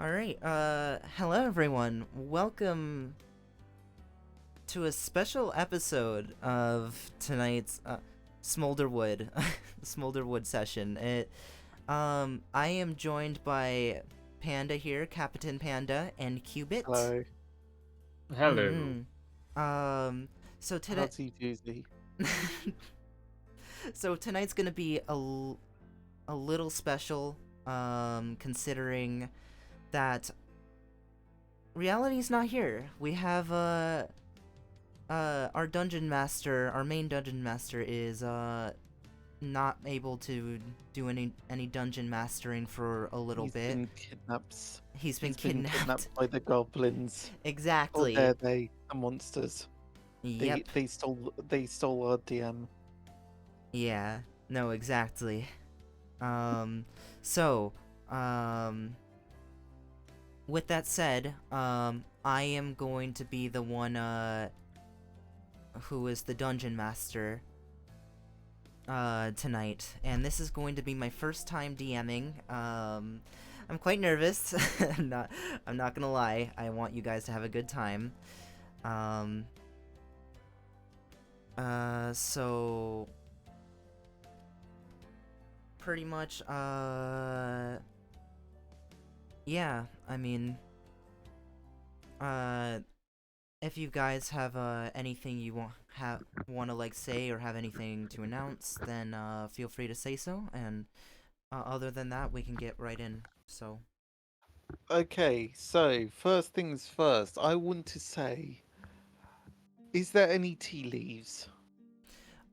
Alright, hello everyone. Welcome to a special episode of tonight's, Smolderwood, Smolderwood session. I am joined by Panda here, Captain Panda, and Cubit. Hello. Hello. Um, so today, How's Tuesday? so tonight's gonna be a little special, considering that reality's not here. We have, our dungeon master, our main dungeon master is, not able to do any dungeon mastering for a little He's bit. been kidnapped. He's been He's been kidnapped. kidnapped by the goblins. Exactly. Oh, they, the monsters. Yep. They stole our DM. Yeah. No, exactly. So, with that said, I am going to be the one, who is the dungeon master, tonight, and this is going to be my first time DMing. I'm quite nervous. I'm not gonna lie. I want you guys to have a good time. So pretty much, yeah, I mean, if you guys have, anything you wanna, like, say or have anything to announce, then, feel free to say so, and, other than that, we can get right in, so. Okay, so first things first, I want to say, is there any tea leaves?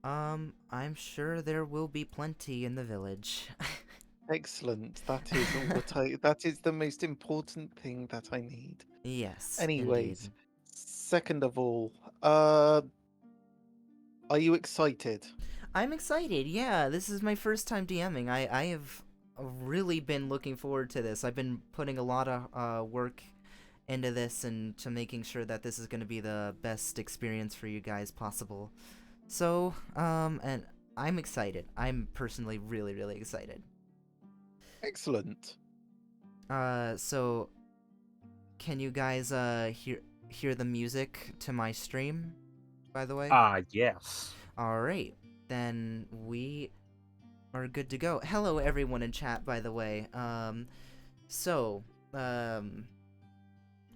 I'm sure there will be plenty in the village. Excellent. That is that is the most important thing that I need. Yes, indeed. Anyways, second of all, are you excited? I'm excited, yeah, this is my first time DMing. I have really been looking forward to this. I've been putting a lot of work into this and to making sure that this is going to be the best experience for you guys possible. So, and I'm excited. I'm personally really, really excited. Excellent. So, can you guys, hear the music to my stream, by the way? Yes. Alright, then we are good to go. Hello everyone in chat, by the way. So,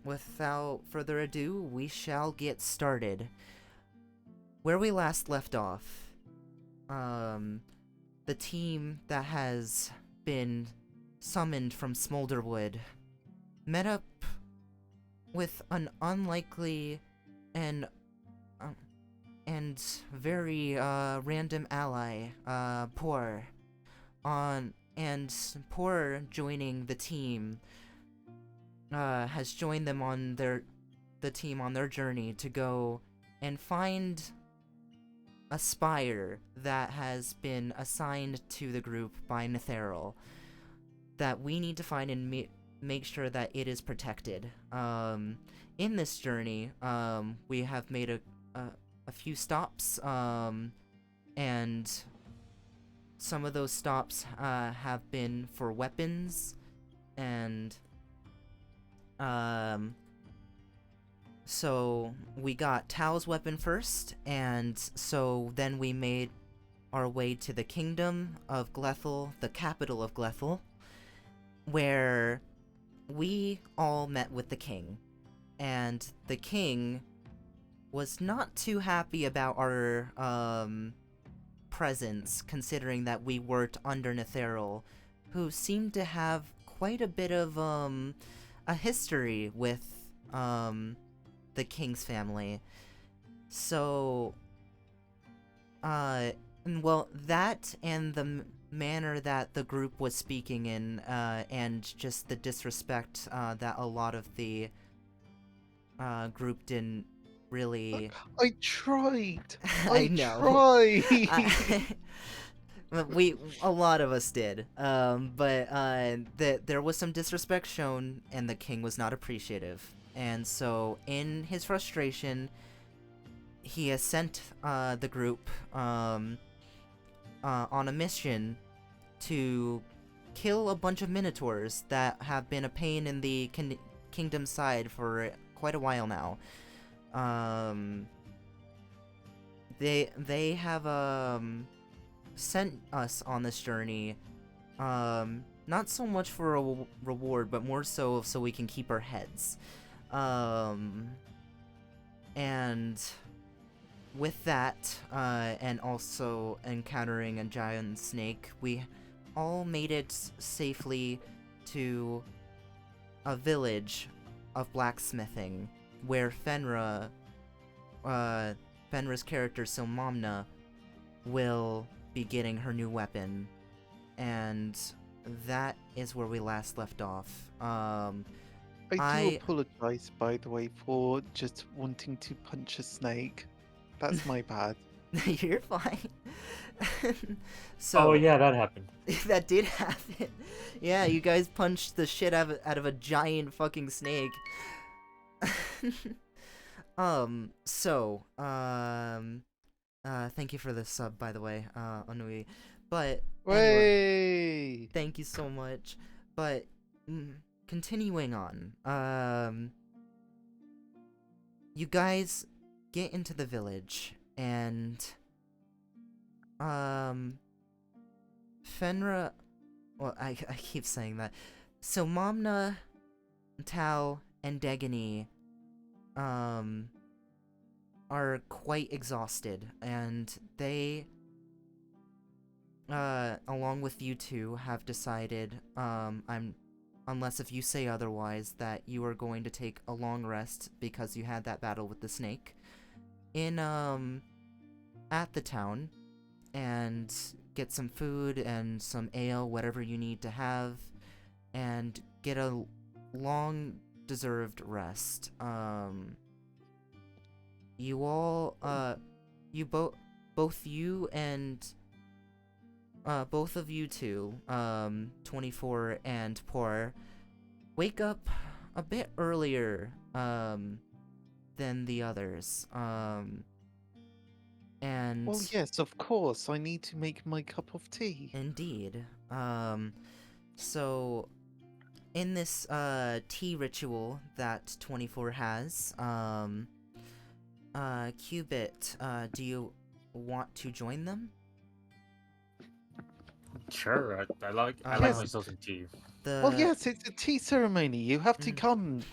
without further ado, we shall get started. Where we last left off, the team that has been summoned from Smolderwood met up with an unlikely and very random ally, Poor. Poor joining the team has joined them on the team on their journey to go and find a spire that has been assigned to the group by Netheril that we need to find and make sure that it is protected. In this journey, we have made a few stops, and some of those stops have been for weapons, and so we got Tao's weapon first, and so then we made our way to the kingdom of Glethel, the capital of Glethel, where we all met with the king, and the king was not too happy about our presence, considering that we worked under Netheril, who seemed to have quite a bit of a history with the king's family. So, well, that and the manner that the group was speaking in, and just the disrespect that a lot of the group didn't really. I tried. I know. Tried. A lot of us did. But there was some disrespect shown, and the king was not appreciative. And so, in his frustration, he has sent the group on a mission to kill a bunch of minotaurs that have been a pain in the kingdom side for quite a while now. They have sent us on this journey, not so much for a reward, but more so we can keep our heads. And with that, and also encountering a giant snake, we all made it safely to a village of blacksmithing, where Fenra's character Silmamna will be getting her new weapon, and that is where we last left off. I do apologize, by the way, for just wanting to punch a snake. That's my bad. You're fine. So, Oh yeah, that happened. that did happen. Yeah, you guys punched the shit out of a giant fucking snake. Thank you for the sub, by the way, Onui. But anyway, thank you so much. But continuing on, you guys get into the village, and Fenra. Well, I keep saying that. So Momna, Tal, and Degany are quite exhausted, and they, along with you two, have decided, unless if you say otherwise, that you are going to take a long rest because you had that battle with the snake at the town, and get some food and some ale, whatever you need to have, and get a long deserved rest. You all, both you and, both of you two, 24 and Poor, wake up a bit earlier, than the others, and... Well, yes, of course. I need to make my cup of tea. Indeed. So, in this, tea ritual that 24 has, Cubit, do you want to join them? Sure, I like Yes. myself some tea. Well, yes, it's a tea ceremony. You have to come,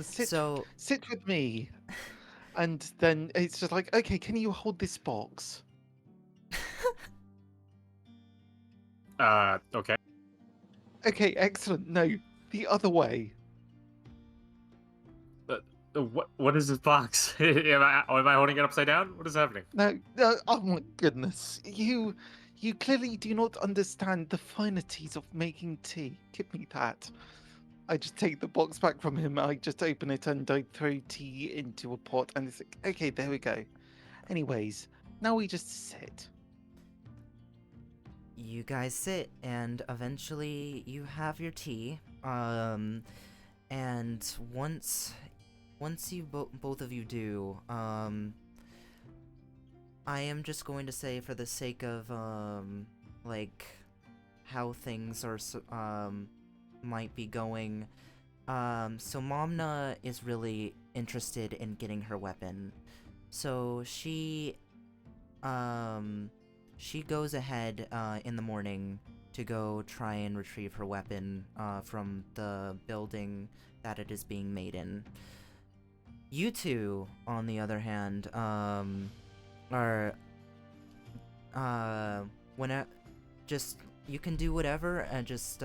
sit, So, sit with me. And then it's just like, okay, can you hold this box? Okay. Okay, excellent. No, the other way. What is this box? am I holding it upside down? What is happening? No, oh my goodness. You clearly do not understand the finities of making tea. Give me that. I just take the box back from him. I just open it and I throw tea into a pot, and it's like, okay, there we go. Anyways, now we just sit. you guys sit, and eventually you have your tea, and once you both of you do, I am just going to say, for the sake of, like, how things are, might be going, so Momna is really interested in getting her weapon. So she goes ahead, in the morning to go try and retrieve her weapon, from the building that it is being made in. You two, on the other hand, are, just, you can do whatever, and just,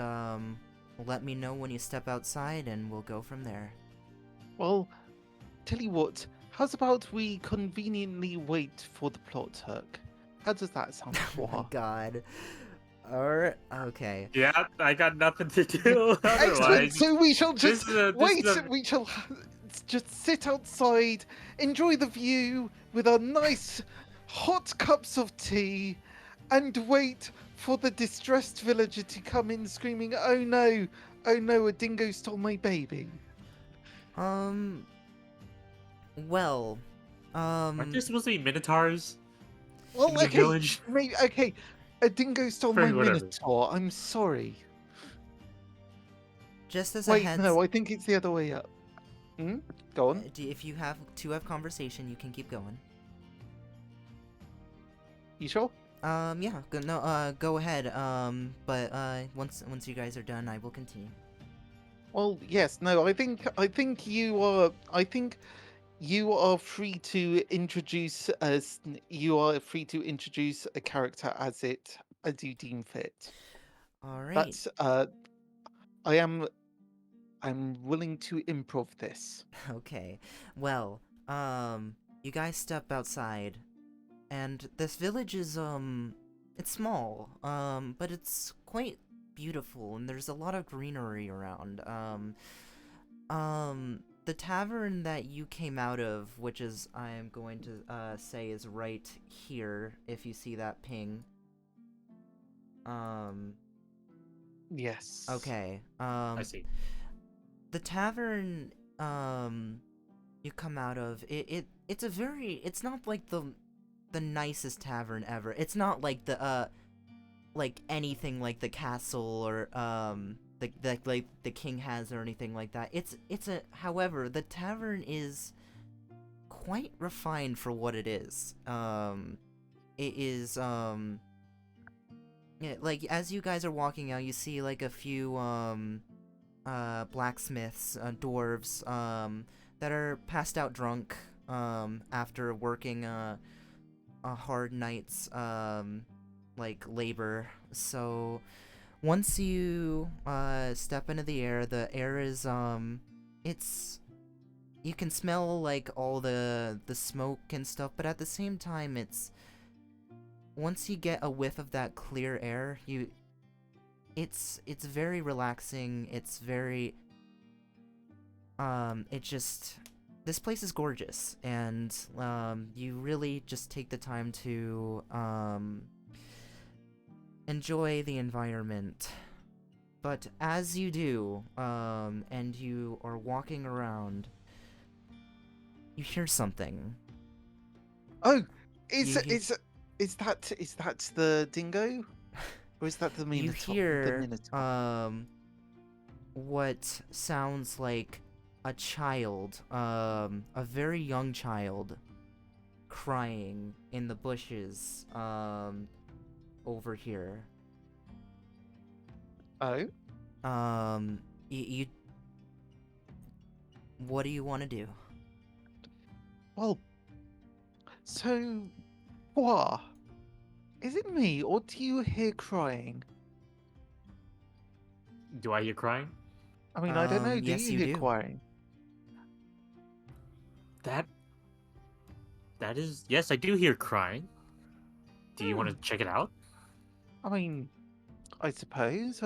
let me know when you step outside, and we'll go from there. Well, tell you what, how's about we conveniently wait for the plot hook? How does that sound? Oh my god. Alright, okay. Yeah, I got nothing to do. Excellent! Otherwise, So we shall just wait, this is we shall just sit outside, enjoy the view with our nice hot cups of tea, and wait for the distressed villager to come in screaming, oh no, a dingo stole my baby. Well, Aren't there supposed to be minotaurs Well, in the okay, village? maybe, okay, a dingo stole my Whatever. minotaur, I'm sorry. just as a Wait, heads. no, I think it's the other way up. Go on. If you have conversation, you can keep going. You sure? Yeah. No. Go ahead. But once you guys are done, I will continue. Well, yes, no, I think you are. I think you are free to introduce as you are free to introduce a character as you deem fit. All right. That's I'm willing to improv this. Okay. Well, you guys step outside, and this village is it's small, but it's quite beautiful, and there's a lot of greenery around. The tavern that you came out of, which is I am going to say is right here, if you see that ping. Yes. Okay. I see. The tavern you come out of, it's not like the nicest tavern ever. It's not like the like anything like the castle or like the king has or anything like that. However, the tavern is quite refined for what it is. It is yeah, like as you guys are walking out, you see like a few blacksmiths, dwarves, that are passed out drunk, after working, a hard night's, like, labor. So, once you, step into the air is, you can smell, like, all the smoke and stuff, but at the same time, once you get a whiff of that clear air, it's very relaxing. It's very this place is gorgeous, and you really just take the time to enjoy the environment. But as you do, and you are walking around, you hear something. Oh, You he- is that the dingo? Or is that the you Minotaur? hear what sounds like a child, a very young child, crying in the bushes, over here. Oh, You what do you want to do? well, so, what? Is it me, or do you hear crying? Do I hear crying? I mean, I don't know. Do Yes, you you hear do. crying? That is, yes, I do hear crying. Do you want to check it out? I mean, I suppose.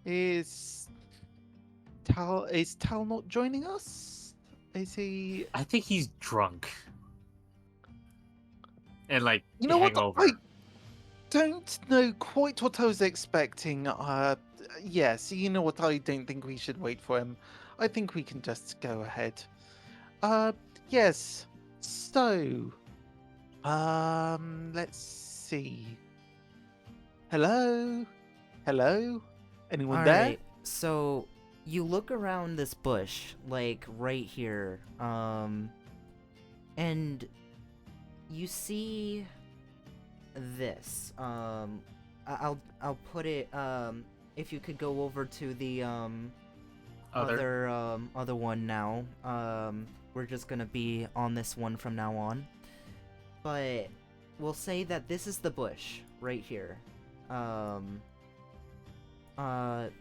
Is Tal not joining us? Is he? I think he's drunk and like You know what? hangover. I don't know quite what I was expecting. Yes. You know what? I don't think we should wait for him. I think we can just go ahead. Yes. So, let's see. Hello? Hello? Anyone there? Alright, so you look around this bush, like right here, and you see this. I'll put it, if you could go over to the other one now. We're just gonna be on this one from now on. But we'll say that this is the bush right here.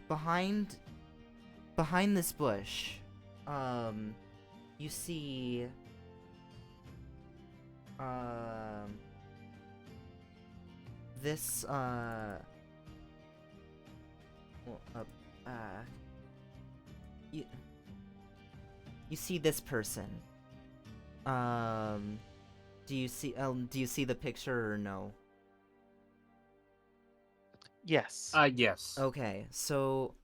Behind this bush, you see, this, you see this person. Do you see the picture or no? Yes. Yes. Okay, so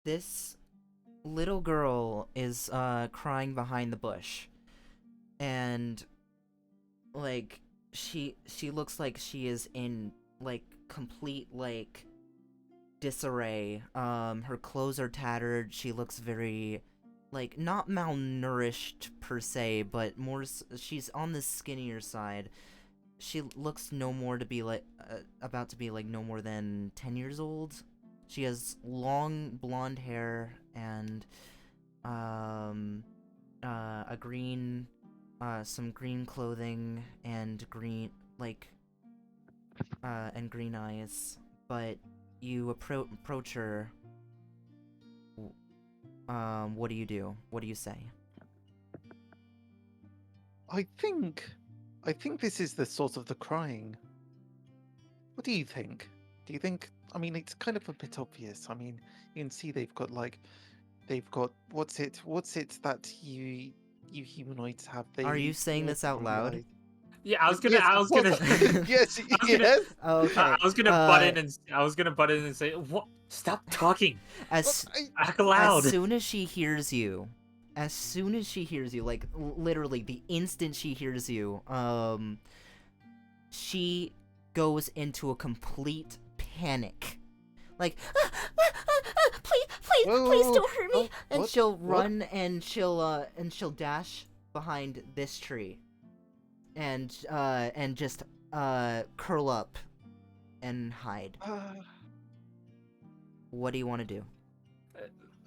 this little girl is crying behind the bush, and like she looks like she is in like complete like disarray. Her clothes are tattered. She looks very, like, not malnourished per se, but more. She's on the skinnier side. She looks no more to be like about to be like no more than 10 years old. She has long blonde hair and a green some green clothing and green and green eyes. But you approach her. What do you do? What do you say? I think this is the source of the crying. What do you think? Do you think? I mean, it's kind of a bit obvious. I mean, you can see they've got what's it that you humanoids have? Are you saying this out loud? Yeah, I was gonna. Yes, I of was gonna. course. Yes, I was gonna- yes. Okay. I was gonna butt in and say, "What? Stop talking! As Act loud!" As soon as she hears you, like literally the instant she hears you, she goes into a complete panic. Like, please Whoa, don't hurt me! oh, And what? she'll What? run and she'll dash behind this tree, and just curl up and hide. What do you want to do?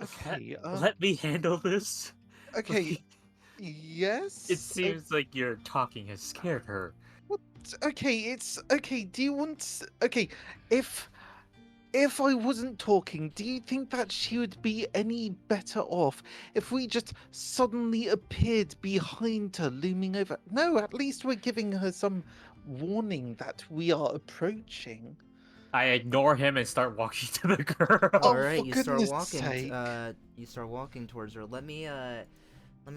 Okay. Let me handle this. Okay. Yes. It seems like your talking has scared her. Okay. It's okay. Do you want? Okay. If I wasn't talking, do you think that she would be any better off if we just suddenly appeared behind her, looming over? No, at least we're giving her some warning that we are approaching. I ignore him and start walking to the girl. Oh, Alright, for you start goodness walking. sake. You start walking towards her. Let me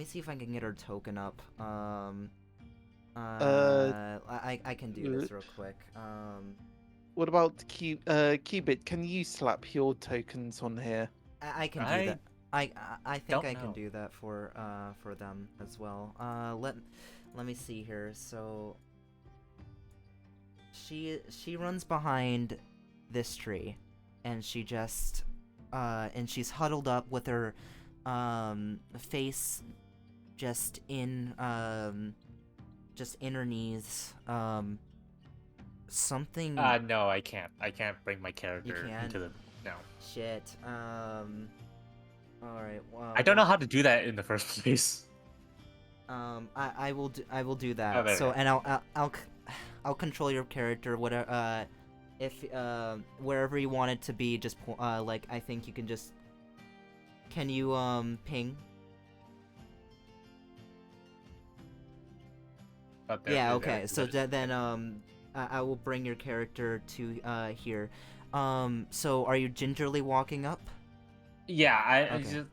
see if I can get her token up. I can do this real quick. What about Cubit? Can you slap your tokens on here? I can do that. I think don't I can know. do that for them as well. Let me see here. So she runs behind this tree, and she just and she's huddled up with her face just in her knees. Something. No, I can't. I can't bring my character into the. No. Shit. Alright. Well, I don't know how to do that in the first place. I will do that. Oh, there So, we go. and I'll control your character. Whatever. If wherever you want it to be, just like I think you can just. Can you ping? Oh, there, Yeah. there, Okay. there, So there's- then I will bring your character to here. So are you gingerly walking up? Yeah, Okay.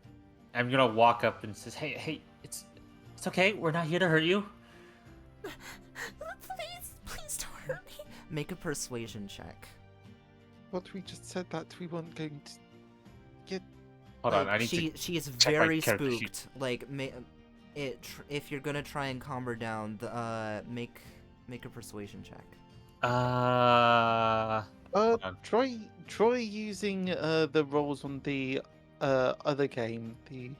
I'm gonna walk up and says, "Hey, it's okay. We're not here to hurt you." Please don't hurt me. Make a persuasion check. But we just said that we weren't going to get. Hold on, I need she to. she is check my very character sheet. spooked. Like, if you're gonna try and calm her down, make a persuasion check. Hold on. Try using the rolls on the other game, the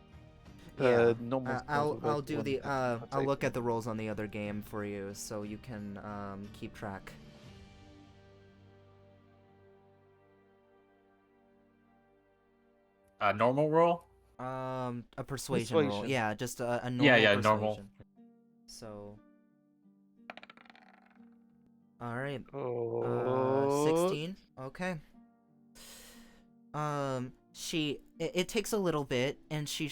Yeah. normal. I'll do the I'll look at the rolls on the other game for you, so you can keep track. Normal roll. A persuasion roll. Persuasion. Yeah, just a normal Yeah, persuasion. normal. So. All right. Oh. 16. Okay. It takes a little bit, and she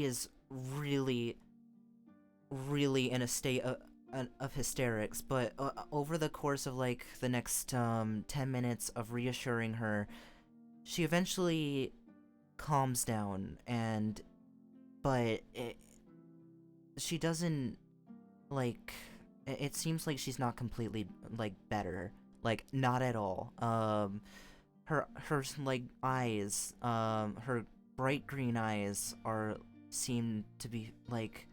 is really in a state of hysterics, but over the course of like the next 10 minutes of reassuring her, she eventually calms down, but she doesn't, like, it seems like she's not completely, like, better, like, not at all. Her like eyes, her bright green eyes seem to be like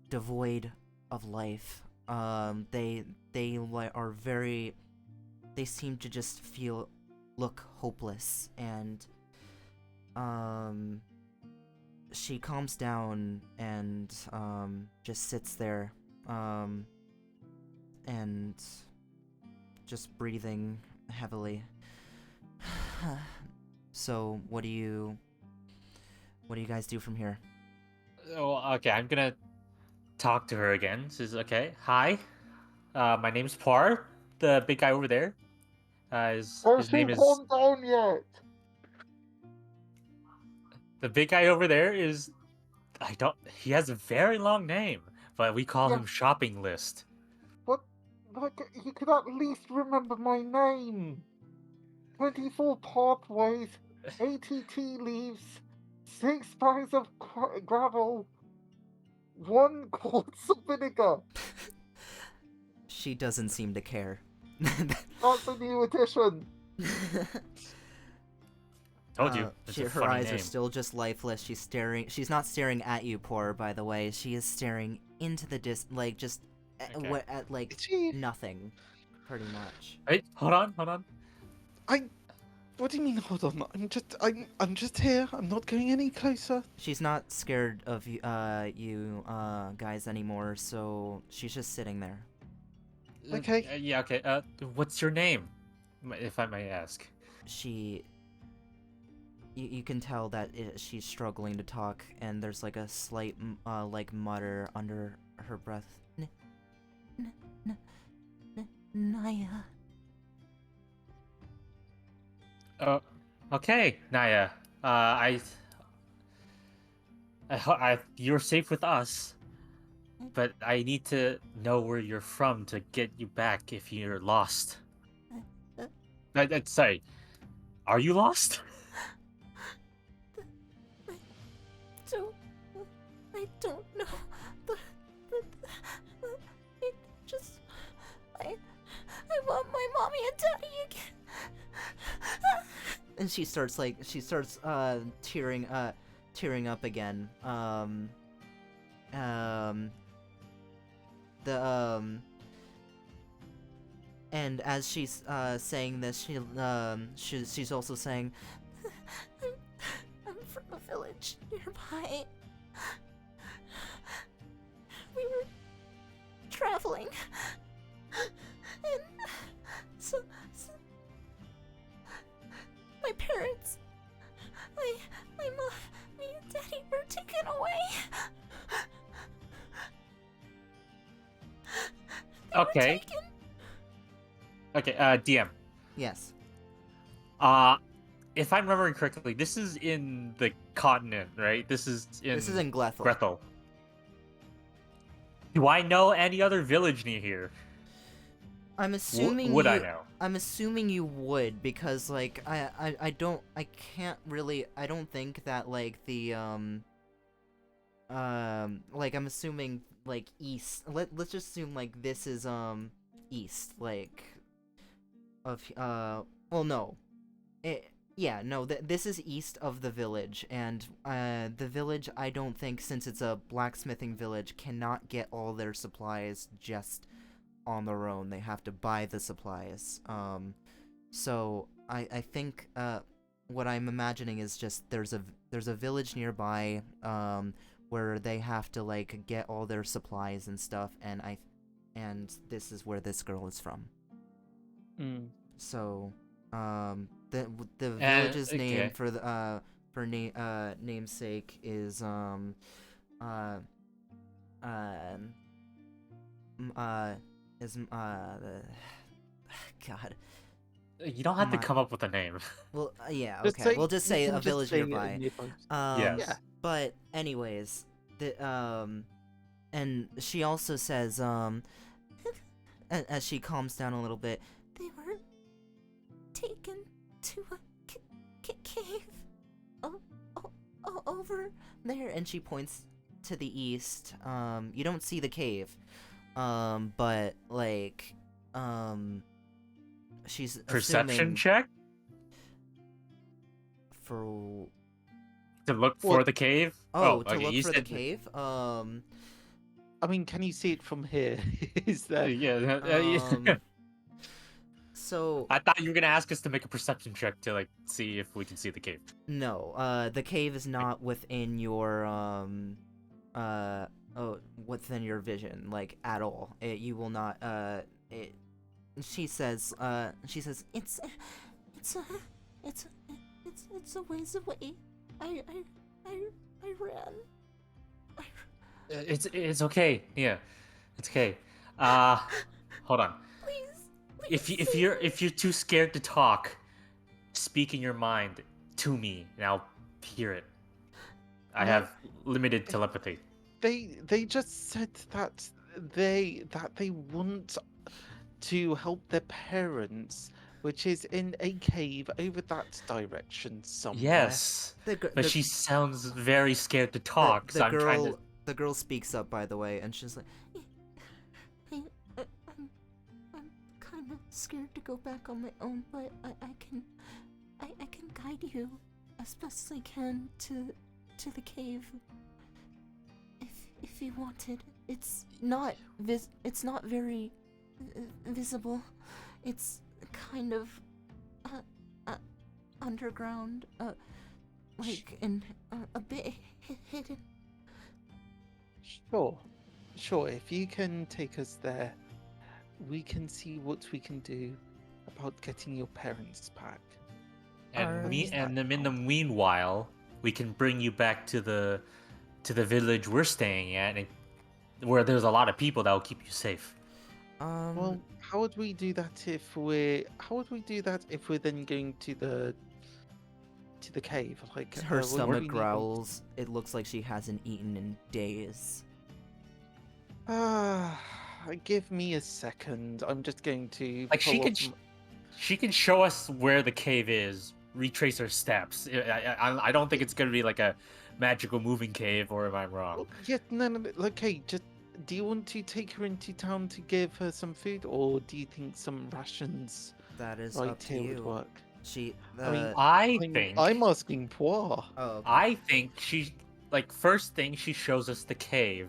devoid of life. They seem to just feel look hopeless, and she calms down and just sits there and just breathing heavily. So what do you guys do from here? Oh, okay. I'm gonna talk to her again. Says, okay, hi. My name's Par. The big guy over there. His name is calm down yet. the big guy over there is. He has a very long name, but we call Yeah. him Shopping List. But like, you could at least remember my name. 24 pathways, 80 tea leaves, 6 bags of gravel, 1 quarts of vinegar. She doesn't seem to care. That's a new addition. Told you. It's a her funny eyes name. are still just lifeless. She's not staring at you, Poor, by the way. She is staring into the like just Okay. at like She... nothing, pretty much. Wait, hold on. What do you mean? Hold on. I'm just here. I'm not going any closer. She's not scared of you guys anymore, so she's just sitting there. Okay. Yeah. Okay. What's your name, if I may ask? You can tell that she's struggling to talk, and there's like a slight like mutter under her breath. Naya. Okay, Naya. You're safe with us, but I need to know where you're from to get you back if you're lost. Sorry, are you lost? I don't know. I want my mommy and daddy again. And she starts tearing up again. And as she's saying this, she's also saying, I'm from a village nearby. We were traveling, and so my parents, my mom, me and daddy were taken away. They were Okay. taken. Okay, DM. Yes. If I'm remembering correctly, this is in the continent, right? This is in Glethel. Grethel. Do I know any other village near here? I'm assuming would you, I know? I'm assuming you would, because like I don't think that like the like I'm assuming like east. Let's just assume like this is east, like of well no. This is east of the village, and the village, I don't think, since it's a blacksmithing village, cannot get all their supplies just on their own. They have to buy the supplies. So I think what I'm imagining is just there's a village nearby where they have to like get all their supplies and stuff, and this is where this girl is from. So the village's name for the namesake is God. You don't have to come up with a name. Well, yeah, Just okay. say- We'll just you say can a just village say it nearby. in your phone. Yes. Yeah. But anyways, and she also says, as she calms down a little bit, they were taken to a cave over there, and she points to the east. You don't see the cave, but like, she's Perception assuming check for to look for the cave. to okay, look you for the said cave. I mean, can you see it from here? Is that... Yeah. So I thought you were gonna ask us to make a perception check to like see if we can see the cave. no, the cave is not within your within your vision, like at all. You will not she says it's a ways away. I ran. It's okay. Yeah, it's okay. Hold on. Please. If you're too scared to talk, speak in your mind to me, and I'll hear it. I have limited telepathy. They just said that they want to help their parents, which is in a cave over that direction somewhere. Yes, but she sounds very scared to talk. So I'm trying to. The girl speaks up, by the way, and she's like, I'm kind of scared to go back on my own, but I can guide you as best I can to the cave. If you wanted, it's not very visible. It's kind of underground, like and a bit hidden. Sure. If you can take us there, we can see what we can do about getting your parents back. And in the meanwhile, we can bring you back to the village we're staying at, and where there's a lot of people that will keep you safe. Well, how would we do that if we're then going to the cave? Like her what do we stomach need- growls. It looks like she hasn't eaten in days. Give me a second. I'm just going to Like pull up she can show us where the cave is, retrace her steps. I don't think it's gonna be like a magical moving cave, or am I wrong? Well, yeah, no. Okay, just do you want to take her into town to give her some food, or do you think some rations That is right up to here you. would work? I think I'm asking Poir. Oh, okay. I think first thing she shows us the cave,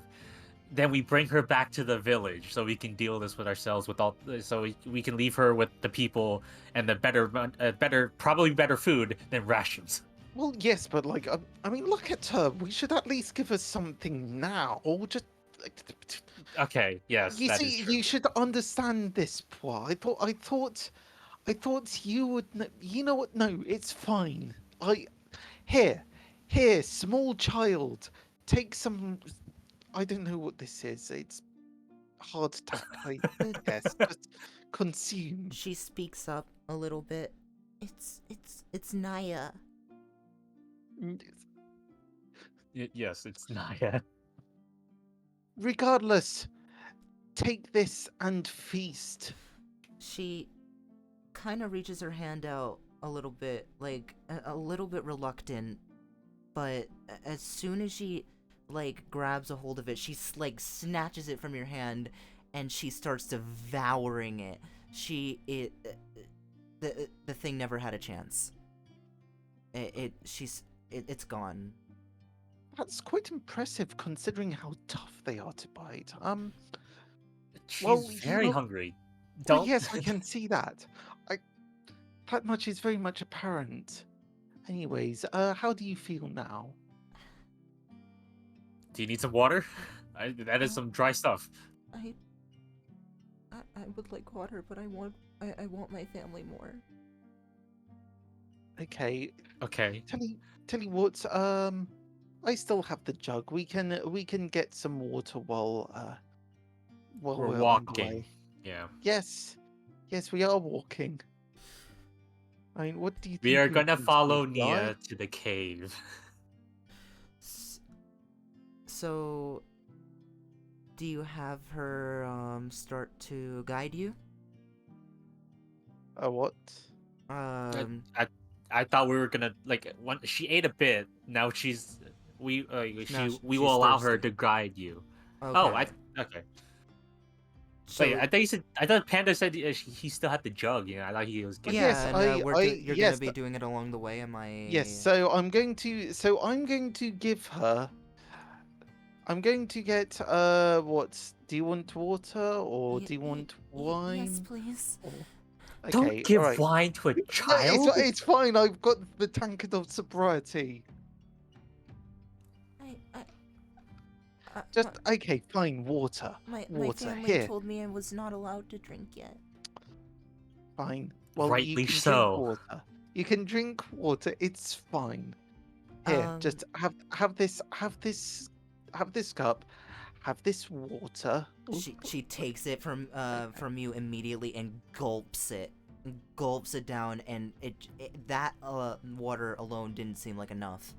then we bring her back to the village so we can deal this with ourselves so we can leave her with the people and the probably better food than rations. Well, yes, but like, I mean, look at her. We should at least give her something now, or just. Okay, yes, You that see, is true. you should understand this, Poir. I thought you would. You know what? No, it's fine. Here, small child, take some. I don't know what this is. It's hard to I guess. Just consume. She speaks up a little bit. It's Naya. Yes, it's Naya. Regardless, take this and feast. She kind of reaches her hand out a little bit, like a little bit reluctant, but as soon as she like grabs a hold of it, she like snatches it from your hand and she starts devouring it. The thing never had a chance. It's gone. That's quite impressive considering how tough they are to bite. She's well, you very know- hungry. Well, Don't. yes, I can see that. That much is very much apparent. Anyways, how do you feel now? Do you need some water? That is some dry stuff. I would like water, but I want my family more. Okay, Okay. tell you what. I still have the jug. We can get some water while We're we're on the walking. way. Yeah. Yes, we are walking. I mean, what do you think? We are we're gonna going to follow die? Nia to the cave. So, do you have her start to guide you? What? I thought we were gonna when she ate a bit. Now we she's will allow her thirsty. to guide you. Okay. Oh, okay. So, Wait, I thought Panda said he still had the jug. I thought he was getting. yeah, Yes, and you're yes, gonna be doing it along the way. Am I? Yes, so I'm going to give her. I'm going to get what? Do you want water or do you want wine? Yes, please. Or- Don't Okay, give alright. wine to a No, child. it's fine. I've got the tankard of sobriety. Just okay, fine. Water. my Water family here. told me I was not allowed to drink yet. Fine. Well, you Rightly can so. drink water. You can drink water. It's fine. Here, just have this cup. Have this water. She takes it from you immediately and gulps it down, and that water alone didn't seem like enough.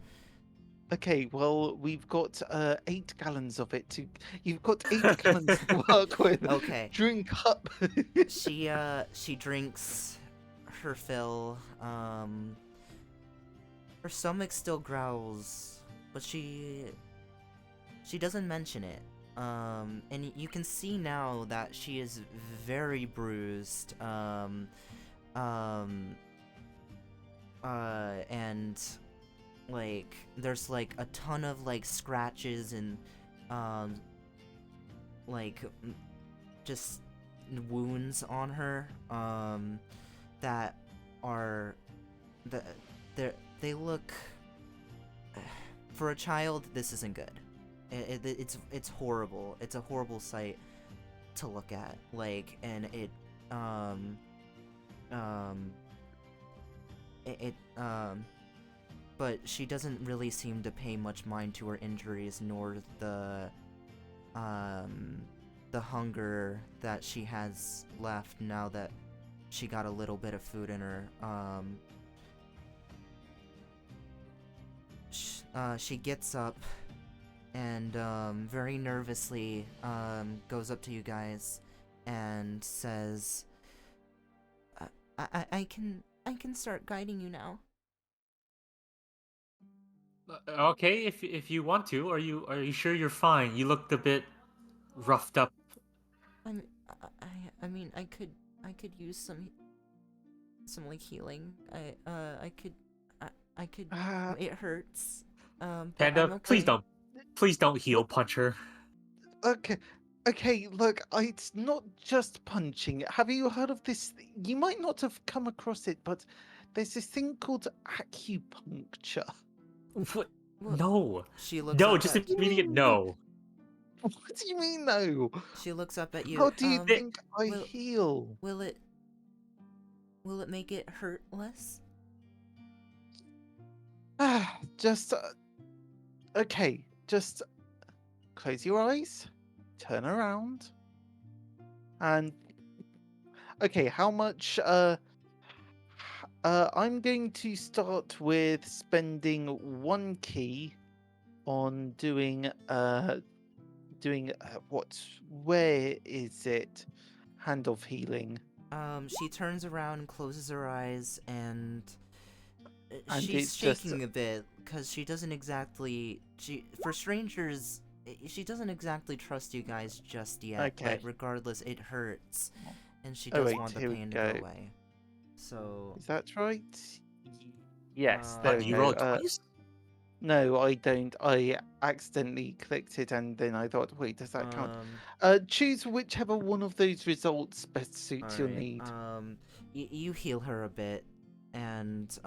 Okay, well, we've got 8 gallons of it to. You've got 8 gallons to work with. Okay. Drink up. She drinks her fill. Her stomach still growls, but she doesn't mention it. And you can see now that she is very bruised. And like there's like a ton of like scratches and like just wounds on her that are they look, for a child, this isn't good. It's horrible. It's a horrible sight to look at. Like, and but she doesn't really seem to pay much mind to her injuries, nor the hunger that she has left now that she got a little bit of food in her. She gets up and very nervously goes up to you guys and says, I can start guiding you now. Okay, if you want to, are you sure you're fine? You looked a bit roughed up. I mean, I could use some like healing. I could. It hurts. But Panda, I'm okay. please don't heel punch her. Okay, look, it's not just punching. Have you heard of this? You might not have come across it, but there's this thing called acupuncture. What? Well, No. She looks No, up just at, immediate no. What do you mean, no? She looks up at you. How do you think I will- heal? Will it make it hurt less? Just okay. Just close your eyes, turn around, and okay. How much? I'm going to start with spending 1 key on doing what? Where is it? Hand of healing. She turns around and closes her eyes, and And she's it's just- shaking a bit because she doesn't exactly. For strangers, she doesn't exactly trust you guys just yet. Okay. But regardless, it hurts, and she Oh, does wait, want the here we pain to go go. away. So Is that right? Yes. Uh, There Do we you go. roll twice? No, I don't. I accidentally clicked it and then I thought, wait, does that count? Choose whichever one of those results best suits your alright, need. you heal her a bit, and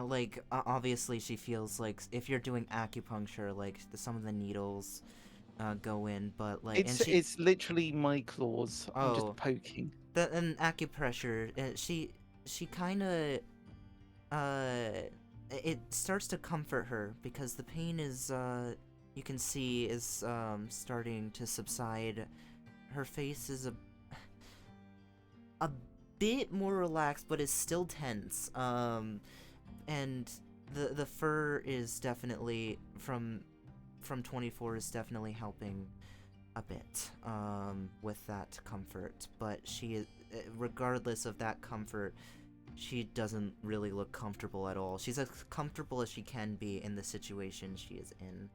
like obviously she feels like if you're doing acupuncture, like some of the needles go in, but like It's literally my claws. I'm Oh. just poking. and acupressure, she kind of it starts to comfort her because the pain is you can see is starting to subside. Her face is a bit more relaxed, but is still tense. And the fur is definitely from 24 is definitely helping a bit with that comfort, but she is, regardless of that comfort, she doesn't really look comfortable at all. She's as comfortable as she can be in the situation she is in.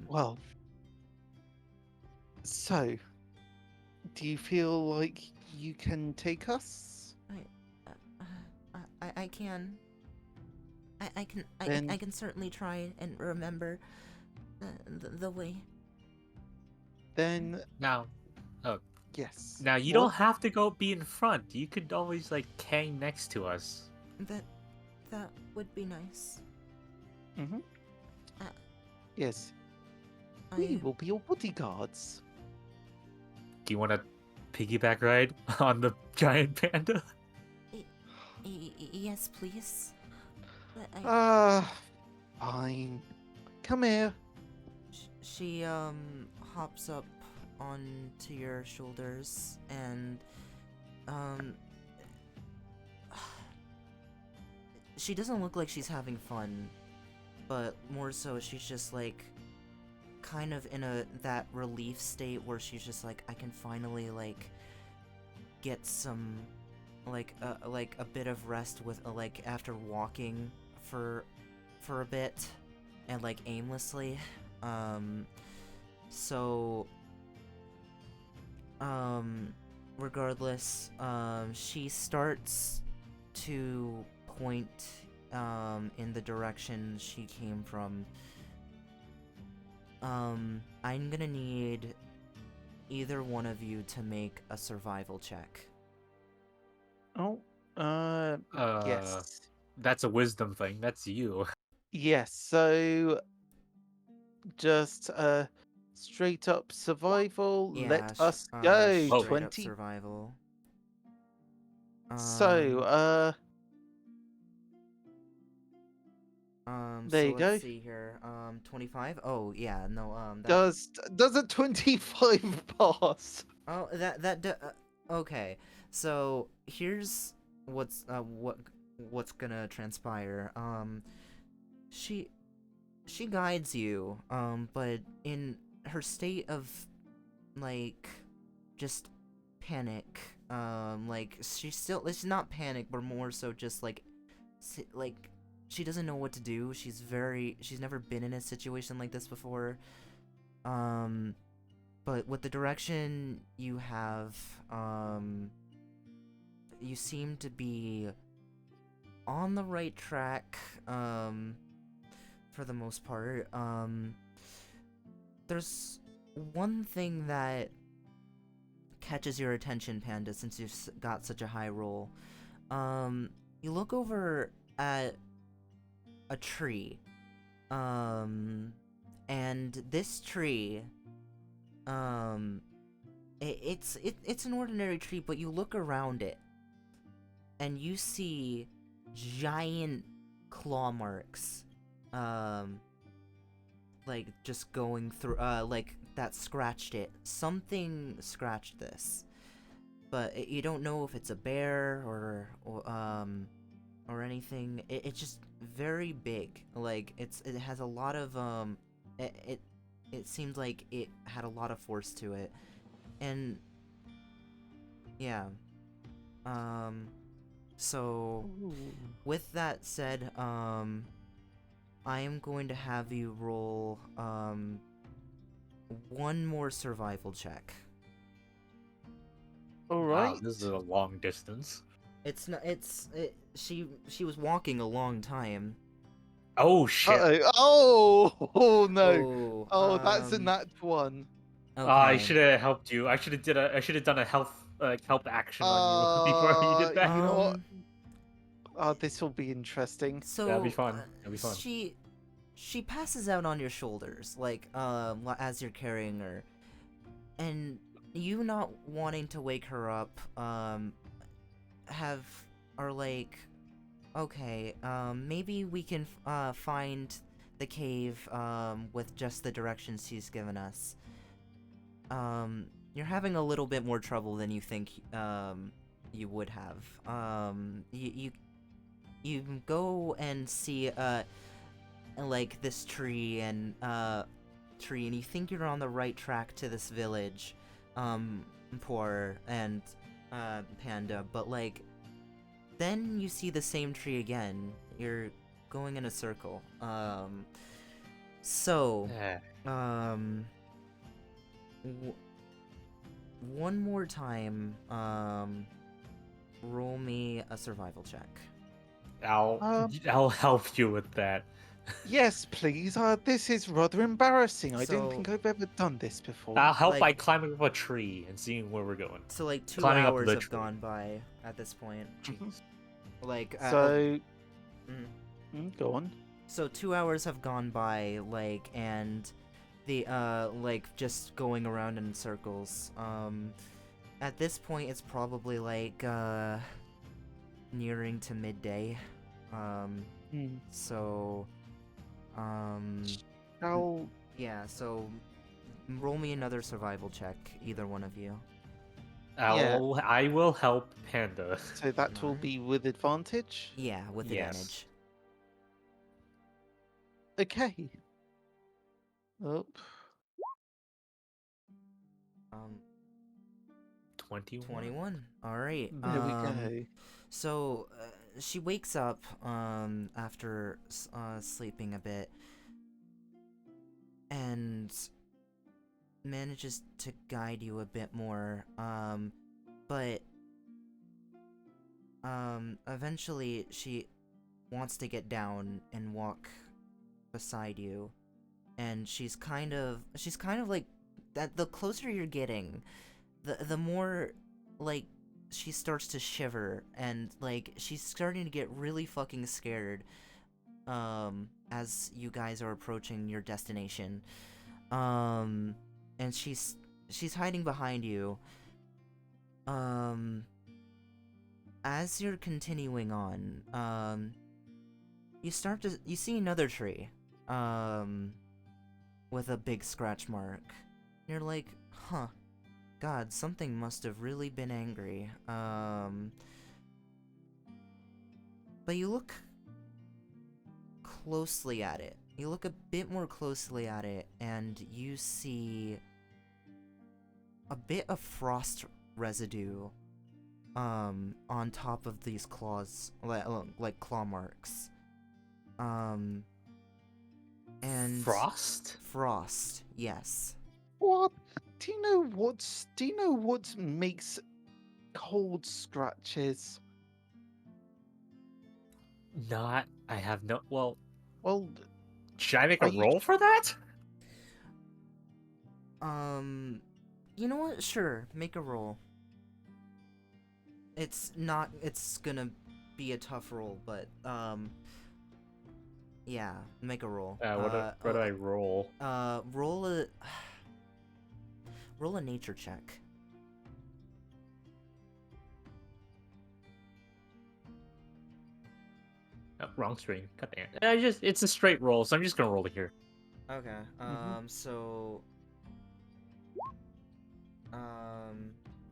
Well, so do you feel like you can take us? I can. I Then- can certainly try and remember the way. Then Now, Yes. Now you What? don't have to go be in front. You could always like hang next to us. That would be nice. Mm-hmm. Uh, Yes. We I will be your bodyguards. Do you want to piggyback ride on the giant panda? yes, please. But Fine. Come here. she hops up onto your shoulders and um she doesn't look like she's having fun, but more so she's just like kind of in that relief state where she's just like, I can finally like get some like a bit of rest with like after walking for a bit and like aimlessly. So regardless, she starts to point in the direction she came from. I'm gonna need either one of you to make a survival check. Oh. Yes. That's a wisdom thing. That's you. Yes. So, just straight up survival. Yeah, Let us go. straight up 20. survival. So, there so you let's go. see here. 25. Oh yeah, no. That. Does a 25 pass? Oh, okay. So here's what's gonna transpire. She guides you. But in her state of like just panic. Like it's not panic, but more so just like she doesn't know what to do. She's never been in a situation like this before. But with the direction you have, you seem to be on the right track, for the most part. There's one thing that catches your attention, Panda, since you've got such a high roll. You look over at a tree, and this tree, it's an ordinary tree, but you look around it, and you see giant claw marks, like just going through, like that scratched it. Something scratched this, but you don't know if it's a bear or anything. It's just very big. Like it has a lot of it seemed like it had a lot of force to it, and yeah. So with that said, I am going to have you roll one more survival check. All Wow, right. this is a long distance. It's not. She was walking a long time. Oh shit! Oh no. Oh, that's a um, nat one. I Okay. should have helped you. I should have done a help action on you before you did that. You know what? Um, This will be interesting. So That'd be fun. That'd be fun. She passes out on your shoulders, like as you're carrying her, and you not wanting to wake her up, are like, okay, maybe we can find the cave with just the directions she's given us. You're having a little bit more trouble than you think you would have. You go and see like this tree and you think you're on the right track to this village, Poor and Panda, but like then you see the same tree again. You're going in a circle. So Yeah. one more time, roll me a survival check. I'll help you with that. Yes, please. This is rather embarrassing. I don't So- think I've ever done this before. I'll help Like- by climbing up a tree and seeing where we're going. So like 2 Climbing up hours the have tree. gone by at this point. Mhm. Like So, mm. go on. So 2 hours have gone by, like, and the like just going around in circles. At this point it's probably like nearing to midday. So How? yeah, so roll me another survival check, either one of you. I will help Panda. So that will be with advantage. Yeah, with Yes. advantage. Okay. Oh, Um 21. 21. All right. there we go. So she wakes up after sleeping a bit and manages to guide you a bit more. But eventually she wants to get down and walk beside you, and she's kind of like that. The closer you're getting, the more like she starts to shiver, and like she's starting to get really fucking scared as you guys are approaching your destination. And she's hiding behind you. As you're continuing on, you see another tree with a big scratch mark. You're like, huh, God, something must have really been angry. But you look closely at it. You look a bit more closely at it, and you see a bit of frost residue on top of these claws, like claw marks. And frost, yes. What? Do you know what makes cold scratches? I have no. Well, Well, should I make Are a you- roll for that? You know what? Sure, make a roll. It's gonna be a tough roll, but, yeah, make a roll. What do I roll? Roll a nature check. Oh, wrong screen. God damn it. It's a straight roll, so I'm just gonna roll it here. Okay, so...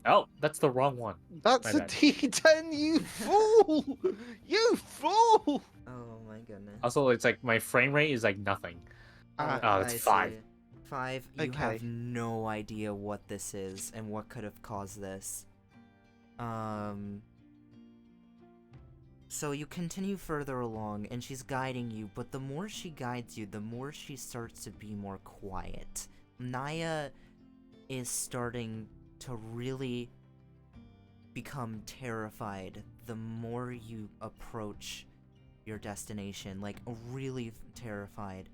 Oh, that's the wrong one. that's My a bad. D10, you fool! You fool! Oh my goodness. Also, it's like my frame rate is like nothing. Oh, it's I 5. see. 5, you Okay. have no idea what this is and what could have caused this. So you continue further along, and she's guiding you, but the more she guides you, the more she starts to be more quiet. Naya is starting to really become terrified the more you approach your destination, like really terrified.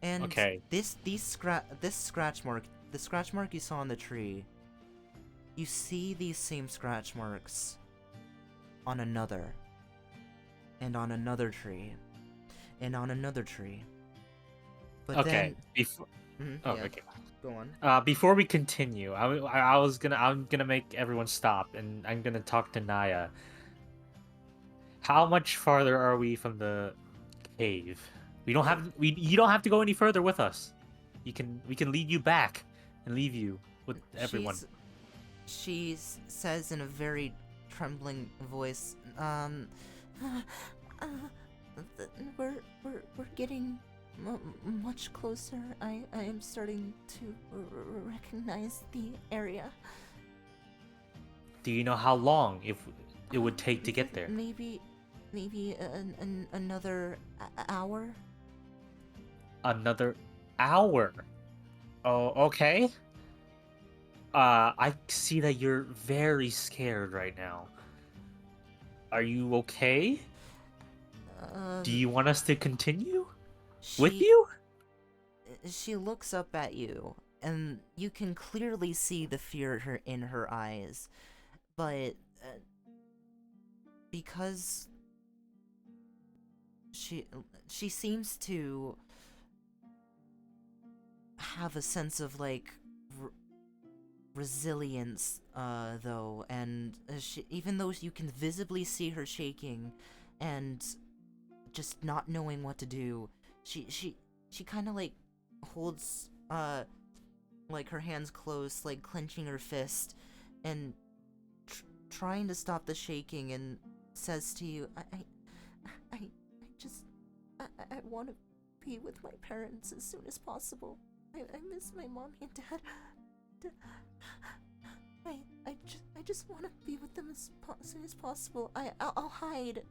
And Okay. this scratch mark, the scratch mark you saw on the tree, you see these same scratch marks on another, and on another tree, and on another tree. But Okay. then, yeah, Okay. go on. Before we continue, I'm gonna make everyone stop, and I'm gonna talk to Naya. How much farther are we from the cave? You don't have to go any further with us. We can lead you back and leave you with everyone. She says in a very trembling voice, we're getting much closer. I am starting to recognize the area. Do you know how long it would take to get there? Maybe another hour. Another hour. Oh, okay. I see that you're very scared right now. Are you okay? Do you want us to continue? With you? She looks up at you, and you can clearly see the fear in her eyes, but because she seems to have a sense of like resilience, though, and even though you can visibly see her shaking and just not knowing what to do, she kind of like holds like her hands closed, like clenching her fist and trying to stop the shaking, and says to you, I just I want to be with my parents as soon as possible. I miss my mommy and dad. I just want to be with them as soon as possible. I'll hide.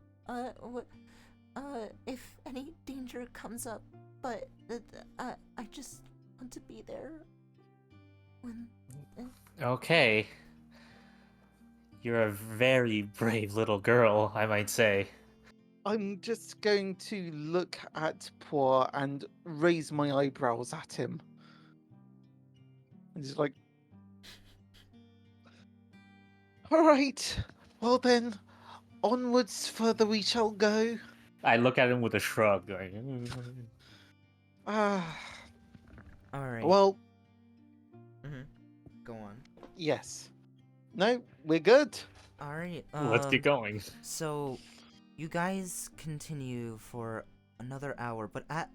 If any danger comes up, but I just want to be there when. Okay. You're a very brave little girl, I might say. I'm just going to look at Poor and raise my eyebrows at him. And he's like, all right, well then, onwards further we shall go. I look at him with a shrug. Like, Ah, Alright. well, Go on. yes. No, we're good. Alright, let's get going. So, you guys continue for another hour, but at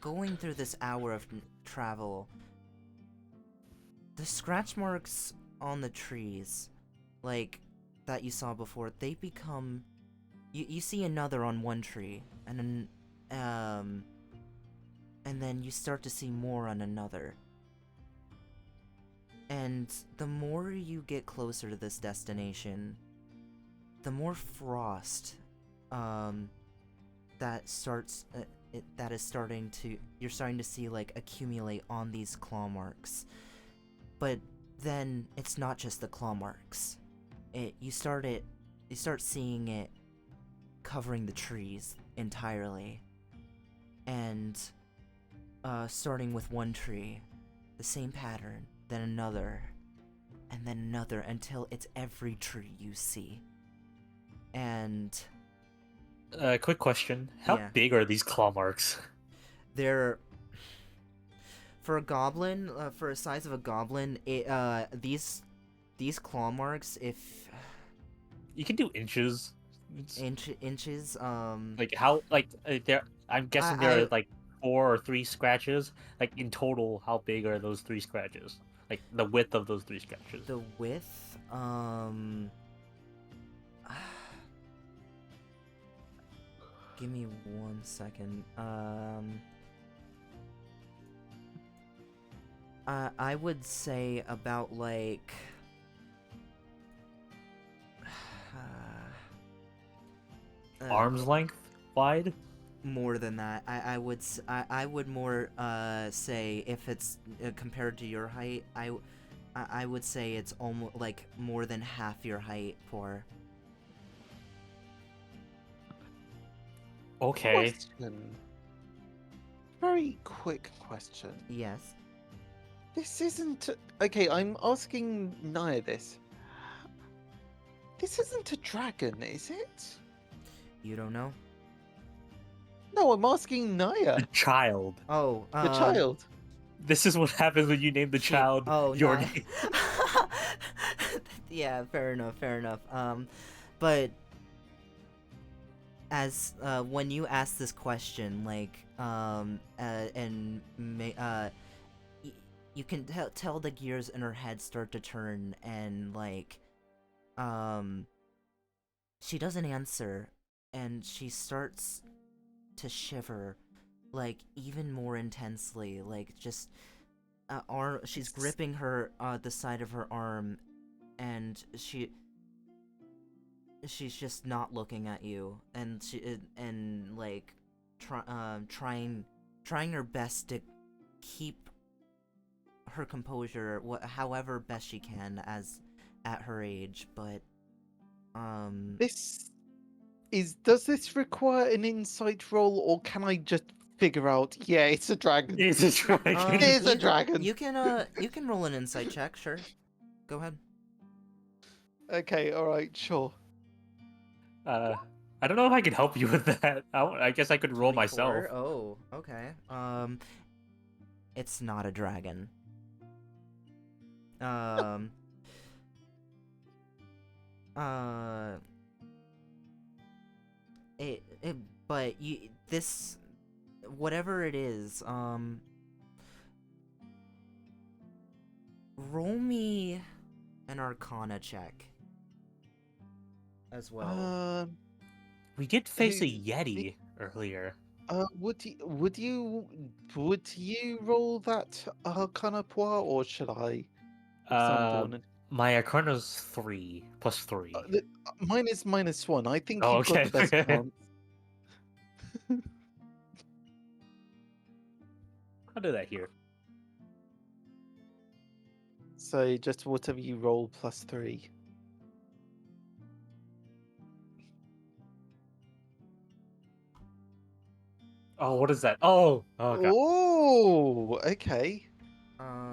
going through this hour of travel, the scratch marks on the trees, like, that you saw before, they become... You see another on one tree, and then you start to see more on another. And the more you get closer to this destination, the more frost that is starting to you're starting to see like accumulate on these claw marks. But then it's not just the claw marks. You start seeing it covering the trees entirely. And starting with one tree, the same pattern, then another, and then another, until it's every tree you see. And Quick question. How Yeah. big are these claw marks? they're for a goblin, for a size of a goblin, these claw marks, if You can do inches. inches, Like how? Like there? I'm guessing there I- are like 4 or 3 scratches. Like in total, how big are those 3 scratches? Like the width of those 3 scratches. the width, give me 1 second. I would say about like Arm's length wide. more than that. I would more say, if it's compared to your height, I would say it's almost like more than half your height. For Okay. Question. Very quick question. yes, This isn't... Okay, I'm asking Naya this. This isn't a dragon, is it? you don't know. No, I'm asking Naya, The child. Oh, the child. This is what happens when you name the child your nah. name. Yeah, fair enough. But as when you ask this question, like, you can tell the gears in her head start to turn, and like, she doesn't answer, and she starts to shiver, like even more intensely, like just she's gripping her the side of her arm, and she's just not looking at you, and like trying her best to keep her composure, however best she can as at her age. But Does this require an insight roll, or can I just figure out. Yeah, it's a dragon. It's a dragon. It is a you dragon. You can roll an insight check, sure. Go ahead. Okay, all right, sure. I don't know if I can help you with that. I guess I could roll 24? myself. Oh, okay. It's not a dragon. Um. But this, whatever it is, roll me an Arcana check as well. We did face a Who- Yeti earlier. Would you roll that Arcana poir, or should I? 'Cause I'm doing it. My Arcana's 3 plus 3. Mine is -1. I think Oh, you've got okay. the best chance. I'll do that here. So just whatever you roll +3. Oh, what is that? Oh, God. Oh, okay.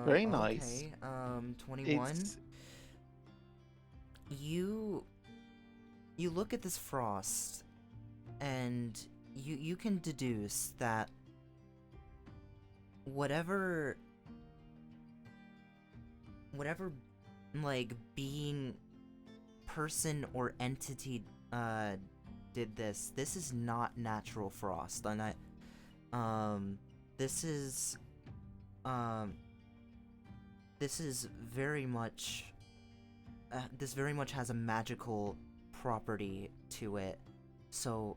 Very nice. Okay. 21. It's You look at this frost, and you can deduce that whatever like being, person, or entity did this. This is not natural frost, and this is very much this very much has a magical property to it. So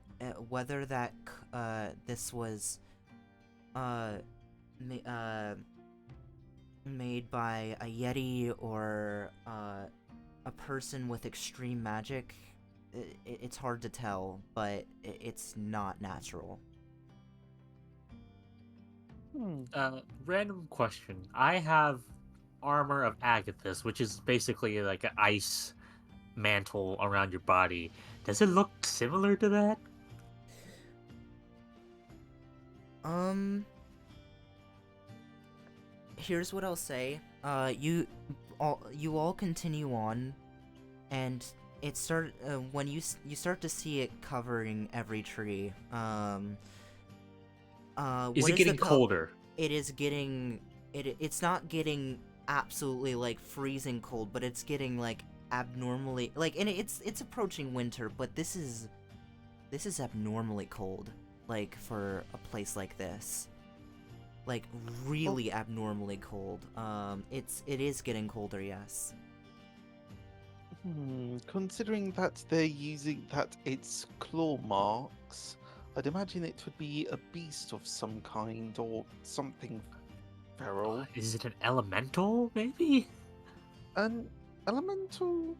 whether that this was made by a Yeti or a person with extreme magic, it's hard to tell, but it's not natural. Random question. I have armor of Agathis, which is basically like an ice mantle around your body. Does it look similar to that? Here's what I'll say. You all continue on, and when you start to see it covering every tree. Is it getting colder? It is getting it's not getting absolutely like freezing cold, but it's getting like abnormally like, and it's approaching winter, but this is abnormally cold, like for a place like this. Like really abnormally cold. It is getting colder, yes. Considering that they're using that its claw marks, I'd imagine it would be a beast of some kind or something feral. Is it an elemental, maybe? An elemental?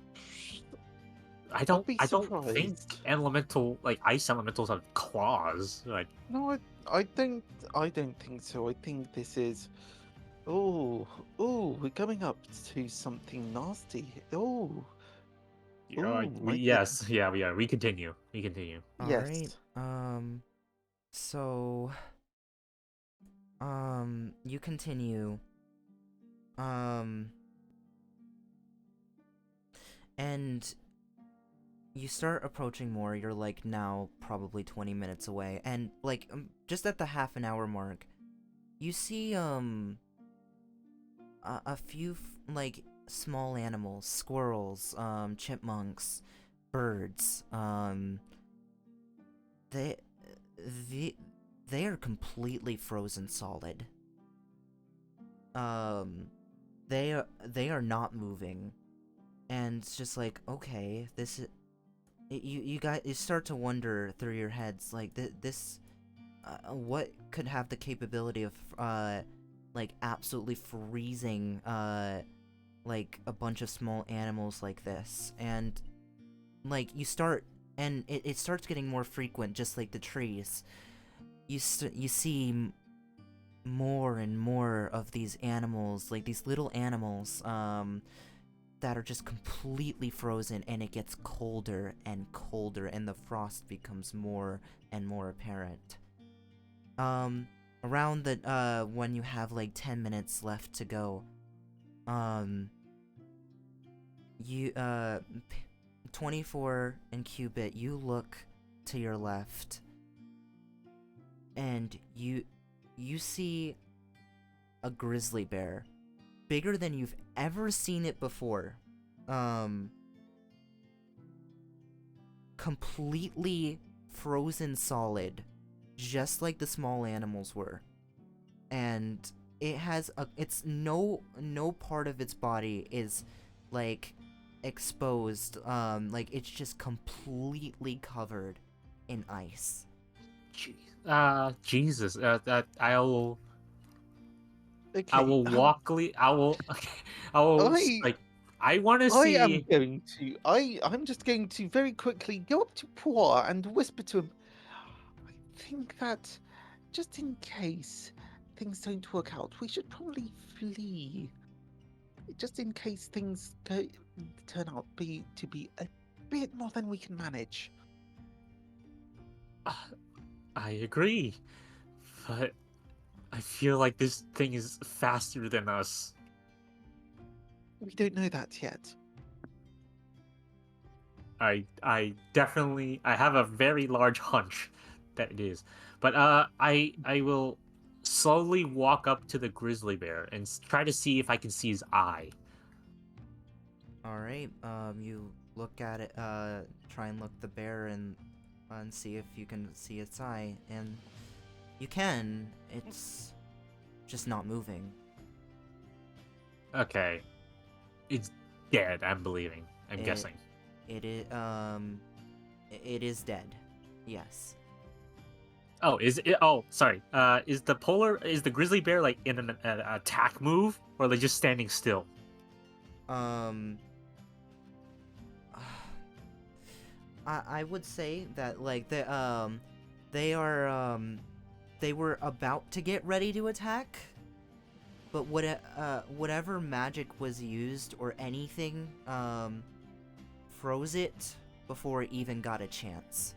I I'd don't be think surprised. elemental, like ice elementals, have claws. Like, No, I don't think so. I think this is. Oh, we're coming up to something nasty. Oh, my yes, yeah, we are. We continue. yes. Alright, so, you continue, and you start approaching more. You're like now probably 20 minutes away, and like just at the half an hour mark, you see a few like small animals, squirrels, chipmunks, birds. They are completely frozen solid. They are not moving, and it's just like, okay, this is. You start to wonder through your heads, like this, what could have the capability of like absolutely freezing like a bunch of small animals like this, and like you start, and it starts getting more frequent, just like the trees. You see more and more of these animals, like these little animals, that are just completely frozen, and it gets colder and colder, and the frost becomes more and more apparent. around the when you have like 10 minutes left to go, you 24 and Cubit, you look to your left and you see a grizzly bear bigger than you've ever seen it before. Completely frozen solid, just like the small animals were. And it has it's no part of its body is like exposed. Like it's just completely covered in ice. Jesus. Okay. I will I will. Okay. I will I like. I want to I am see. going to. I'm just going to very quickly go up to Poir and whisper to him. I think that, just in case things don't work out, we should probably flee. Just in case things turn out to be a bit more than we can manage. I agree, but I feel like this thing is faster than us. We don't know that yet. I definitely I have a very large hunch that it is, but I will slowly walk up to the grizzly bear and try to see if I can see his eye. All right. You look at it. Try and look the bear and see if you can see its eye, and you can. It's just not moving. Okay, it's dead. I'm believing. I'm guessing. It is dead. Yes. Oh, is it? Oh, sorry. Is the grizzly bear like in an attack move, or are they just standing still? I would say that like they are they were about to get ready to attack, but whatever magic was used or anything froze it before it even got a chance.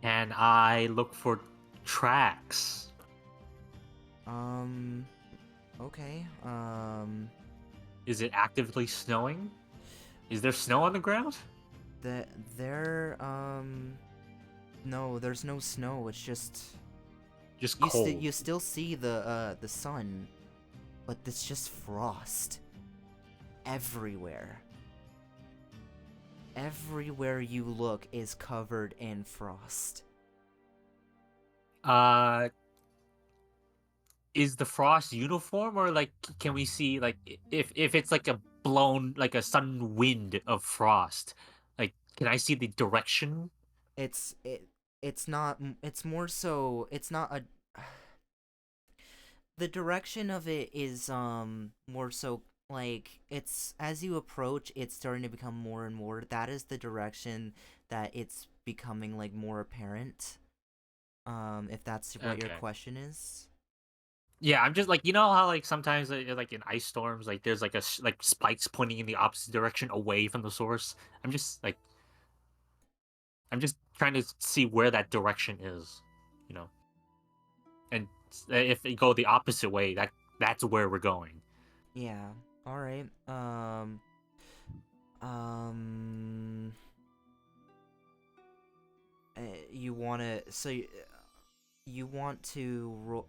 And I look for tracks. Okay. Is it actively snowing? Is there snow on the ground? No, there's no snow. It's just Cold. you still see the sun, but it's just frost everywhere. Everywhere you look is covered in frost. Is the frost uniform, or like can we see like if it's like a blown like a sudden wind of frost? Like can I see the direction? It's not. It's more so. It's not a. The direction of it is more so like it's as you approach, it's starting to become more and more. That is the direction that it's becoming like more apparent. If that's what your Okay. question is. Yeah, I'm just like how like sometimes like in ice storms like there's like like spikes pointing in the opposite direction away from the source. I'm just trying to see where that direction is, you know. And if you go the opposite way, that's where we're going. Yeah. All right. You want to you want to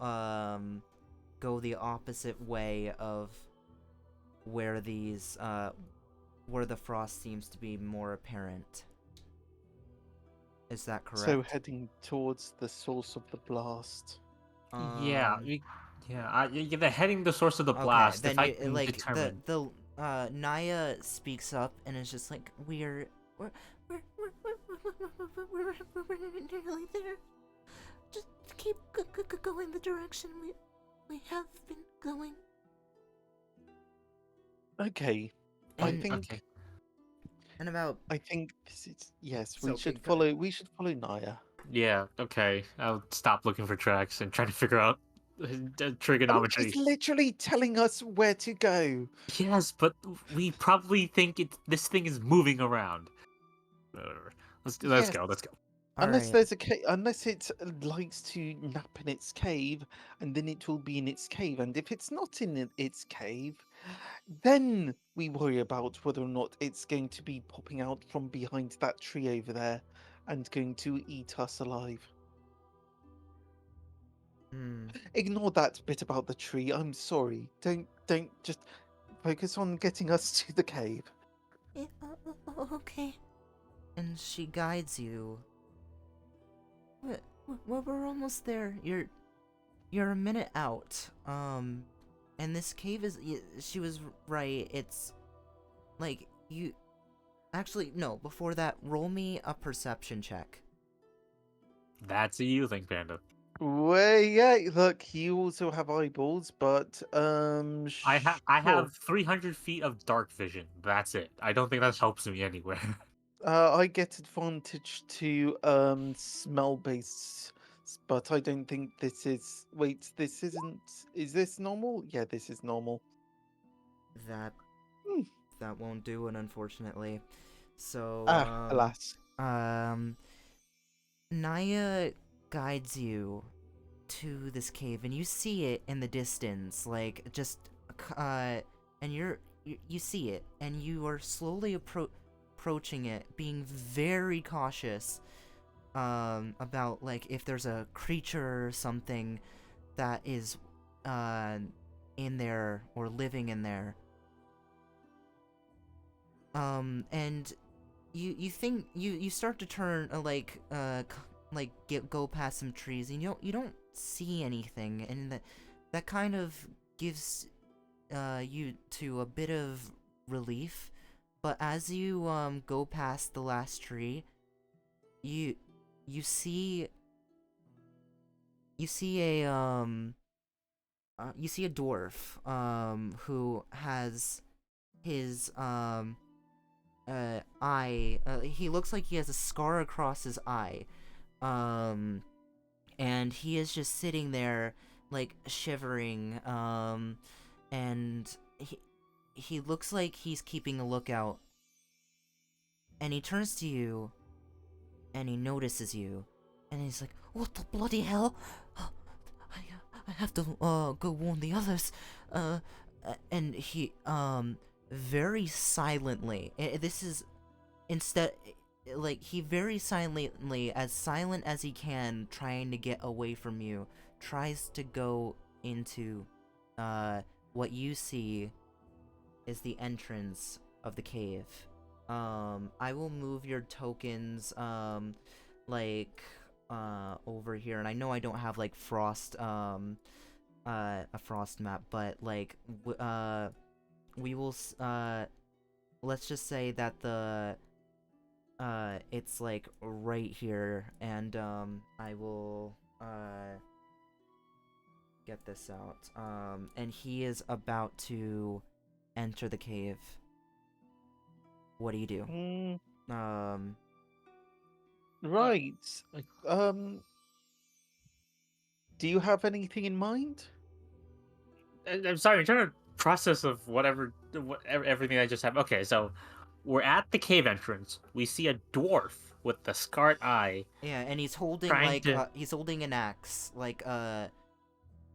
go the opposite way of where these where the frost seems to be more apparent. Is that correct? So heading towards the source of the blast. Yeah, they're heading the source of the blast. Then If I you can like determine. the Naya speaks up and is just like we're nearly there. Just keep going the direction we have been going. Okay. I think. Okay. And about I think this is yes. So, We okay, should go- follow. We should follow Naya. Yeah, okay. I'll stop looking for tracks and try to figure out trigonometry. She's literally telling us where to go. Yes, but we probably think this thing is moving around. Whatever. Let's Yes. go. Let's go. Unless Alright. there's a unless it likes to nap in its cave, and then it will be in its cave. And if it's not in its cave, then we worry about whether or not it's going to be popping out from behind that tree over there and going to eat us alive. Hmm. Ignore that bit about the tree. I'm sorry. Don't just focus on getting us to the cave. Yeah, okay. And she guides you. We're almost there. You're a minute out. And this cave is. She was right. It's like you. Actually, no. Before that, roll me a perception check. That's a you thing, Panda. Well, yeah, look, you also have eyeballs, but I sure. have 300 feet of dark vision. That's it. I don't think that helps me anywhere. I get advantage to smell based, but I don't think this is. Wait, this isn't. Is this normal? Yeah, this is normal. That Hmm. that won't do it, unfortunately. So Alas. Naya guides you to this cave, and you see it in the distance, like just and you see it, and you are slowly approaching it, being very cautious about like if there's a creature or something that is in there or living in there. And you think you start to turn go past some trees, and you don't see anything, and that kind of gives you to a bit of relief. But as you go past the last tree, you you see you see a you see a dwarf who has his eye. He looks like he has a scar across his eye. And he is just sitting there, like shivering. And he looks like he's keeping a lookout. And he turns to you, and he notices you, and he's like, "What the bloody hell? I have to go warn the others." And he very silently. This is instead like he very silently, as silent as he can, trying to get away from you, tries to go into what you see is the entrance of the cave. I will move your tokens like over here, and I know I don't have like frost a frost map, but like we will let's just say that the it's like right here, and I will get this out. And he is about to enter the cave. What do you do? Mm, Um right. Um, do you have anything in mind? I'm sorry, I'm trying to process of everything I just have. Okay, so we're at the cave entrance. We see a dwarf with the scarred eye yeah, and he's holding trying like to. he's holding an axe, like a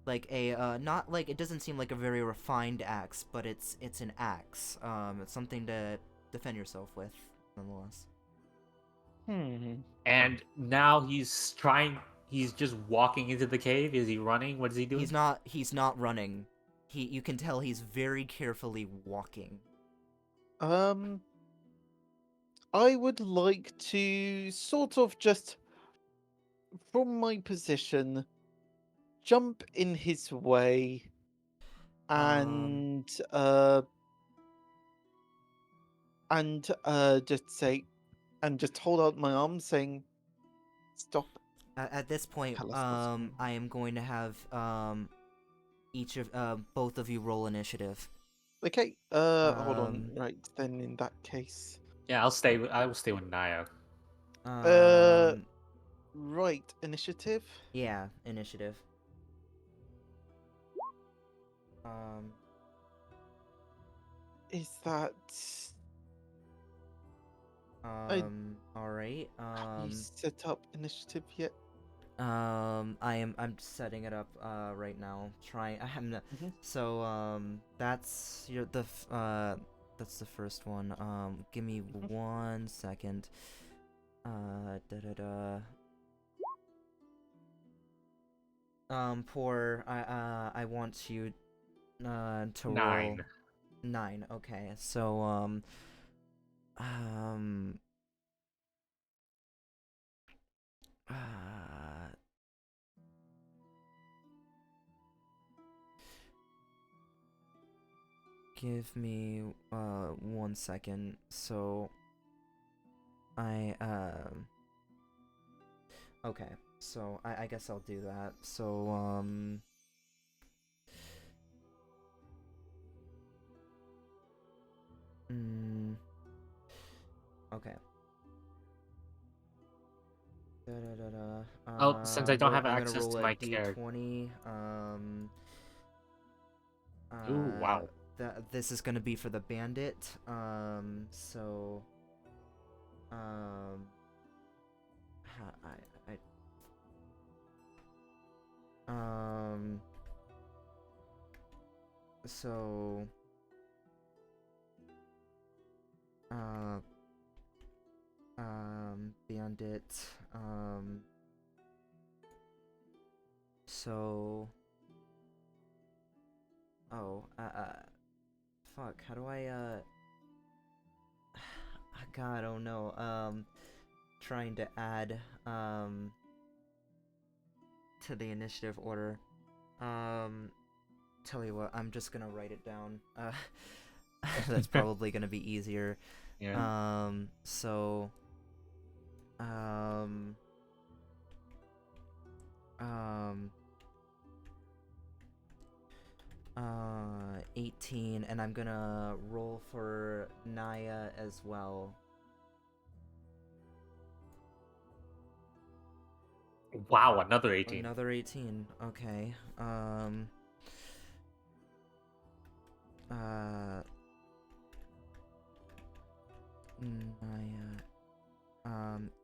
not like, it doesn't seem like a very refined axe, but it's an axe. It's something to defend yourself with, nonetheless. Hmm. And now he's trying. He's just walking into the cave. Is he running? What is he doing? He's not running. You can tell he's very carefully walking. Um, I would like to sort of just, from my position, jump in his way Um and just say, and just hold out my arm saying, "Stop." at this point, Tell us what's going on. I am going to have each of both of you roll initiative. Okay, hold on. Um Right, then in that case. Yeah, I'll stay. I will stay with Naya. Uh, um right, initiative. yeah, initiative. Um Is that All right. Have you set up initiative yet? I'm setting it up right now. I'm not, Mhm. so that's that's the first one. Give me Mhm. 1 second. Da da da. Poor. I want you to roll 9. 9. Okay, so um uh, give me 1 second. So I okay. So I guess I'll do that. So okay. Da, da, da, da. Oh, since I don't have I'm gonna access roll to a my character. d20. Ooh, wow. This is gonna be for the bandit. So, um, so, uh, bandit. So, oh, fuck. How do I God, oh no. Trying to add to the initiative order. Tell you what, I'm just gonna write it down. That's probably gonna be easier. Yeah. So, um, 18, and I'm gonna roll for Naya as well. Wow, another 18. Another 18. Okay. Naya.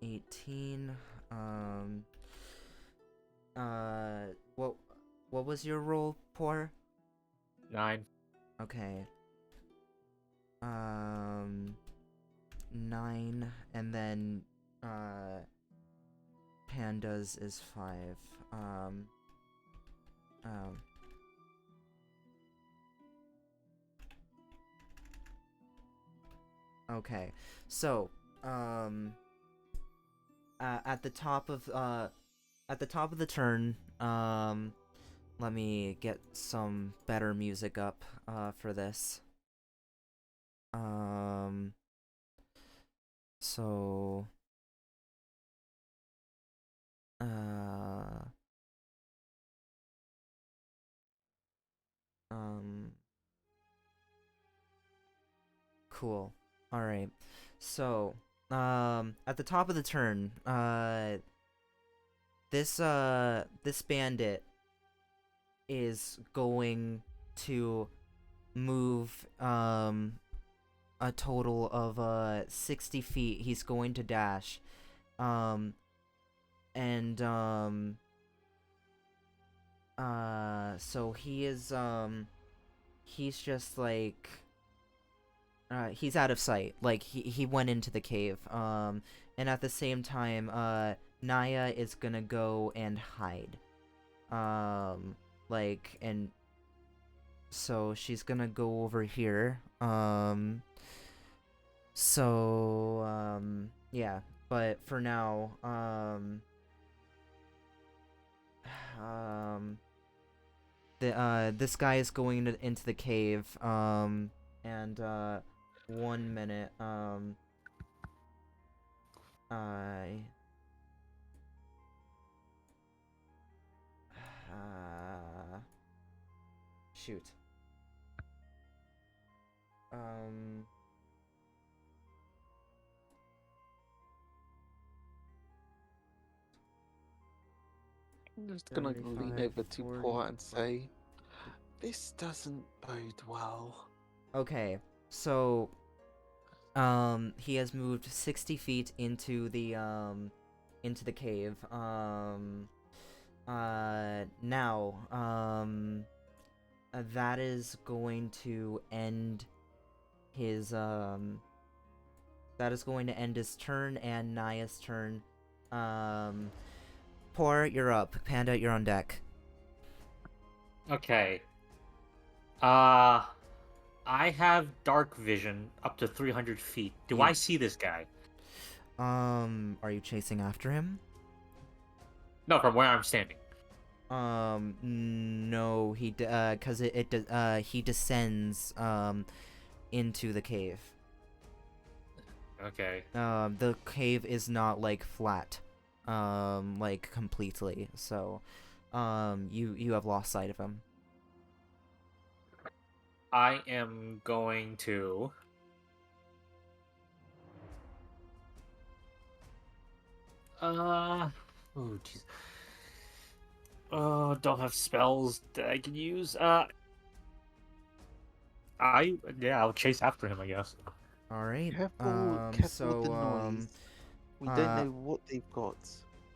18. What was your roll, Poor? 9. Okay. 9, and then Pandas is 5. Um, okay. So, at the top of the turn, let me get some better music up for this. So, cool. All right. So, at the top of the turn, this bandit is going to move a total of 60 feet. He's going to dash. And so he's just like he's out of sight. Like he went into the cave. And at the same time, Naya is gonna go and hide. Like, and so she's gonna go over here. Yeah, but for now, this guy is going into the cave. And 1 minute. I. Shoot. I'm just gonna lean 75, over to 40. Paul and say, "This doesn't bode well." Okay, so He has moved 60 feet into the cave. Now, that is going to end his, that is going to end his turn and Naya's turn. Poor, you're up. Panda, you're on deck. Okay. I have dark vision up to 300 feet. Do Yeah. I see this guy? Are you chasing after him? No, from where I'm standing. No, he he descends, into the cave. Okay. The cave is not, like, flat, like, completely, so, you have lost sight of him. I am going to... Oh, jeez. Oh, don't have spells that I can use. I'll chase after him, I guess. Alright, Careful with the so, noise. We don't know what they've got.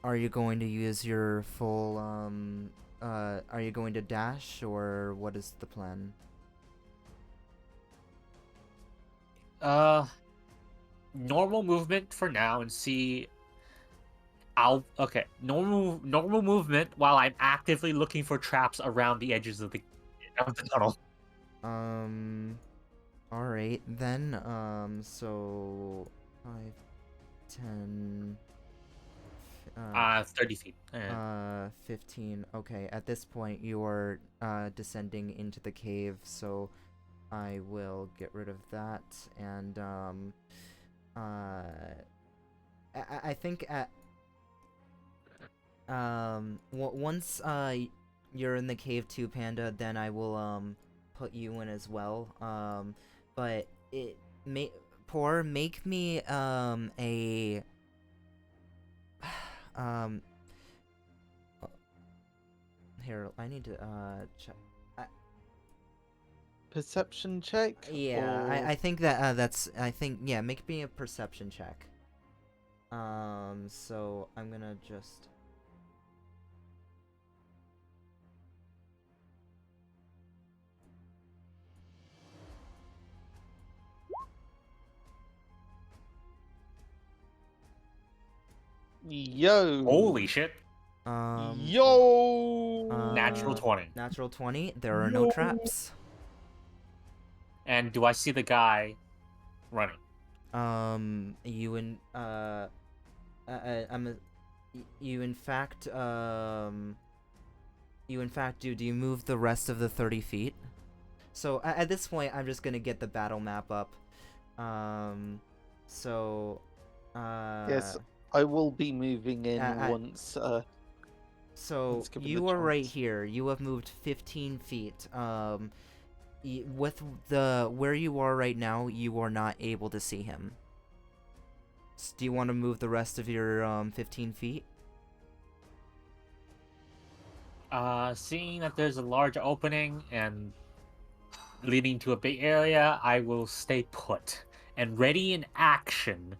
are you going to use your full, are you going to dash, or what is the plan? Normal movement for now and see... Okay, normal movement while I'm actively looking for traps around the edges of the tunnel. Alright, then, so, 5, 10, 30 feet. 15, okay, at this point you're, descending into the cave, so I will get rid of that, and, I think at, once, you're in the cave too, Panda, then I will, put you in as well, but it make me, a, here, I need to, check. Perception check? Yeah, or... I think that, yeah, make me a perception check. So I'm gonna just... Yo! Holy shit. Yo! Natural 20. Natural 20, there are no traps. And do I see the guy running? You in fact, do you move the rest of the 30 feet? So, at this point, I'm just gonna get the battle map up. Yes, I will be moving in once, so, let's give it you a are right chance. here. You have moved 15 feet. With where you are right now, you are not able to see him. Do you want to move the rest of your 15 feet? Seeing that there's a large opening and leading to a big area, I will stay put and ready in action.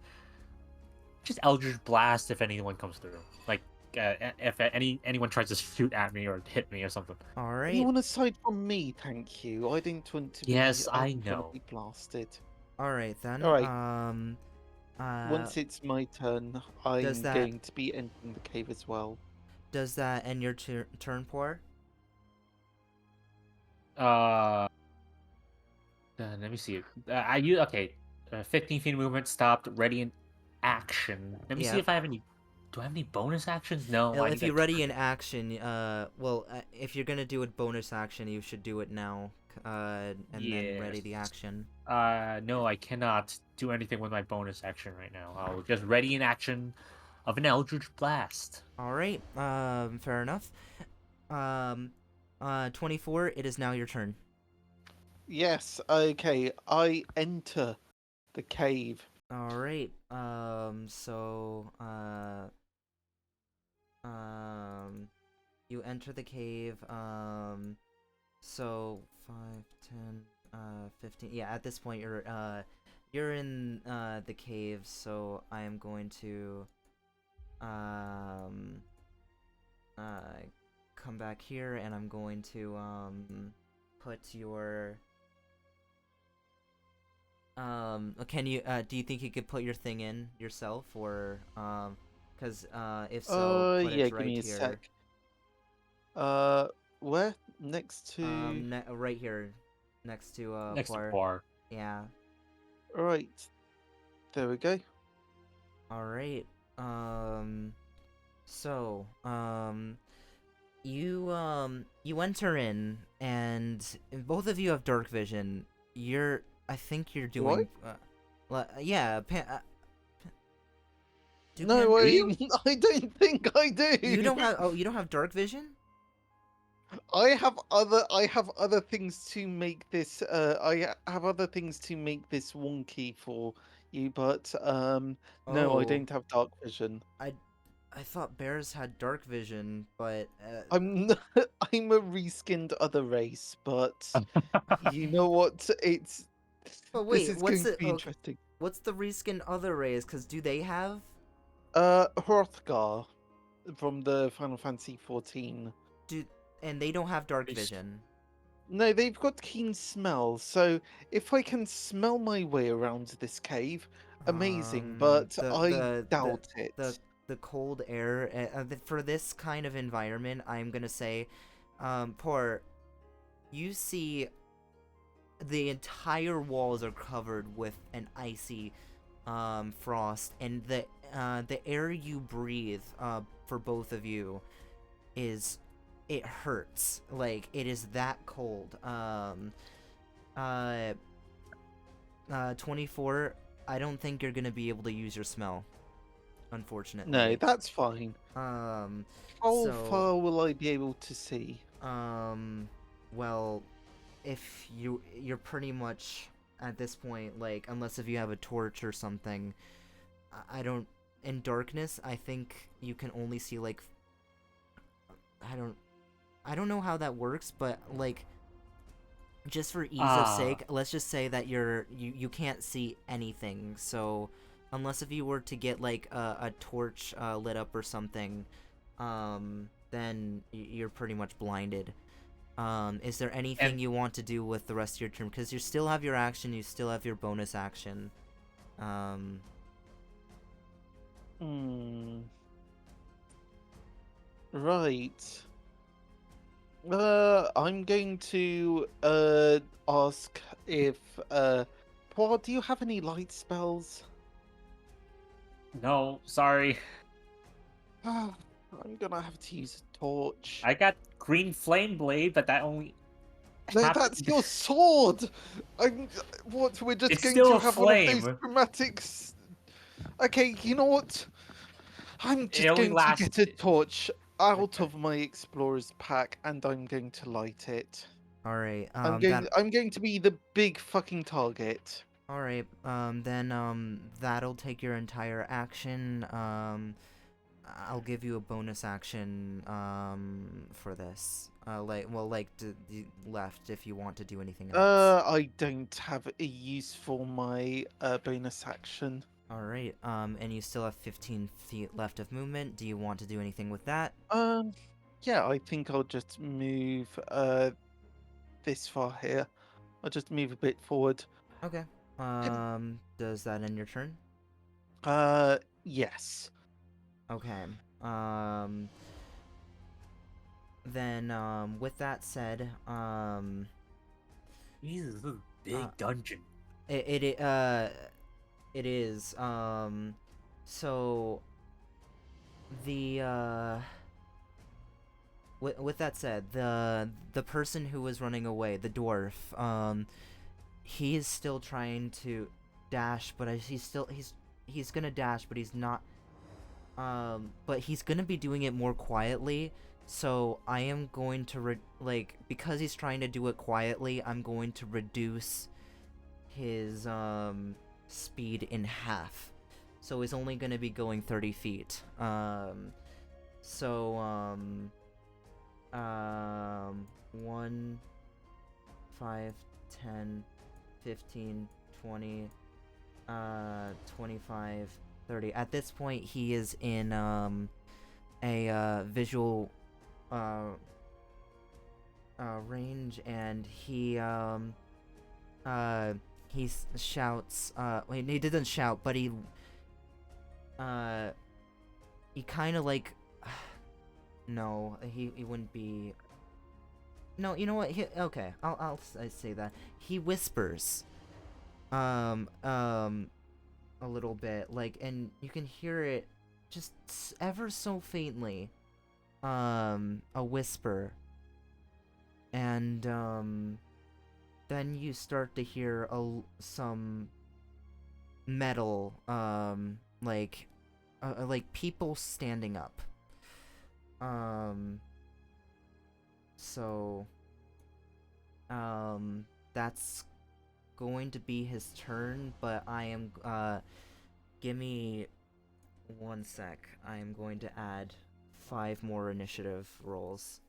Just Eldritch Blast if anyone comes through. Like, if anyone tries to shoot at me or hit me or something. All You right. want aside from me, thank you. I didn't want to Yes, be... I I'm gonna know. be blasted. All right then. Alright. Once it's my turn, I'm that- going to be entering the cave as well. does that end your turn, Poor? Let me see. Okay. 15 feet movement stopped. Ready in action. Let me see Yeah. if I have any. Do I have any bonus actions? No. Well, I if need you're a ready in action, if you're gonna do a bonus action, you should do it now, and then ready the Yes. action. No, I cannot do anything with my bonus action right now. I'll just ready in action of an Eldritch Blast. All right. Fair enough. 24. It is now your turn. Yes, okay. I enter the cave. All right. You enter the cave. So 5, 10, 15. Yeah, at this point you're you're in the cave, so I am going to um come back here, and I'm going to put your can you do you think you could put your thing in yourself, or cuz if so, put Yeah, it give right me a here. sec. Where? Next to. Right here next to Next to Poir. bar. Yeah. Right. There we go. All right. So, you enter in, and both of you have dark vision. I think you're Do I? doing, yeah, do No, Do you? I don't think I do. you don't have, oh, you don't have dark vision? I have other things to make this I have other things to make this wonky for you, but no, I Oh, don't have dark vision. I, I thought bears had dark vision, but, I'm not, I'm a reskinned other race, but you know what? but This wait, is going to be okay, interesting. what's the reskin other rays? Cause do they have? Hrothgar from the Final Fantasy 14. Do, and they don't have dark Risk- vision. No, they've got keen smell, so if I can smell my way around this cave, amazing, but The I the the doubt the it. the cold air for this kind of environment, I'm gonna say, poor. You see, the entire walls are covered with an icy, frost, and the air you breathe, for both of you, is, it hurts. Like, it is that cold. Uh, 24. I don't think you're gonna be able to use your smell, No, unfortunately. that's fine. Um, How so, far will I be able to see? well, if you're pretty much at this point, like, unless if you have a torch or something, I don't. In darkness, I think you can only see, like, I don't. I don't know how that works, but, like, just for ease of Ah, sake, let's just say that you can't see anything. So, unless if you were to get, like, a torch lit up or something, then you're pretty much blinded. Is there anything and you want to do with the rest of your turn? Because you still have your action, you still have your bonus action. Um, Hmm. Right. I'm going to ask if Paul, do you have any light spells? no, sorry. I'm gonna have to use a torch. I got green flame blade, but that only No, that's happened. your sword. I'm. What? We're just It's going still to a have one of those flame. dramatics. Okay, you know what? I'm It just only going to lasts. get a torch out Okay. of my explorer's pack, and I'm going to light it. all right. I'm going to be the big fucking target. All right. Then that'll take your entire action. I'll give you a bonus action for this. Left if you want to do anything else. I don't have a use for my bonus action. All right. And you still have 15 feet left of movement. Do you want to do anything with that? Yeah, I think I'll just move this far here. I'll just move a bit forward. Okay. Does that end your turn? Yes. Okay. Um, then with that said, Jesus, this is a big Uh, dungeon. it is. So the with that said, the person who was running away, the dwarf, he is still trying to dash, but he's gonna dash, but he's not. But he's gonna be doing it more quietly. So I am going to because he's trying to do it quietly, I'm going to reduce his speed in half. So he's only gonna be going 30 feet. So 1, 5, 10, 15, 20, 25, 30. At this point, he is in a visual range, and he shouts. Wait, he didn't shout, but he kind of like. No, he wouldn't be. No, you know what? Okay, I say that. He whispers. A little bit, like, and you can hear it just ever so faintly. A whisper. And, then you start to hear some metal, like people standing up. So, that's going to be his turn, but I am, give me 1 sec. I am going to add 5 more initiative rolls.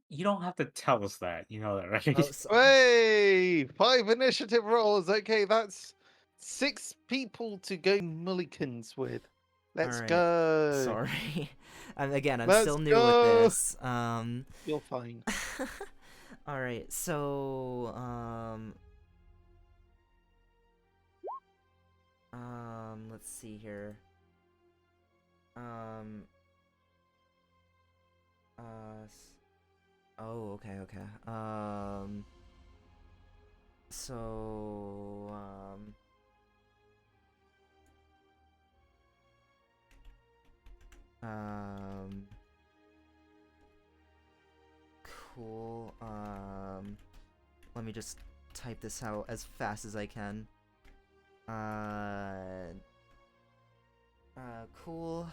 You don't have to tell us that. You know that, right? Oh, so, Hey, 5 initiative rolls. Okay, that's 6 people to go mulligans with. Let's Alright. go. Sorry. And again, I'm Let's still new go. with this. You're fine. Alright, so, let's see here. Oh, okay. So, cool. Let me just type this out as fast as I can. Cool.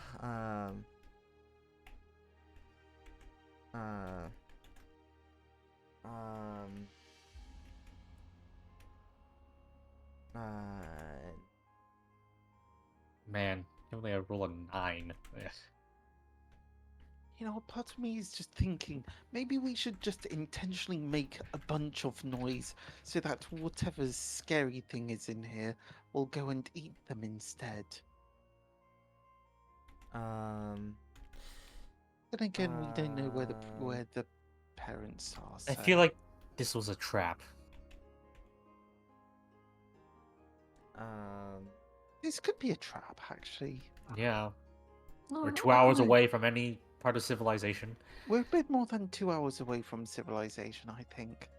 Man, can only roll a 9. Ugh. You know, part of me is just thinking maybe we should just intentionally make a bunch of noise so that whatever scary thing is in here will go and eat them instead. Then again, we don't know where the parents are. I So. feel like this was a trap. This could be a trap, actually. Yeah. We're Oh, 2 hours no. away from any part of civilization. We're a bit more than 2 hours away from civilization, I think.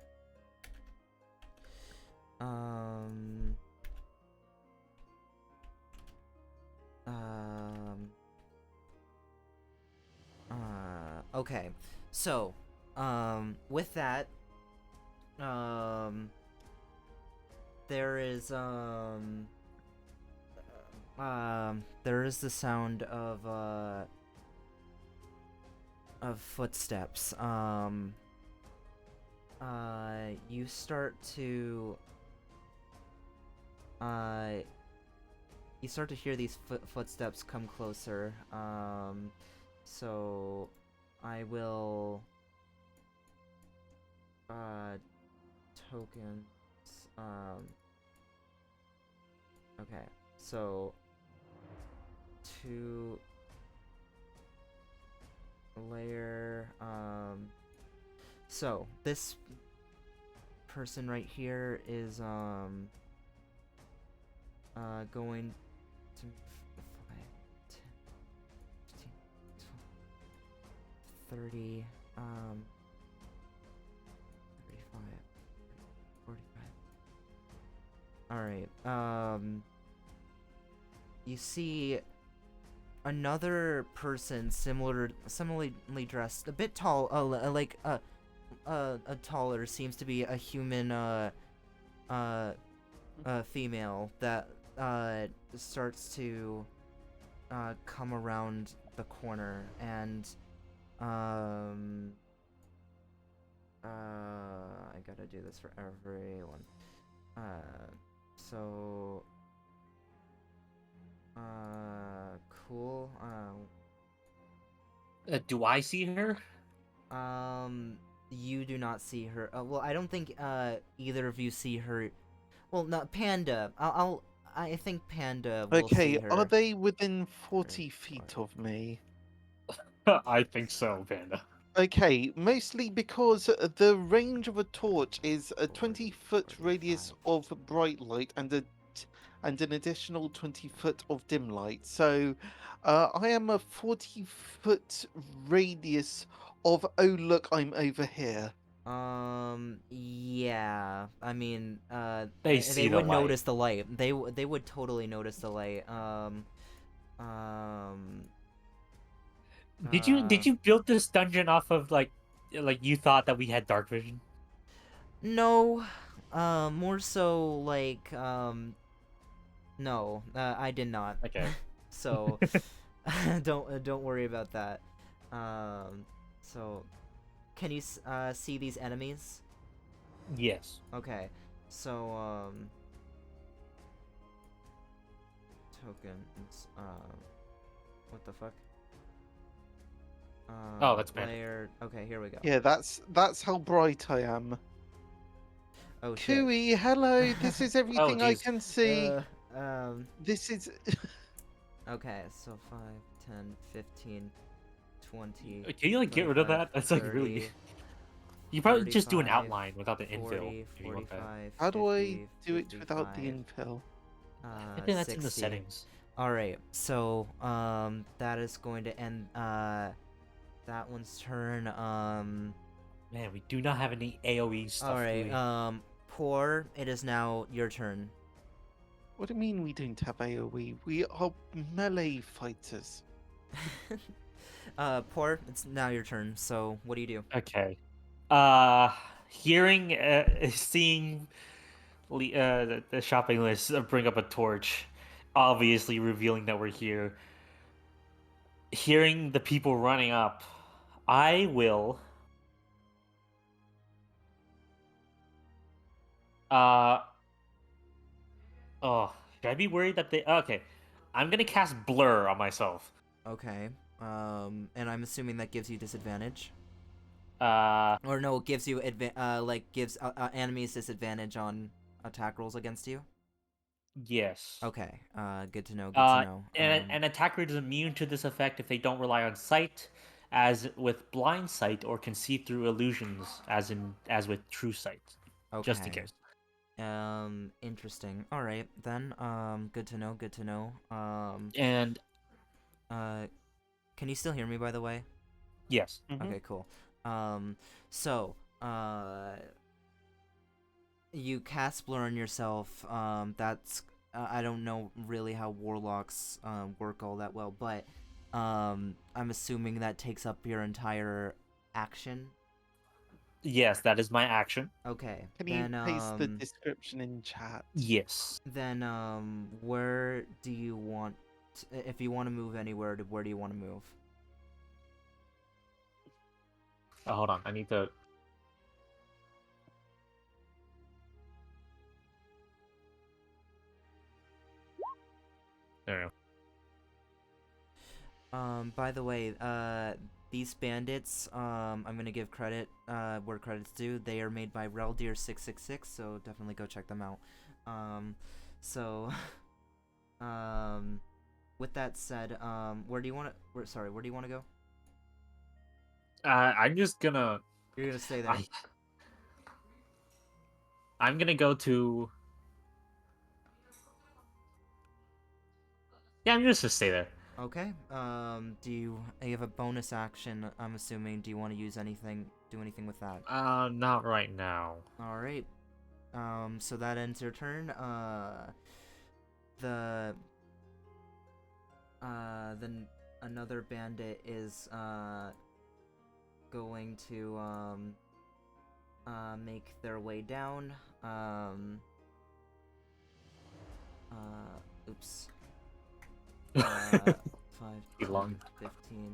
Okay. So, with that, there is the sound of footsteps. You start to hear these footsteps come closer. So I will tokens. Okay, so 2 layer. So this person right here is going to 5, 10, 15, 12, 30, 35, 45. Alright, you see another person similarly dressed, a bit tall, taller, seems to be a human, female that, starts to, come around the corner, and, I gotta do this for everyone. So, cool. Do I see her? You do not see her. Well, I don't think either of you see her. Well, not Panda. I think Panda will Okay, see her. are they within 40 feet of me? I think so, Panda. Okay, mostly because the range of a torch is a 40, 20-foot radius 45. of bright light and an additional 20-foot of dim light. So, I am a 40-foot radius of. Oh look, I'm over here. Yeah. I mean, They they see the would light. notice the light. They would totally notice the light. Um, Did uh, you build this dungeon off of like you thought that we had dark vision? no. More so like, no. I did not. Okay. So, don't worry about that. So, can you see these enemies? Yes. Okay. So, tokens. What the fuck? Oh, that's bad. Layer. Okay, here we go. Yeah, that's how bright I am. Oh shit. Cooey, hello. This is everything I jeez. can see. Um. This is. Okay, so 5, 10, 15, 20. Can you like get rid of 25, that? That's like 30, really. You probably just do an 35, outline without the infill. 40, If you want that. 45, How do I 50, do it without the 55, infill? I think that's in the 60. settings. Alright, so, that is going to end, that one's turn, Man, we do not have any AOE stuff. do alright, we? Poor, it is now your turn. What do you mean we don't have AoE? We are melee fighters. Poor, it's now your turn, so what do you do? Okay. Hearing, seeing the shopping list bring up a torch, obviously revealing that we're here. Hearing the people running up, I will. Uh. Oh, should I be worried that they? Okay, I'm gonna cast blur on myself. Okay, and I'm assuming that gives you disadvantage? Uh. Or no, it gives you gives enemies disadvantage on attack rolls against you. Yes. Okay, good to know. Good to know. And an attacker is immune to this effect if they don't rely on sight, as with blind sight, or can see through illusions, as with true sight. okay. Just in case. Interesting. All right then. Good to know. Good to know. And Can you still hear me, by the way? yes. Okay, cool. So, you cast blur on yourself. That's I don't know really how warlocks work all that well, but I'm assuming that takes up your entire action. Yes, that is my action. Okay. Can you then paste the description in chat? Yes. then where do you want if you want to move anywhere, where do you want to move? Oh, hold on, I need to. There we go. By the way, these bandits, I'm gonna give credit, where credit's due. They are made by Reldeer666, so definitely go check them out. So, with that said, where do you want to, where do you want to go? I'm just gonna. You're gonna stay there. I'm gonna go to. Yeah, I'm just gonna stay there. Okay, do you have a bonus action, I'm assuming. Do you want to use anything, do anything with that? Not right now. Alright, so that ends your turn. Then another bandit is, going to, make their way down. Oops. 5, Too 10, long. 15, 20,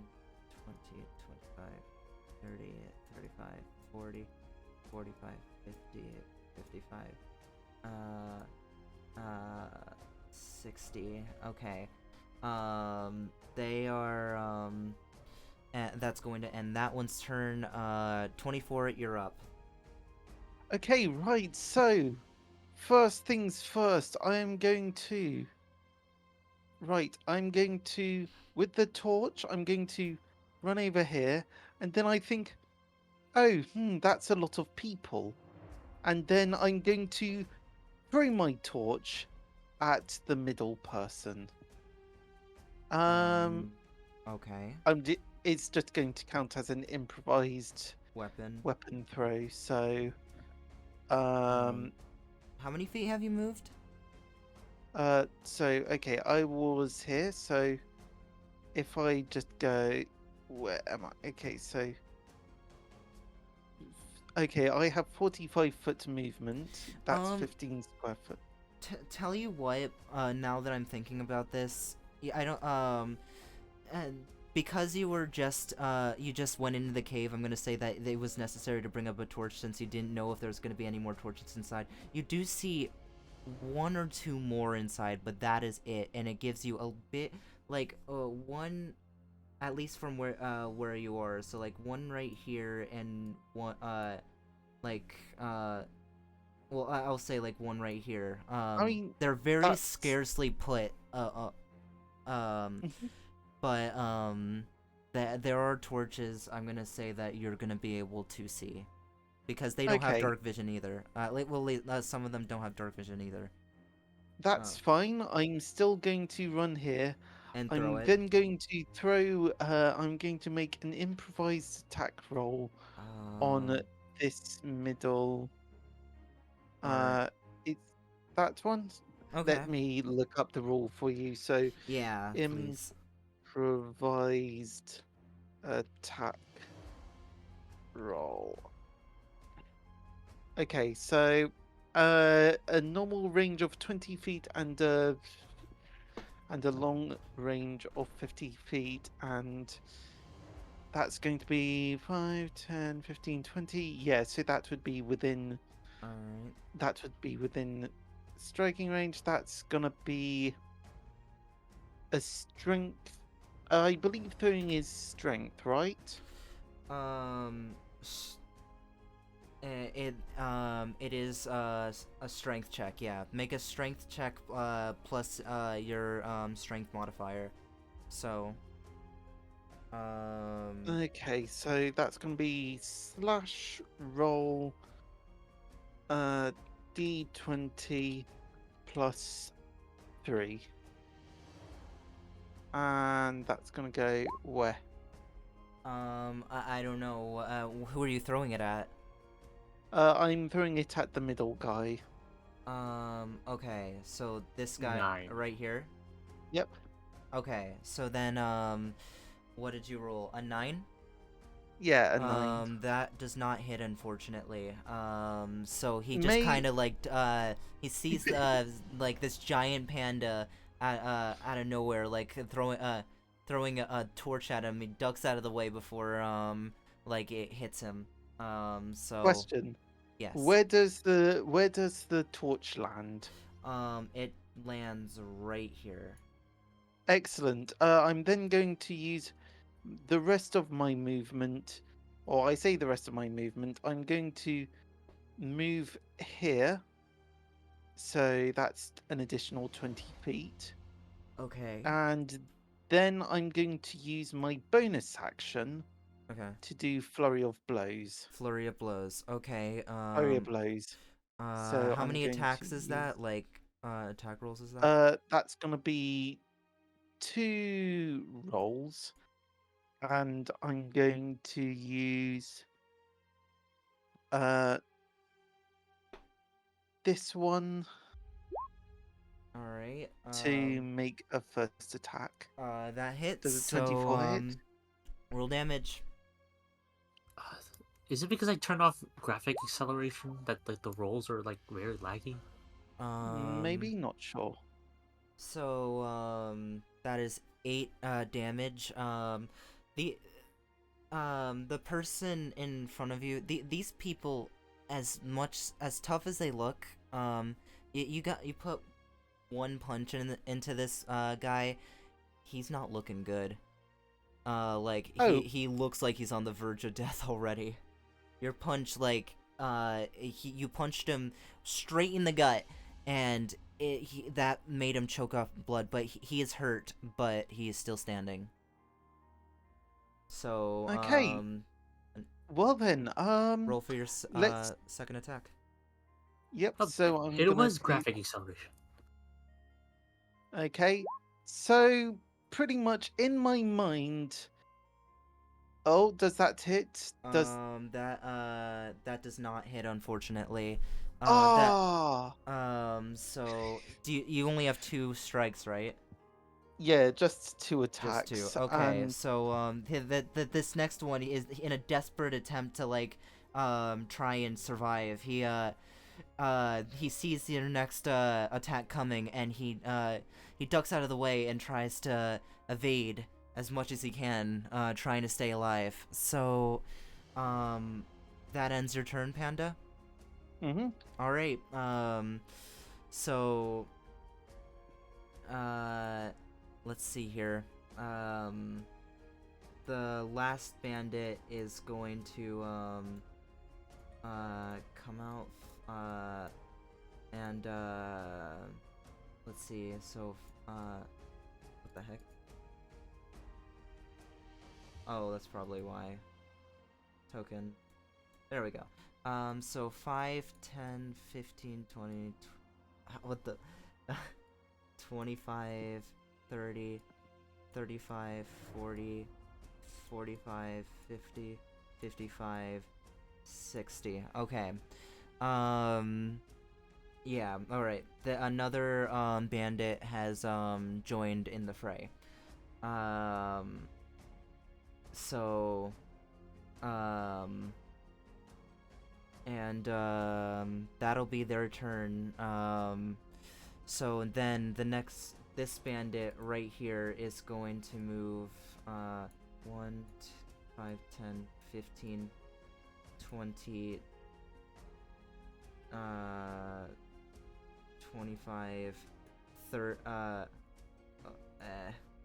25, 30, 35, 40, 45, 50, 55, 60. Okay. They are, that's going to end that one's turn. 24, you're up. Okay, right. So, first things first, I am going to. Right, I'm going to, with the torch, I'm going to run over here, and then I think, oh, that's a lot of people. And then I'm going to throw my torch at the middle person. Okay. It's just going to count as an improvised Weapon. weapon throw. So, How many feet have you moved? okay, I was here. So, if I just go, where am I? Okay, so, okay, I have 45 foot movement. That's Um, 15 square foot. Tell you what, now that I'm thinking about this, I don't, and because you just went into the cave, I'm gonna say that it was necessary to bring up a torch since you didn't know if there was gonna be any more torches inside. You do see one or two more inside, but that is it, and it gives you a bit, like, one, at least from where you are, so, like, one right here, and one, like, well, I'll say like one right here. I mean, They're very that's scarcely put. Mhm. But there are torches. I'm gonna say that you're gonna be able to see, because they don't have okay. dark vision either. Some of them don't have dark vision either. That's fine. I'm still going to run here. And throw I'm it. then going to throw. I'm going to make an improvised attack roll on this middle. Alright. It's that one. Okay. Let me look up the rule for you. So, Yeah, please. improvised attack roll. Okay, so a normal range of 20 feet and a long range of 50 feet, and that's going to be 5, 10, 15, 20. Yeah, so that would be within Alright. striking range. That's gonna be a strength. I believe throwing is strength, right? S- it is a strength check. Yeah, make a strength check plus your strength modifier. So Okay, so that's gonna be slash roll d20 plus 3. And that's gonna go where? I don't know. Who are you throwing it at? I'm throwing it at the middle guy. Okay, so this guy 9. right here. Yep. Okay, so then what did you roll? A 9? Yeah, a 9. That does not hit, unfortunately. So he just kind of like he sees like this giant panda out of nowhere, like throwing a torch at him. He ducks out of the way before like it hits him. So Question. yes. Where does the torch land? It lands right here. Excellent. I'm then going to use the rest of my movement, or I say the rest of my movement. I'm going to move here. So that's an additional 20 feet. Okay. And then I'm going to use my bonus action Okay. to do Flurry of Blows. Flurry of blows. Okay. Flurry of Blows. So How I'm many going attacks to is use... that? Like, attack rolls is that? That's going to be 2 rolls. And I'm going to use this one Alright. to make a first attack. That hits. Does a 24 hit? Roll damage. Is it because I turned off graphic acceleration that like the rolls are like very laggy? Maybe, not sure. So, that is 8 damage. The person in front of you, these people, as tough as they look, you put one punch into this guy, he's not looking good. Like, Oh. he looks like he's on the verge of death already. Your punch, like, you punched him straight in the gut, and that made him choke off blood. But he is hurt, but he is still standing. So Okay. Well then, roll for your let's. second attack. Yep. Oh, So I'm it gonna was take- graphic acceleration. Okay. So pretty much in my mind. Oh, does that hit? Does That does not hit, unfortunately. ah So you only have 2 strikes, right? yeah, just 2 Just attacks. 2. Okay, And so this next one is in a desperate attempt to like try and survive. He sees your next attack coming, and he ducks out of the way and tries to evade as much as he can, trying to stay alive. So that ends your turn, Panda. All right. So let's see here. The last bandit is going to come out and let's see. So what the heck? Oh, that's probably why. Token. There we go. So 5, 10, 15, 20, what the 25, 30, 35, 40, 45, 50, 55, 60. Okay. Yeah, alright. Another bandit has joined in the fray. So and that'll be their turn. So then this bandit right here is going to move 1, 5, 10, 15, 20, 25, 30,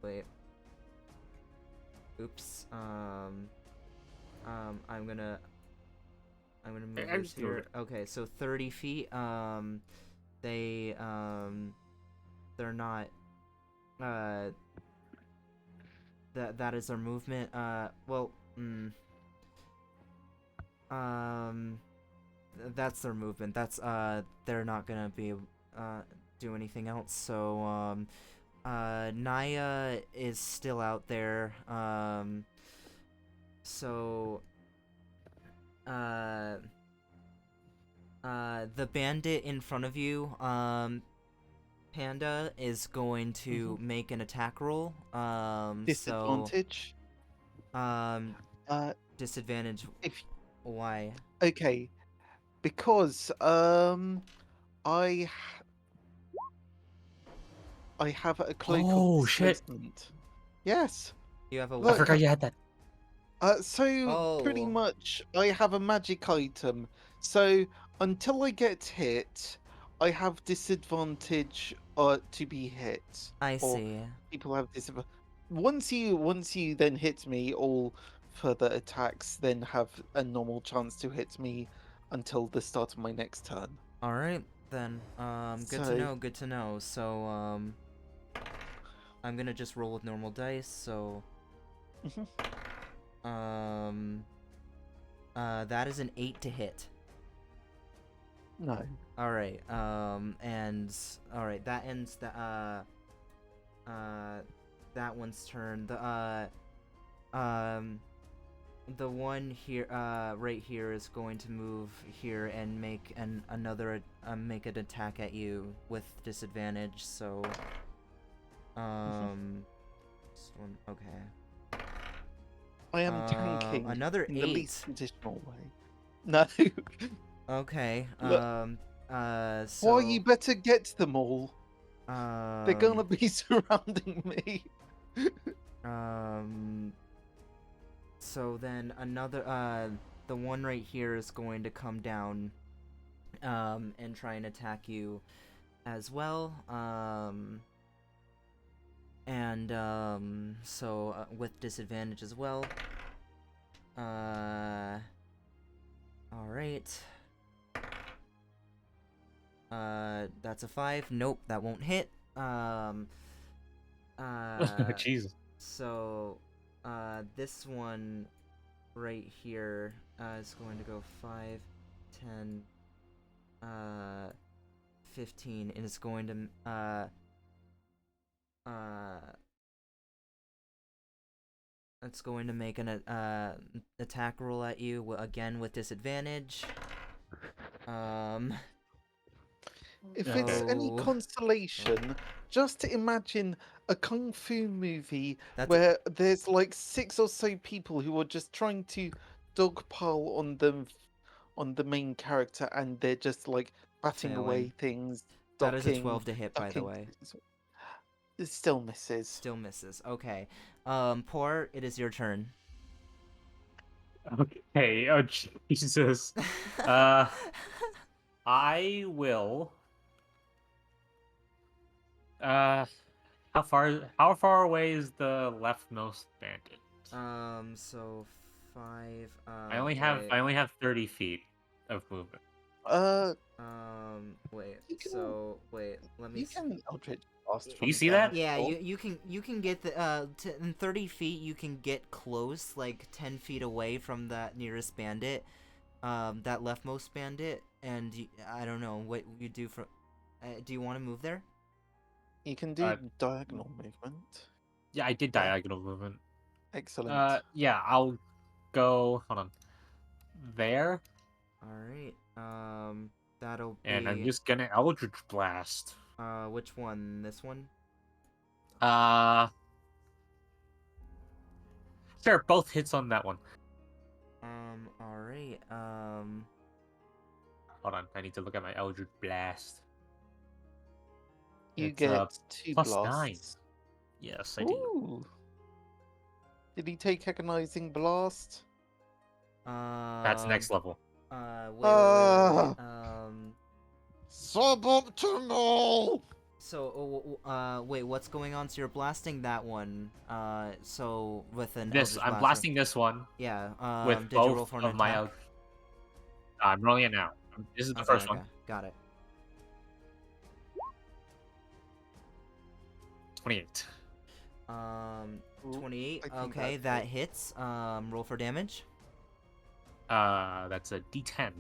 wait. Oops. I'm gonna move this here. Okay, so 30 feet. They're not. That is their movement. That's their movement. That's they're not gonna be do anything else. So Naya is still out there. So the bandit in front of you, Panda, is going to make an attack roll. disadvantage. Disadvantage. If Why? okay, because I have a cloak Oh, of shit. displacement. Yes. You have a I Look, forgot you had that. So pretty Oh. much I have a magic item. So until I get hit, I have disadvantage to be hit. I Or see. people have disadvantage. Once you then hit me, all further attacks then have a normal chance to hit me until the start of my next turn. All right then. Good to So- know. Good to know. So I'm gonna just roll with normal dice. So that is an 8 to hit. No. All right. And all right, that ends that one's turn. The one here, right here, is going to move here and make another make an attack at you with disadvantage. So, this one, okay. I am tanking Another in the 8. least traditional way. No. Okay. Look, So. why you better get them all? They're gonna be surrounding me. So then another, the one right here is going to come down, and try and attack you as well. So with disadvantage as well. Alright. That's a 5. Nope, that won't hit. Uh, Jesus. so, this one right here is going to go 5, 10, 15, and it's going to, it's going to make an, attack roll at you, again with disadvantage. If it's any No. consolation, just imagine a kung fu movie That's where there's like 6 or so people who are just trying to dogpile on the main character, and they're just like batting away Failing. things, That is a ducking, 12 to hit, by the ducking. way. It still misses. Still misses. Okay. Poor, it is your turn. Okay. Oh Jesus. I will. How far away is the leftmost bandit? So 5. I only have 30 feet of movement. Wait. You can- So wait. Let me. You can Eldritch Blast. You from see there, that? Yeah, Paul. you can get the in 30 feet you can get close, like 10 feet away from that nearest bandit, that leftmost bandit, and I don't know what you do for. Do you want to move there? You can do diagonal movement. Yeah, I did Yeah. diagonal movement. Excellent. Yeah, I'll go. Hold on. There, All right. That'll be. and I'm just gonna Eldritch Blast. Which one? This one? Sure, both hits on that one. All right. Hold on, I need to look at my Eldritch Blast. You It's, get 2 +9. blasts. Yes, I do. Ooh. Did he take Agonizing Blast? That's next level. Wait. Suboptimal! So, wait, what's going on? So you're blasting that one. So with an This Eldritch I'm Blaster. blasting this one Yeah. with Did you roll both for an of my attack? Eldritch. I'm rolling it now. This is the first one. Got it. 28. 28. I think Okay, that's that it. hits. Roll for damage. That's a D10.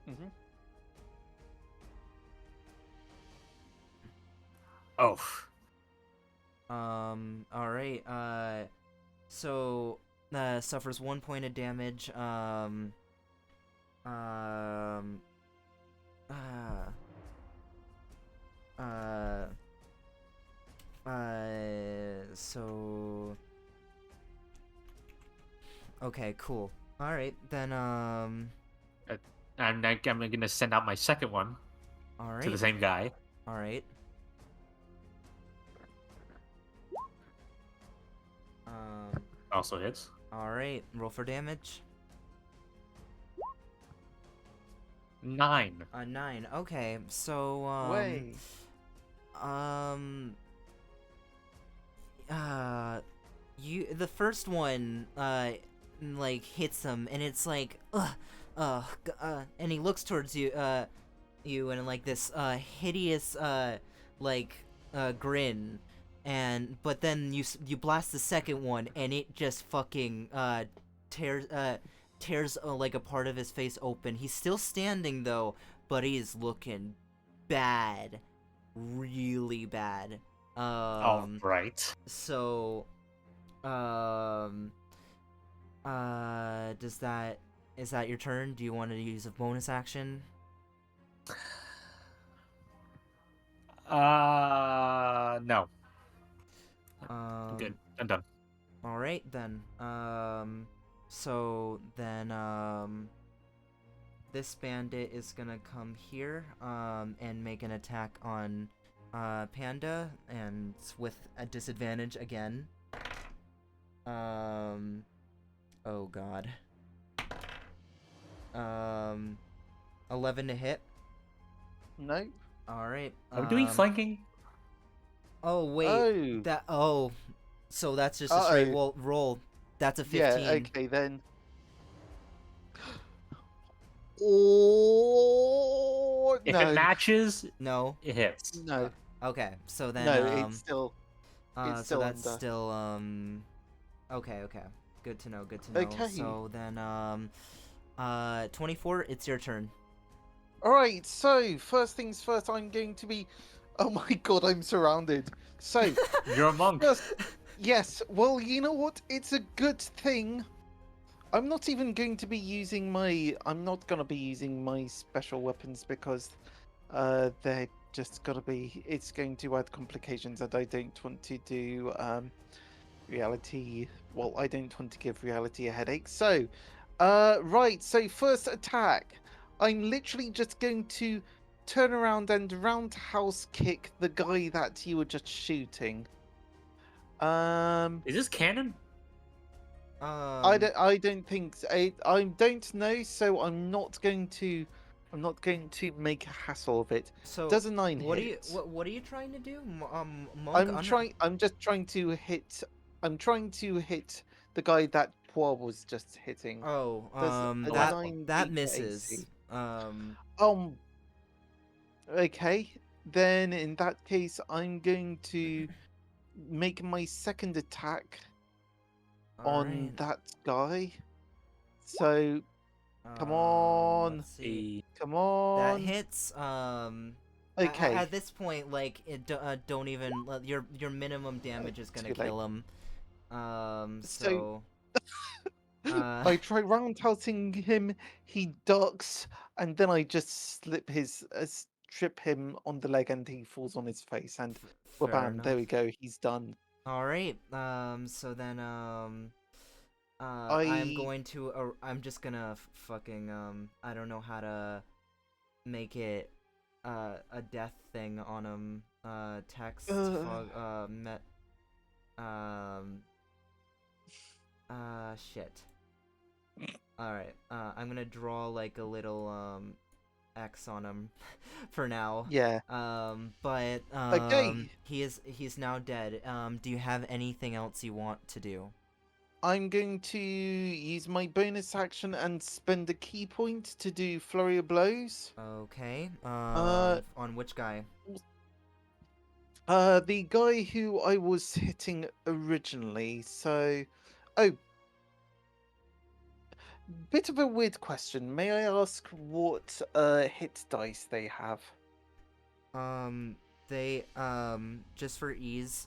Mm-hmm. Oh. All right. So suffers 1 point of damage. So. Okay, cool. All right, then. I'm gonna send out my second one All to the right. same guy. All right. Also hits. All right. Roll for damage. 9. 9. Okay, so Way. the first one like hits him, and it's like and he looks towards you and like this hideous grin, and but then you blast the second one, and it just fucking tears like a part of his face open. He's still standing though, but he is looking bad, really bad. All right. So, is that your turn? Do you want to use a bonus action? No. I'm good. I'm done. All right then. So then this bandit is gonna come here and make an attack on Panda, and with a disadvantage again. Oh god. 11 to hit. No. All right. Are we doing flanking? Oh wait. So that's just a straight roll. That's a 15. Yeah. Okay then. Oh If it no, matches, No. it hits. no, Okay. So then no! It's still so that's under. still okay. Good to know. Good to know. Okay. So then 24. It's your turn. All right. So first things first, I'm going to be. Oh my god, I'm surrounded. So You're a monk. first, yes. Well, you know what? It's a good thing. I'm not even going to be using my. I'm not gonna be using my special weapons because, they're just gonna be. It's going to add complications, and I don't want to do reality. Well, I don't want to give reality a headache. So, right. So first attack. I'm literally just going to turn around and roundhouse kick the guy that you were just shooting. Is this canon? I don't think so. I don't know, so I'm not going to make a hassle of it. So Does a 9 what hit? are you trying to do? Monk. I'm just trying to hit. I'm trying to hit the guy that Poir was just hitting. Oh, Does a last 9 that beat the misses. AC? Um, Okay. Then in that case, I'm going to make my second attack on alright. that guy. So come on. Let's see. Come That on. hits. Okay. At this point, like, don't even your minimum damage is gonna too late. kill him. So- So. Uh, I try roundhouseing him, he ducks, and then I just strip him on the leg and he falls on his face. And well, fair bam, there enough. we go, he's done. All right. So then I I'm just gonna fucking I don't know how to make it a death thing on him. Text met shit. All right. I'm gonna draw like a little X on him for now. yeah. But Okay. he's now dead. Do you have anything else you want to do? I'm going to use my bonus action and spend a key point to do flurry of blows. Okay. On which guy? The guy who I was hitting originally. So, oh, bit of a weird question. May I ask what hit dice they have? They just for ease,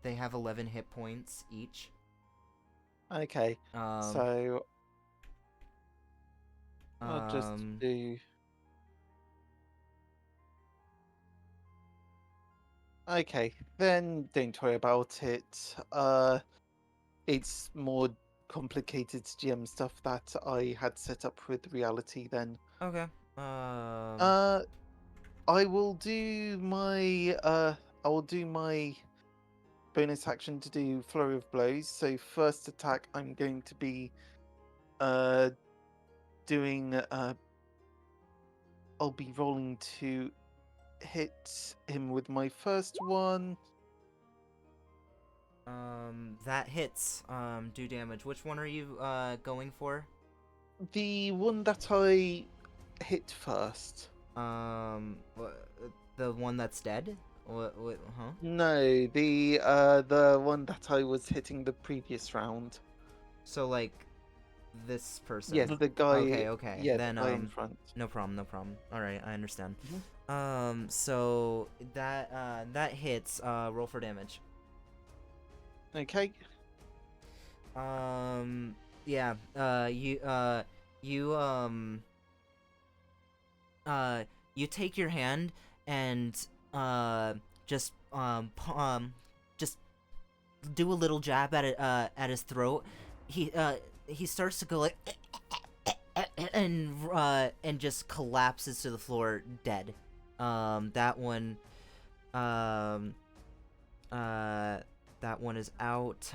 they have 11 hit points each. Okay, so I'll just um, do. Okay, then don't worry about it. It's more complicated GM stuff that I had set up with reality then. okay. I will do my bonus action to do flurry of blows. So first attack, I'm going to be doing I'll be rolling to hit him with my first one. That hits. Do damage. Which one are you going for? The one that I hit first. The one that's dead? What? Huh? No, the one that I was hitting the previous round. So like this person. Yes, the guy. Okay. Yeah, Then the guy in front. no problem. All right, I understand. Mhm. So that hits. Roll for damage. Okay. Yeah. You take your hand and just just do a little jab at it at his throat. He starts to go like and just collapses to the floor dead. That one is out.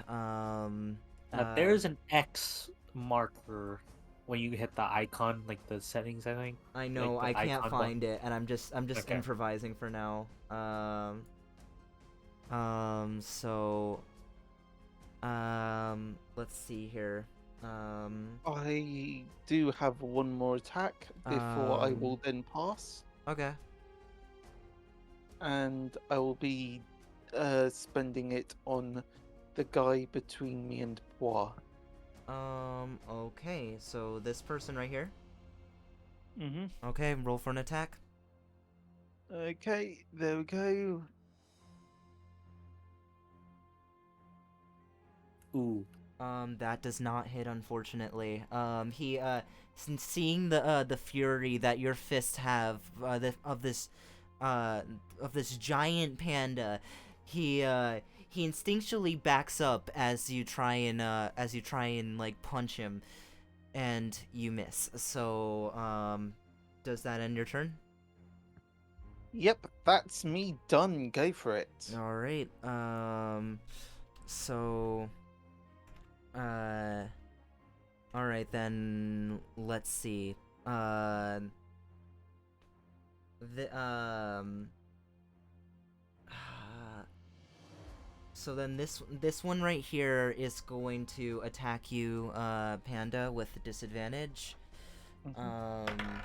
There's an X marker when you hit the icon, like the settings, I think. I know, like the I can't icon find it, and I'm just Okay. improvising for now. So let's see here. I do have one more attack before I will then pass, Okay. and I will be spending it on the guy between me and Poir. Okay, so this person right here. Mm-hmm. Okay, roll for an attack. Okay, there we go. Ooh. That does not hit, unfortunately. Seeing the fury that your fists have, of this giant panda, he instinctually backs up as you try and like punch him, and you miss. So, does that end your turn? Yep, that's me done. Go for it. All right. So, all right then. Let's see. The So then this one right here is going to attack you, Panda, with disadvantage. Mhm.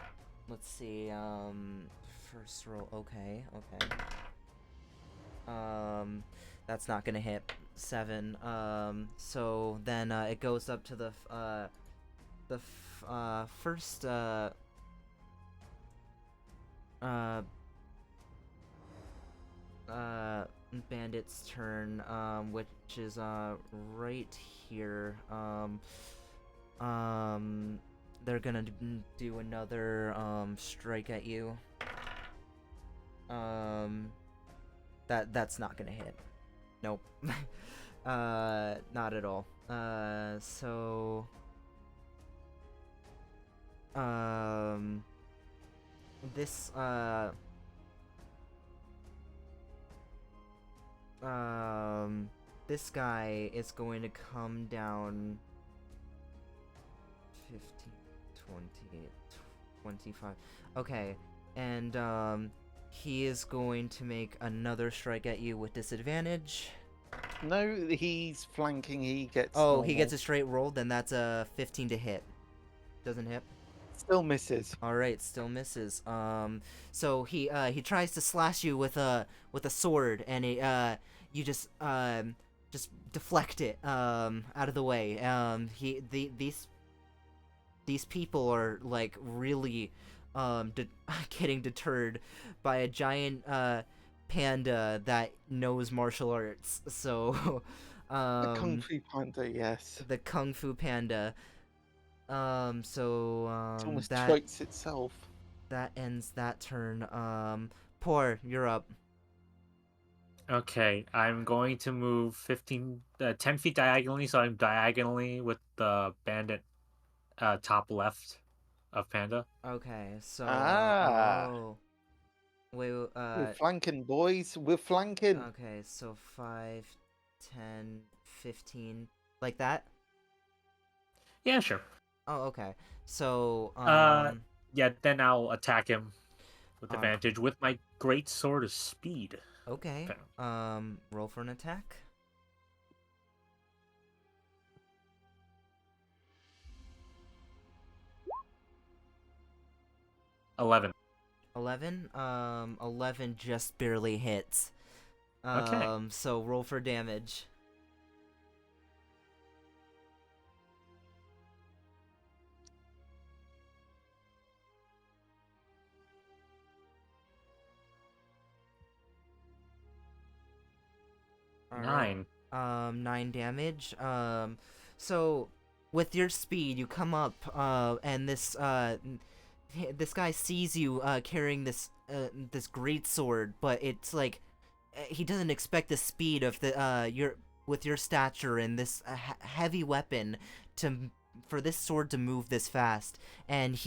Let's see. First roll. Okay. That's not gonna hit. 7. So then it goes up to the first bandit's turn, which is right here. They're gonna do another strike at you. That's not gonna hit. Nope. Not at all. So this this guy is going to come down 15, 20, 25. Okay, and he is going to make another strike at you with disadvantage. No, he's flanking. He gets. Oh, he gets normal. a straight roll, then that's a 15 to hit. Doesn't hit. Still misses. All right, still misses. So he tries to slash you with a sword, and you just deflect it out of the way. These people are like really getting deterred by a giant panda that knows martial arts. So The Kung Fu Panda, yes. the Kung Fu Panda. It almost That chokes itself. ends that turn. Poor, you're up. Okay, I'm going to move 10 feet diagonally, so I'm diagonally with the bandit top left of Panda. Okay, so Ah, oh wait, we're flanking, boys. We're flanking. okay, so 5, 10, 15, like that. Yeah, sure. Oh, okay. So Yeah, then I'll attack him with uh, advantage with my great sword of speed. okay. Okay. Roll for an attack. 11. 11. 11 just barely hits. Okay. So roll for damage. All right. 9. 9 damage. So with your speed, you come up, and this guy sees you carrying this great sword, but it's like he doesn't expect the speed of your stature and this heavy weapon for this sword to move this fast, and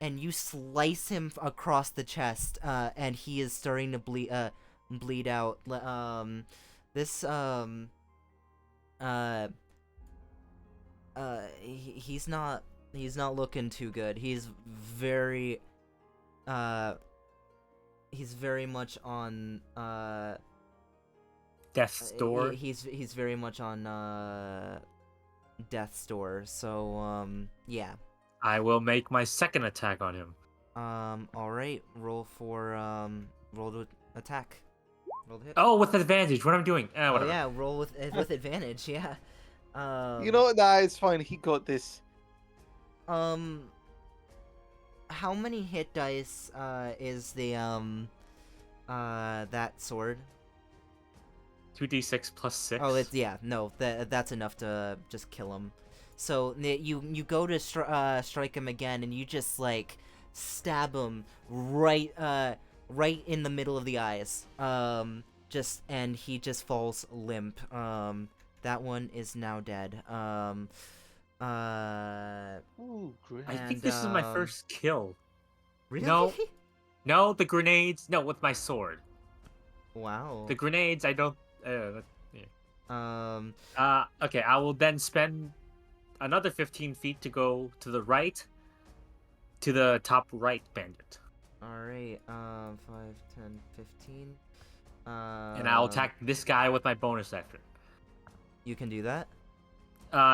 and you slice him across the chest, and he is starting to bleed out. This uh he's not looking too good. He's very much on Death's door. he's very much on death's door. So yeah. I will make my second attack on him. All right. Roll to attack. Roll to hit. Oh, with advantage. What am I doing? Oh Whatever. yeah, roll with advantage. Yeah. You know what? Nah, it's fine. He got this. How many hit dice is the that sword? 2d6 plus 6. Oh, it's no, that's enough to just kill him. So you go to strike him again, and you just like stab him right in the middle of the eyes. And he just falls limp. That one is now dead. Ooh, great. I think and, this is my first kill. Really? No, the grenades. No, with my sword. Wow. The grenades, I don't. Okay, I will then spend another 15 feet to go to the right, to the top right bandit. Alright, 5, 10, 15. And I'll attack this guy with my bonus action. You can do that?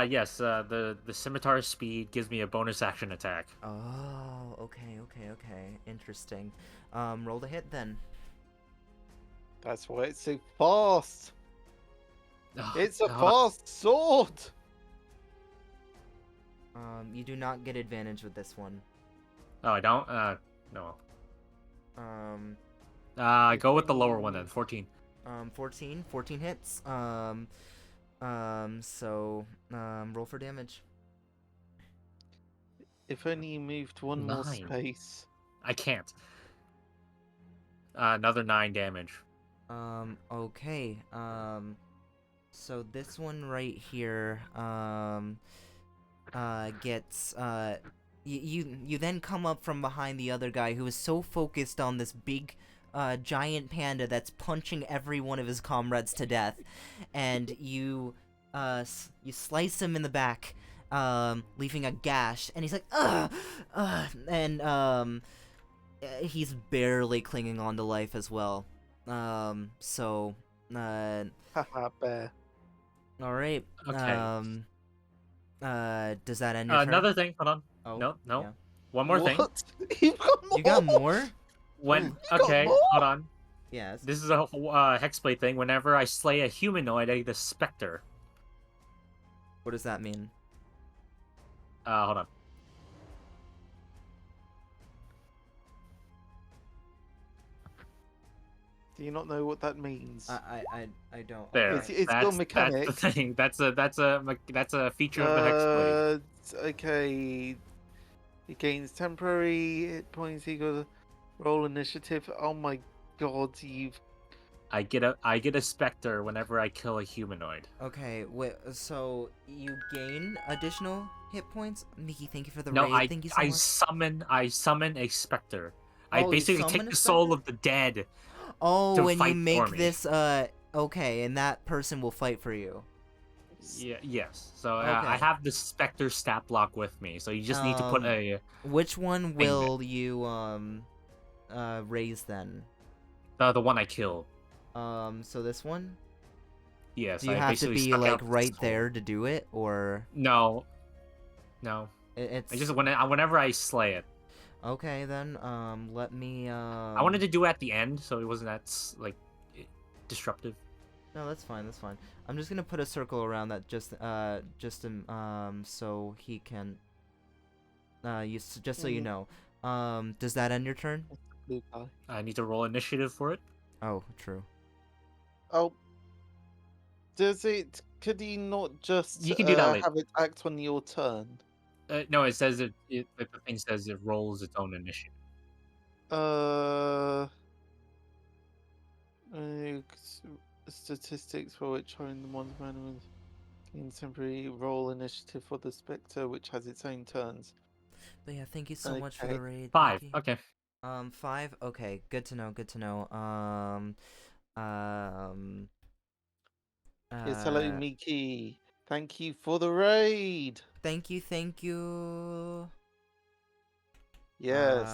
Yes, the scimitar speed gives me a bonus action attack. Oh, okay. Interesting. Roll the hit then. That's why it's so fast. Oh, It's a hold on. fast sword. You do not get advantage with this one. Oh, I don't? No. Go with the lower one then, 14. 14 hits. So, roll for damage. If only you moved one more 9. space. I can't. Another 9 damage. Okay. So this one right here, gets, you then come up from behind the other guy who is so focused on this big, giant panda that's punching every one of his comrades to death, and you slice him in the back, leaving a gash, and he's like, ugh, and he's barely clinging on to life as well. So, Haha, bear. all right. Okay. Does that end your turn? Another thing, hold on. Oh, No. yeah. One more thing. What? You've got more? You got more? When got okay, more? hold on. Yes. This is a hexblade thing. Whenever I slay a humanoid, I get a specter. What does that mean? Hold on. Do you not know what that means? I don't. There. It's your That's mechanic. the thing. That's a feature of the hexblade. Okay. It gains temporary hit points. You got to roll initiative. Oh my god, I get a specter whenever I kill a humanoid. Okay, wait. So you gain additional hit points, Mickey. Thank you for the No, raid. Thank you so much. I summon a specter. I Oh, you basically summon take a the soul specter? of the dead. Oh, to when you fight for make me. this, okay, and that person will fight for you. Yeah, yes. So Okay. I have the specter stat block with me. So you just need to put a Which one thing will you raise then? the one I killed. So this one? Yes, Do you I have to basically be stuck like out the right soul. there to do it, or No. it's I just whenever I slay it. okay then? Let me I wanted to do it at the end, so it wasn't that disruptive. No, that's fine. That's fine. I'm just gonna put a circle around that just so he can just so you know. Does that end your turn? blue guy. I need to roll initiative for it. Oh, true. Oh. Does it? Could he not just You can do that later. have it act on your turn? No, it says the thing says it rolls its own initiative. Statistics for which are in the one's manual in temporary roll initiative for the spectre, which has its own turns. But yeah, thank you so much for Okay. the raid. 5. Mickey. Okay. 5. Okay, good to know. Good to know. Yes, hello, Miki. Thank you for the raid. Thank you. Thank you. Yes.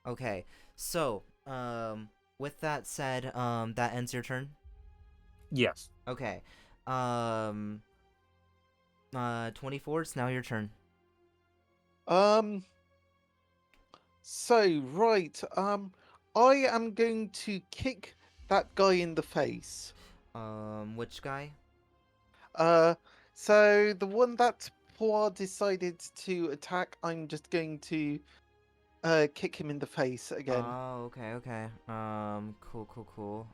Okay. So, with that said, that ends your turn. Yes. Okay. 24. It's now your turn. So right, I am going to kick that guy in the face. Which guy? So the one that Poir decided to attack, I'm just going to kick him in the face again. Oh, okay. Cool.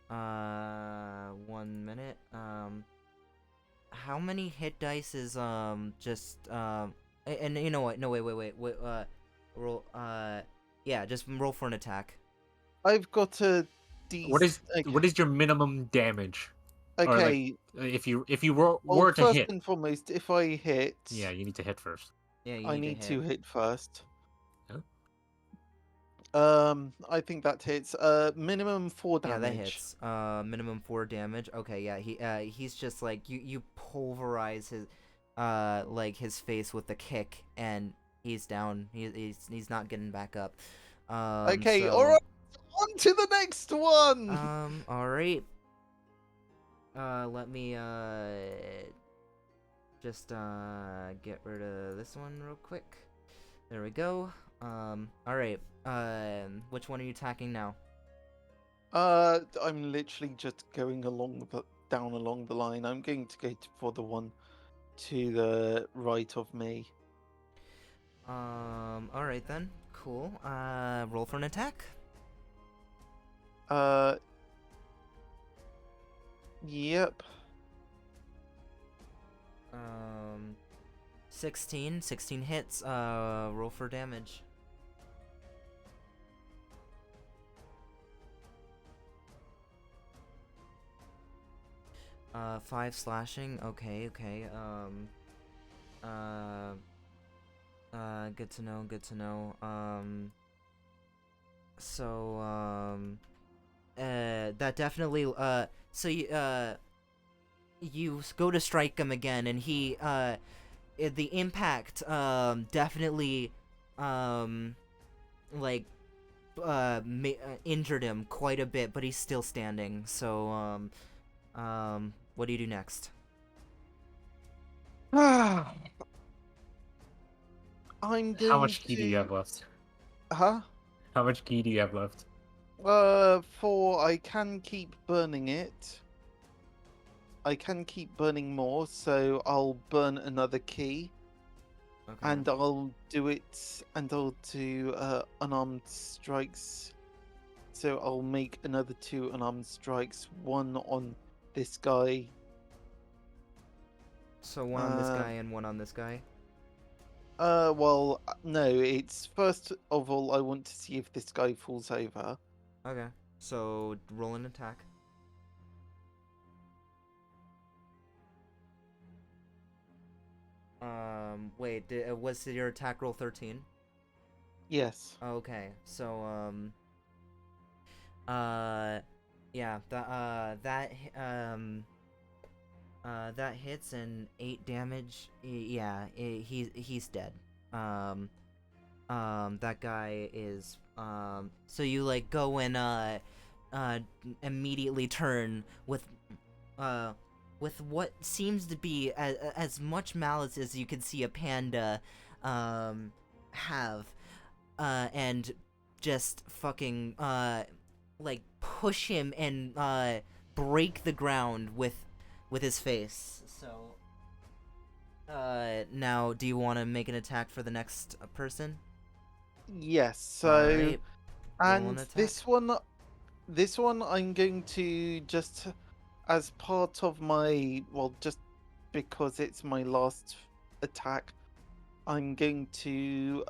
1 minute. How many hit dice is and you know what? No, wait. Roll. Yeah, just roll for an attack. I've got a D. What is Okay. your minimum damage? Or like, Okay. if you were Well, to first hit, and foremost, if I hit, yeah, you need to hit first. Yeah, you I need need to to hit. hit first. Huh? I think that hits. Minimum 4 damage. Yeah, that hits. Minimum 4 damage. Okay, yeah, he's just like you pulverize his like his face with the kick, and he's down. He's not getting back up. Okay, so, alright, on to the next one! alright. Let me just get rid of this one real quick. There we go. Alright. Which one are you attacking now? I'm literally just going down along the line. I'm going to go for the one to the right of me. Alright then. Cool. Roll for an attack. Yep. 16 hits. Roll for damage. Uh, 5 slashing. Okay. Good to know. That definitely, so you go to strike him again, and he, the impact, definitely, like, injured him quite a bit, but he's still standing, so, what do you do next? I'm going How much key to... do you have left? Huh? How much key do you have left? 4. I can keep burning it. I can keep burning more, so I'll burn another key. Okay. And I'll do it, and I'll do unarmed strikes. So I'll make another 2 unarmed strikes, one on this guy. So one on this guy and one on this guy? Well, no, it's first of all, I want to see if this guy falls over. Okay. So roll an attack. Wait, was your attack roll 13? Yes. Okay, so, yeah, that hits and 8 damage. Yeah, he's dead. That guy is, so you, like, go and, immediately turn with what seems to be as much malice as you could see a panda, have, and just fucking, like, push him and, break the ground with his face. So, now, do you want to make an attack for the next person? Yes. So, Alright. Roll an and attack. this one, I'm going to just, as part of my, well, just because it's my last attack, I'm going to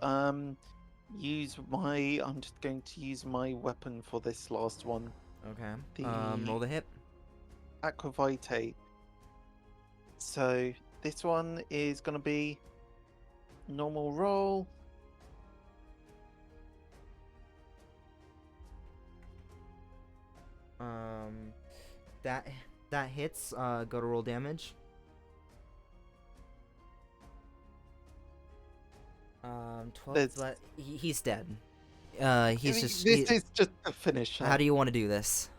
use my. I'm just going to use my weapon for this last one. Okay. The Roll the hit. Aquavite. So this one is going to be normal roll. That hits. Go to roll damage. 12. But he's dead. He's just. This is just a finish. How do you want to do this?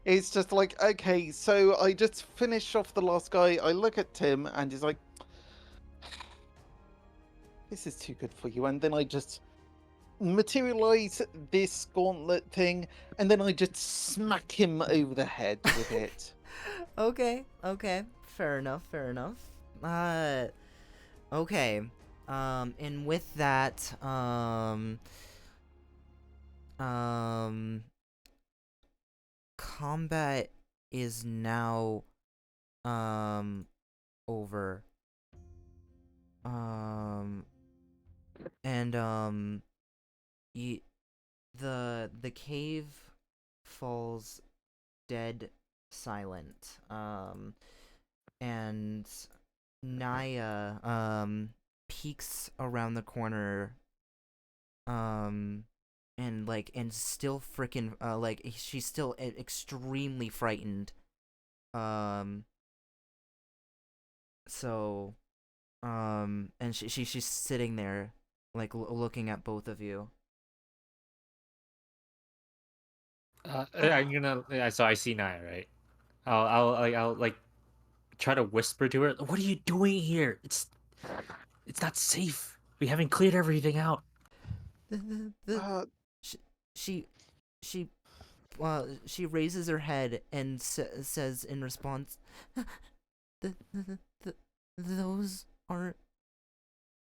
It's just like, okay, so I just finish off the last guy. I look at Tim and he's like, this is too good for you. And then I just materialize this gauntlet thing, and then I just smack him over the head with it. Okay, fair enough. Okay, and with that, combat is now, over. And, the cave falls dead silent. And Naya, peeks around the corner, and still freaking, she's still extremely frightened. So, and she's sitting there, like, looking at both of you. I'm gonna. So I see Naya, right? I'll like try to whisper to her. What are you doing here? It's not safe. We haven't cleared everything out. The Uh, she she she raises her head and says in response, the those aren't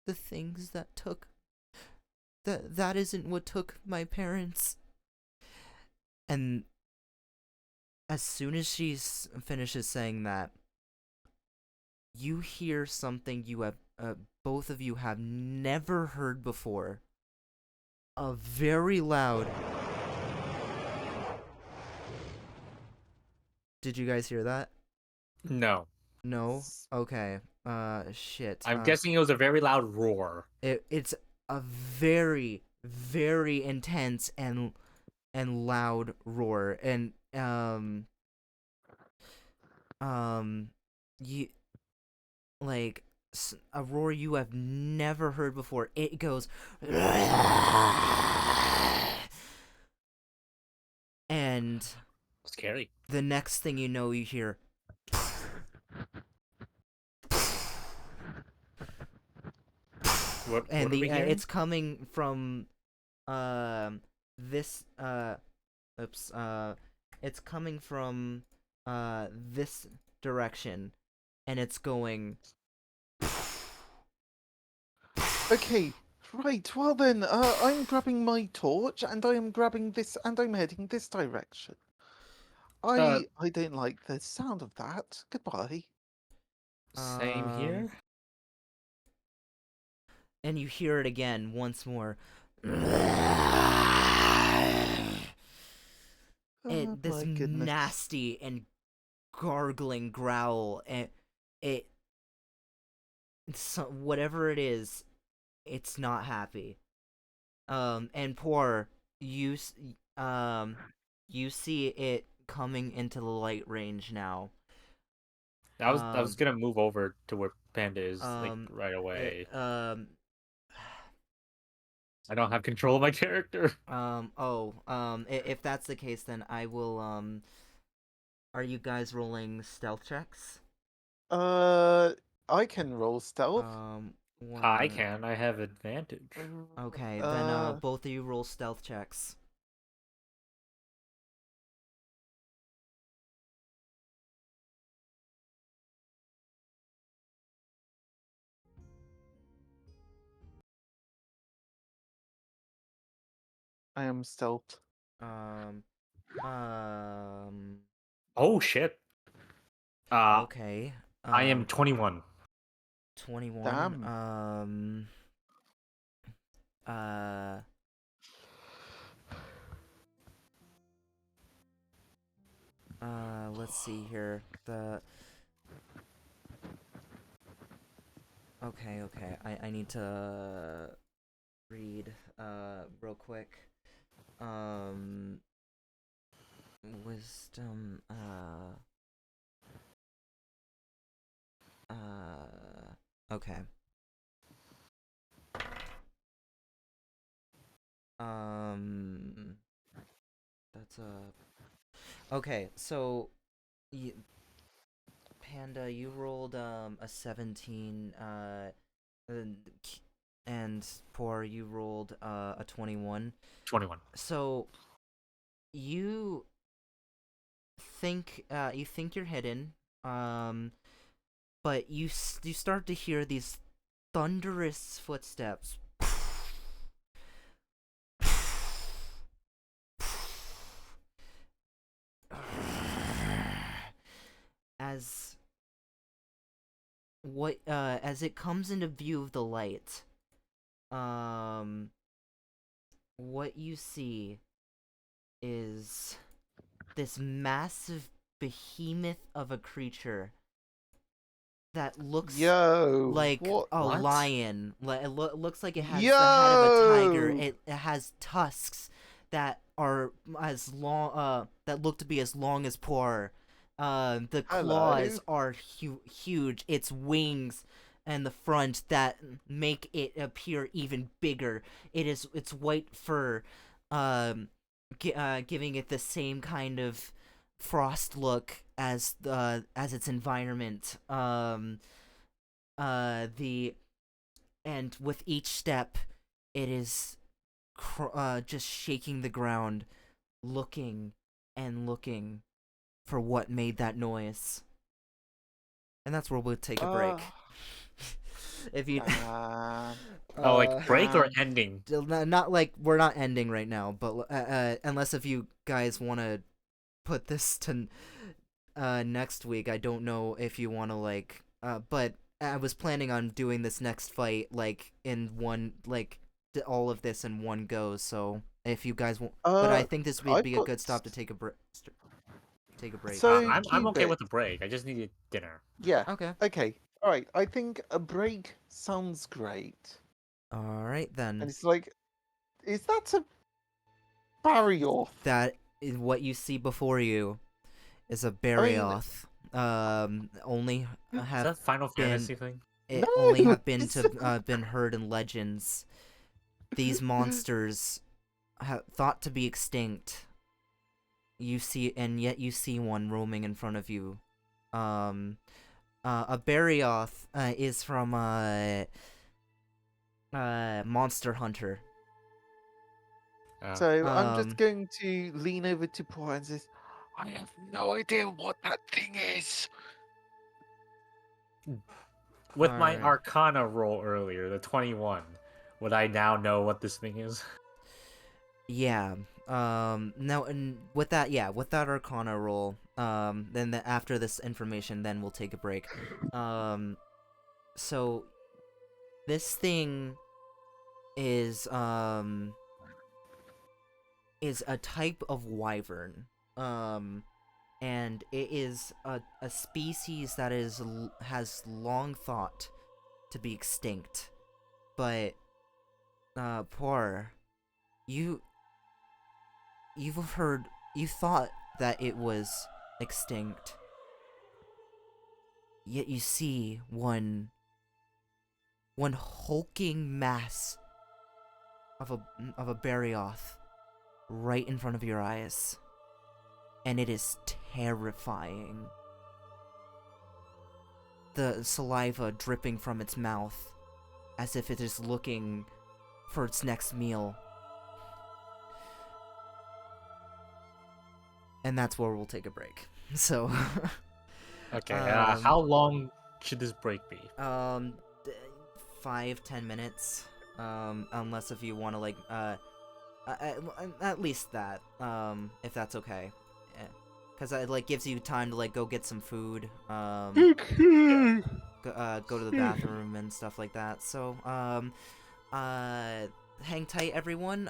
the things that took. That isn't what took my parents. And as soon as she finishes saying that, you hear something you have, both of you have never heard before. A very loud. Did you guys hear that? No, No? Okay. Shit. I'm guessing it was a very loud roar. It's a very, very intense and loud roar. And, you, like, a roar you have never heard before. It goes, and Scary. the next thing you know, you hear, What and are we hearing? it's coming from this oops it's coming from this direction, and it's going. okay, right. Well then, I'm grabbing my torch and I am grabbing this and I'm heading this direction. I don't like the sound of that. Goodbye. Same here. And you hear it again once more. Oh This my goodness. nasty and gargling growl, and whatever it is, it's not happy. And poor you, you see it coming into the light range now. I was gonna move over to where Panda is like right away. It, I don't have control of my character. if that's the case, then I will. Are you guys rolling stealth checks? I can roll stealth. I can. I have advantage. Okay, then both of you roll stealth checks. I am stealth. Oh shit. Okay. I am 21. 21. Damn. Let's see here. Okay. I need to read real quick. Wisdom, okay. That's Okay, so you, Panda, you rolled a 17, and and Poor, you rolled a 21. 21. So you you think you're hidden, but you start to hear these thunderous footsteps. As as it comes into view of the light, what you see is this massive behemoth of a creature that looks like what? a What? lion. It looks like it has the head of a tiger. Yo! It has tusks that are as long that look to be as long as Poor. The claws Hello. are huge. Its wings and the front that make it appear even bigger. Its white fur, giving it the same kind of frost look as its environment. The and with each step, it is just shaking the ground, looking and looking for what made that noise. And that's where we'll take a break. If you Oh, like break or Damn. ending? not like we're not ending right now, but unless if you guys want to put this to next week, I don't know if you want to like but I was planning on doing this next fight like in one like all of this in one go, so if you guys want, but I think this would I've be a got good stop to take a break. Take a break. So- I'm okay Cupid. with the break. I just needed dinner. Yeah. Okay. Okay. All right. I think a break sounds great. All right And then. it's like, is that a Barrioth? That is what you see before you is a mean- Barioth. Only Is have that Final been Fantasy thing? it No, only have been it's- been heard in legends. These monsters thought to be extinct. You see, and yet you see one roaming in front of you. A Barioth is from Monster Hunter. So I'm Um, just going to lean over to Paul and says, I have no idea what that thing is. With my Alright. Arcana roll earlier, the 21, would I now know what this thing is? Yeah. No, and with that Arcana roll, then after this information, then we'll take a break. So this thing is a type of wyvern. And it is a species that has long thought to be extinct, but Poor, you thought that it was extinct, yet you see one hulking mass of a Barioth right in front of your eyes, and it is terrifying. The saliva dripping from its mouth as if it is looking for its next meal. And that's where we'll take a break. So Okay, how long should this break be? 5-10 minutes. Unless if you want to like at least that, if that's okay. Because it like gives you time to like go get some food, Okay. go to the bathroom and stuff like that. So hang tight, everyone.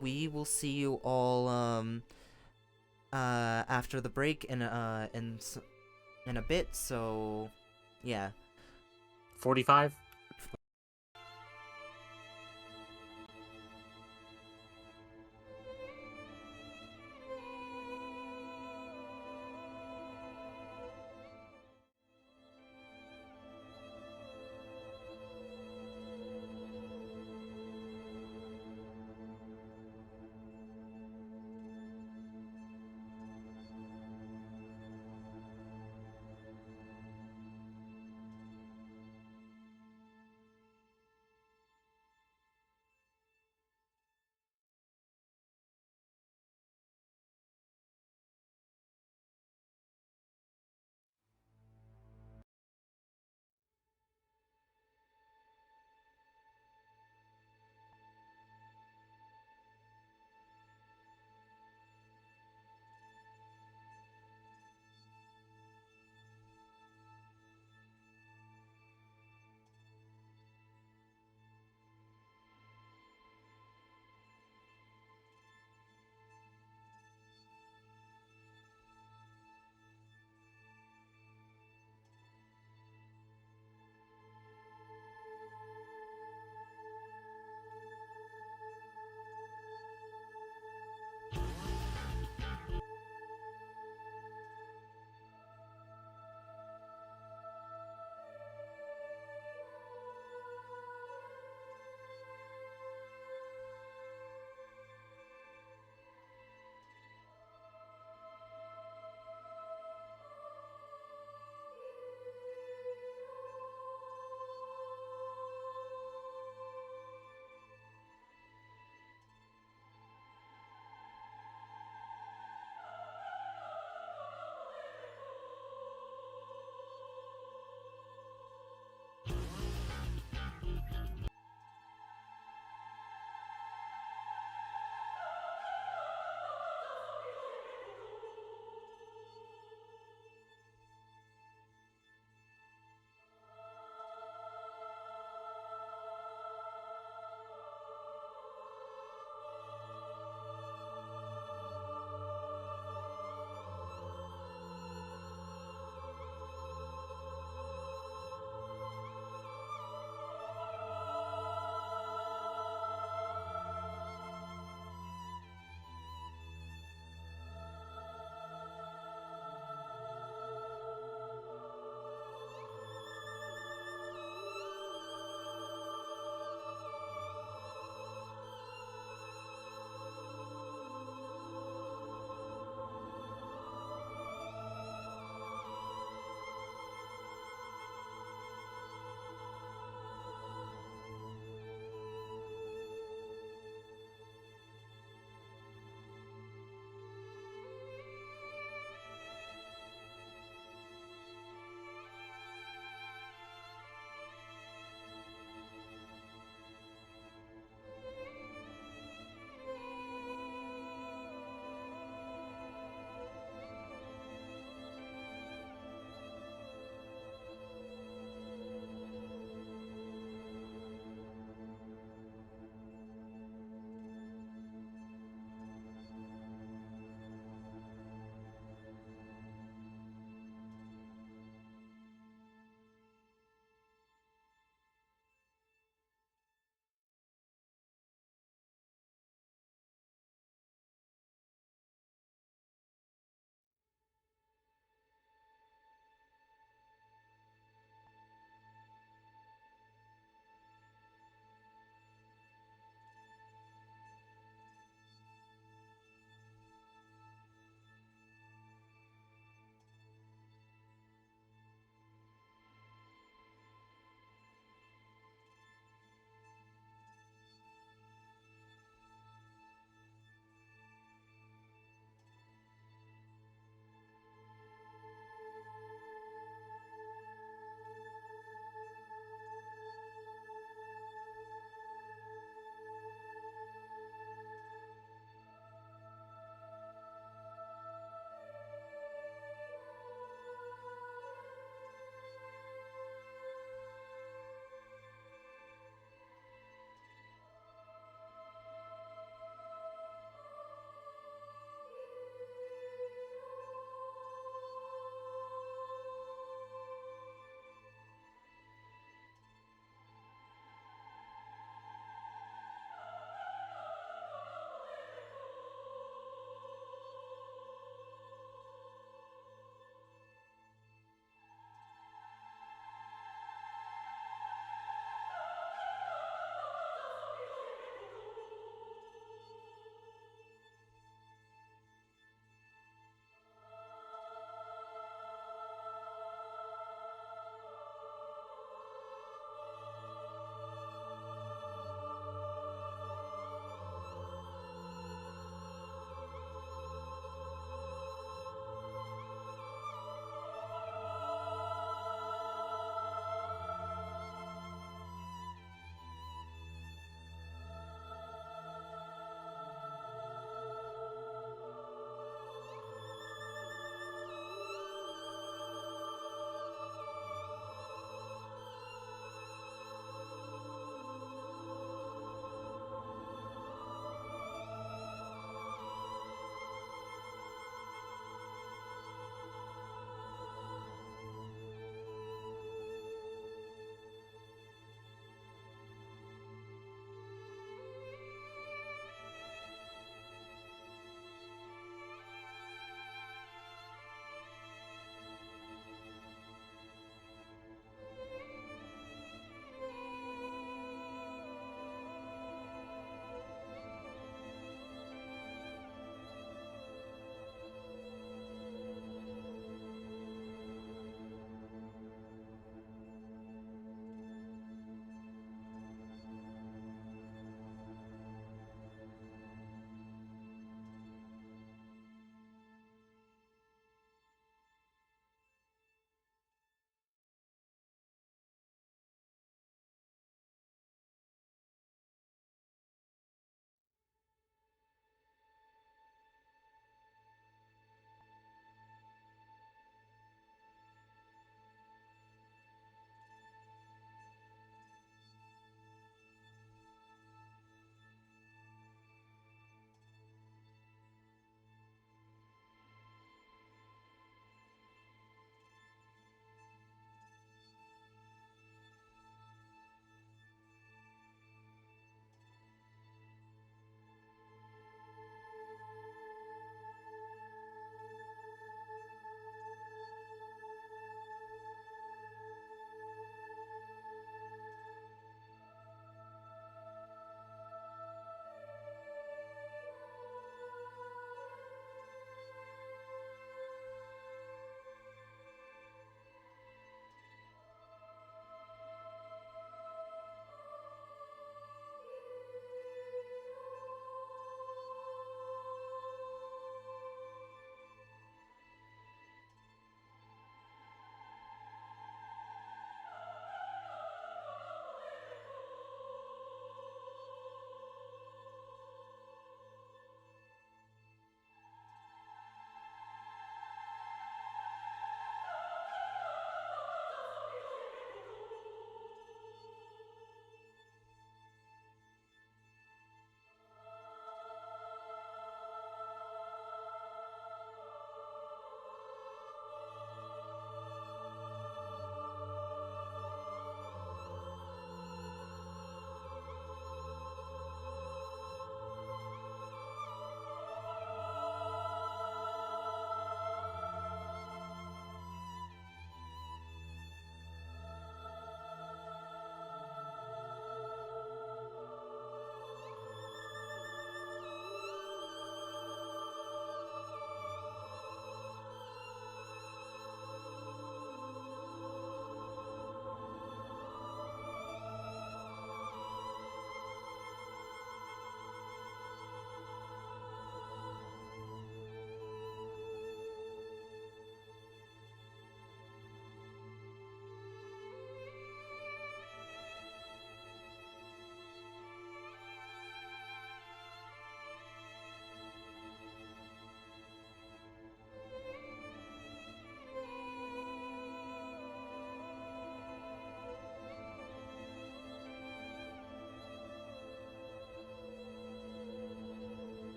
We will see you all after the break in a bit. So yeah. 45?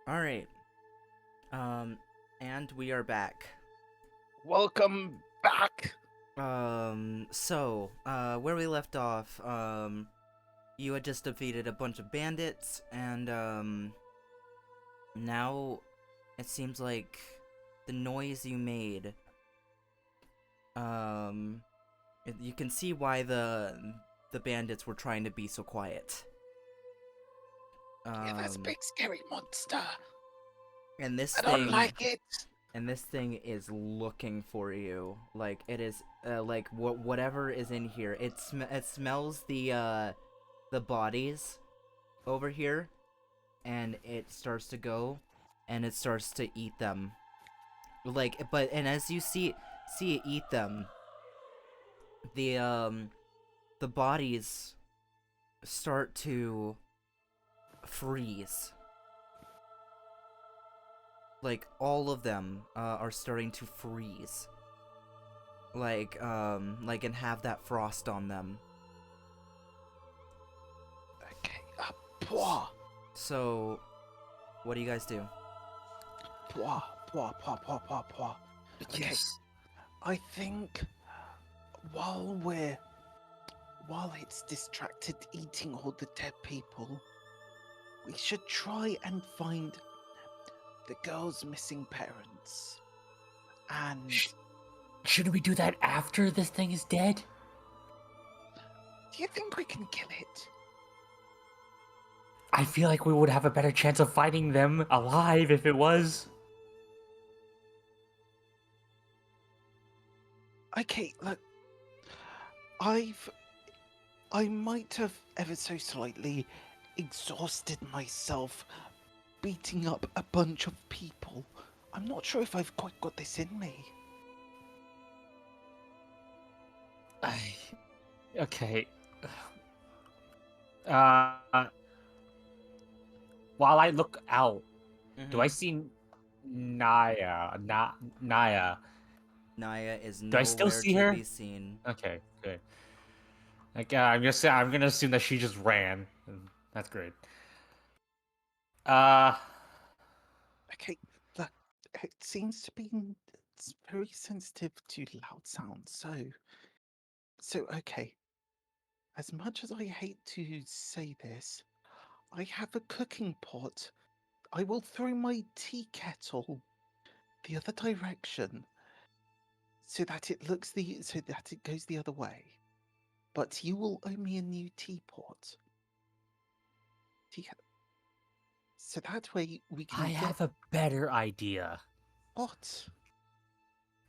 All right. And we are back. Welcome back. Where we left off, you had just defeated a bunch of bandits, and, now it seems like the noise you made, you can see why the bandits were trying to be so quiet. Yeah, that's a big scary monster. And this I thing, don't like it. and this thing is looking for you. Like, it is, like, whatever is in here. It smells the bodies over here, and it starts to go, and it starts to eat them. Like, and as you see it eat them, the bodies start to freeze. Like, all of them are starting to freeze. Like, and have that frost on them. Okay, pwah, So, what do you guys do? pwah, pwah, pwah, pwah, pwah, pwah. Okay, Yes. I think while it's distracted eating all the dead people, we should try and find the girl's missing parents. And Shouldn't we do that after this thing is dead? do you think we can kill it? I feel like we would have a better chance of finding them alive if it was. Okay, look, I might have ever so slightly exhausted myself beating up a bunch of people. I'm not sure if I've quite got this in me. Okay. Uh, while I look out, do I see Naya? Naya. Naya is Do I still nowhere see to her? be seen. Okay, good. Like, I'm gonna assume that she just ran. That's great. Okay, look, it seems to be it's very sensitive to loud sounds. So okay. As much as I hate to say this, I have a cooking pot. I will throw my tea kettle the other direction so that it goes the other way. But you will owe me a new teapot. So that way we can I have a better idea. What?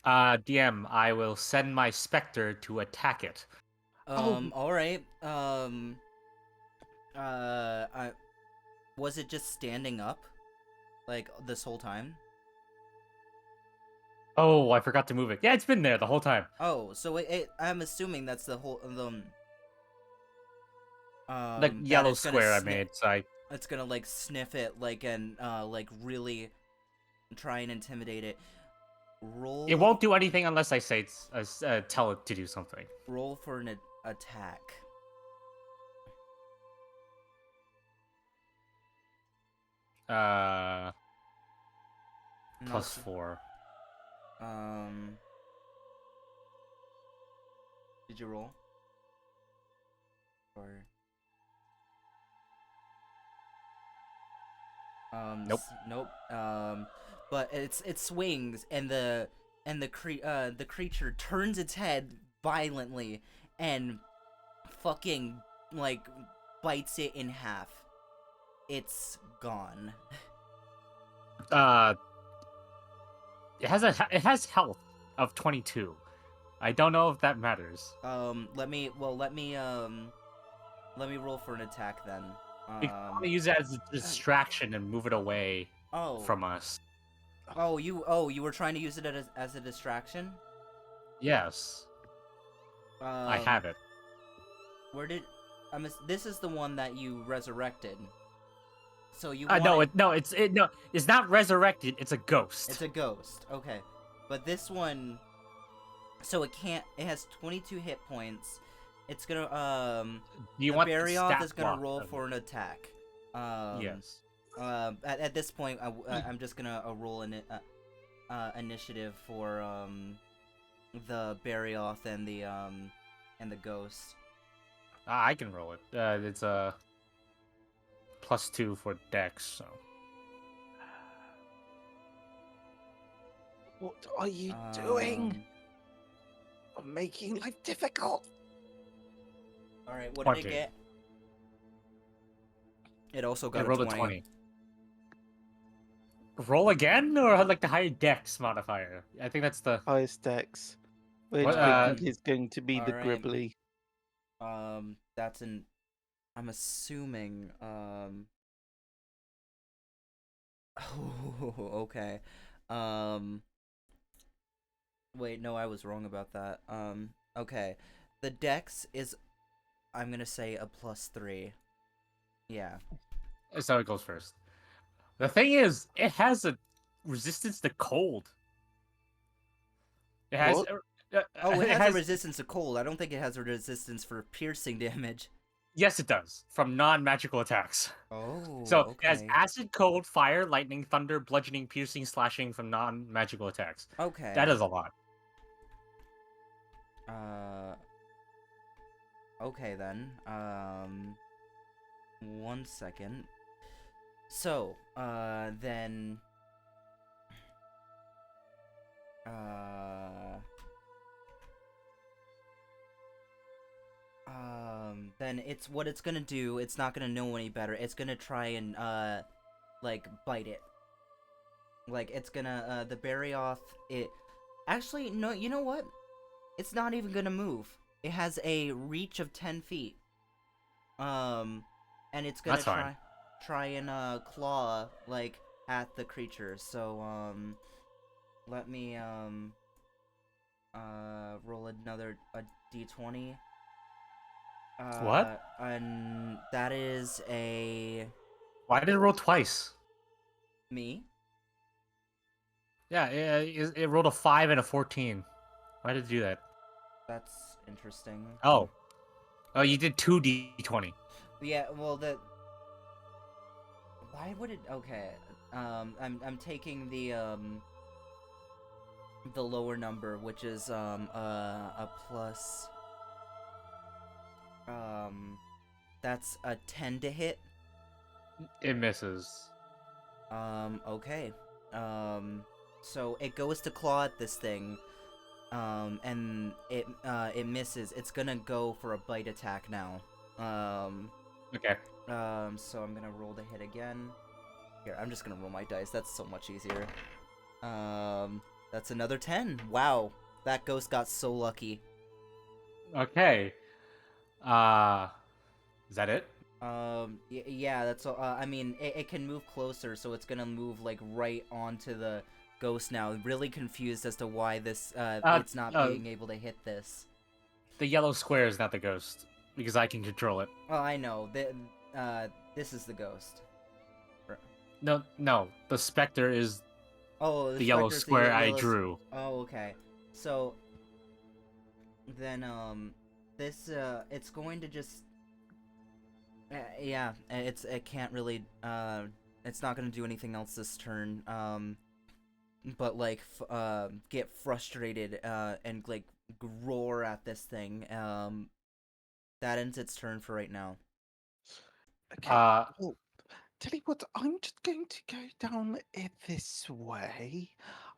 DM, I will send my Spectre to attack it. Alright. Was it just standing up? Like, this whole time? Oh, I forgot to move it. Yeah, it's been there the whole time. Oh, so I'm assuming that's the whole, The that yellow it's gonna square I made, so it's gonna, like, sniff it, like, and, like, really try and intimidate it. Roll... it won't do anything unless I say tell it to do something. Roll for an attack. +4. Did you roll? Or... Nope. Nope. But it swings, and the creature turns its head violently and fucking, like, bites it in half. It's gone. It has health of 22. I don't know if that matters. Let me roll for an attack then. You can probably use it as a distraction and move it away from us. Oh, you were trying to use it as a distraction? Yes. I have it. Where did... this is the one that you resurrected. So you it's not resurrected, it's a ghost. It's a ghost, okay. But this one... So it has 22 hit points. It's gonna, Do you want Barioth the stat is gonna block roll of for it? an attack. Yes. At this point, I'm just gonna roll an initiative for the Barioth and the ghost. I can roll it. It's a +2 for Dex. So What are you doing? Um, I'm making life difficult. All right, what did 20. it get? It also I got rolled a a 20. 20. Roll again, or like the higher Dex modifier? I think that's the. Highest Dex, which What, I think is going to be the alright. Gribbly. That's an. I'm assuming. Oh, okay. Wait, no, I was wrong about that. Okay. The dex is, I'm gonna say a +3. Yeah. So it goes first. The thing is, it has a resistance to cold. It has. What? Oh, it has a resistance to cold. I don't think it has a resistance for piercing damage. Yes, it does. From non-magical attacks. Oh, So okay. it has acid, cold, fire, lightning, thunder, bludgeoning, piercing, slashing from non-magical attacks. Okay. That is a lot. Okay then. 1 second. So, then. Then it's what it's gonna do. It's not gonna know any better. It's gonna try and like bite it. Like it's gonna the Barioth. It actually no. You know what? It's not even gonna move. It has a reach of 10 feet. And it's gonna That's fine. try and claw like at the creature. So let me roll another d20. What? And that is a Why did it roll twice? me. Yeah, it rolled a 5 and a 14. Why did it do that? That's interesting. Oh, you did 2d20. Yeah, well why would it? Okay, I'm taking the lower number, which is a plus. That's a 10 to hit. It misses. Okay. So it goes to claw at this thing. And it misses. It's gonna go for a bite attack now. Okay. So I'm gonna roll the hit again. Here, I'm just gonna roll my dice. That's so much easier. That's another 10. Wow, that ghost got so lucky. Okay. Is that it? Yeah, that's all. I mean, it can move closer, so it's gonna move like right onto the ghost now. Really confused as to why this it's not being able to hit this. The yellow square is not the ghost because I can control it. Oh, I know. This is the ghost. No. The specter is Oh, the yellow specter's square the I yellow drew. Oh, okay. So then this it's going to just yeah, it can't really it's not going to do anything else this turn. But like get frustrated and like roar at this thing. That ends its turn for right now. Okay. Uh, Well, tell you what, I'm just going to go down it this way.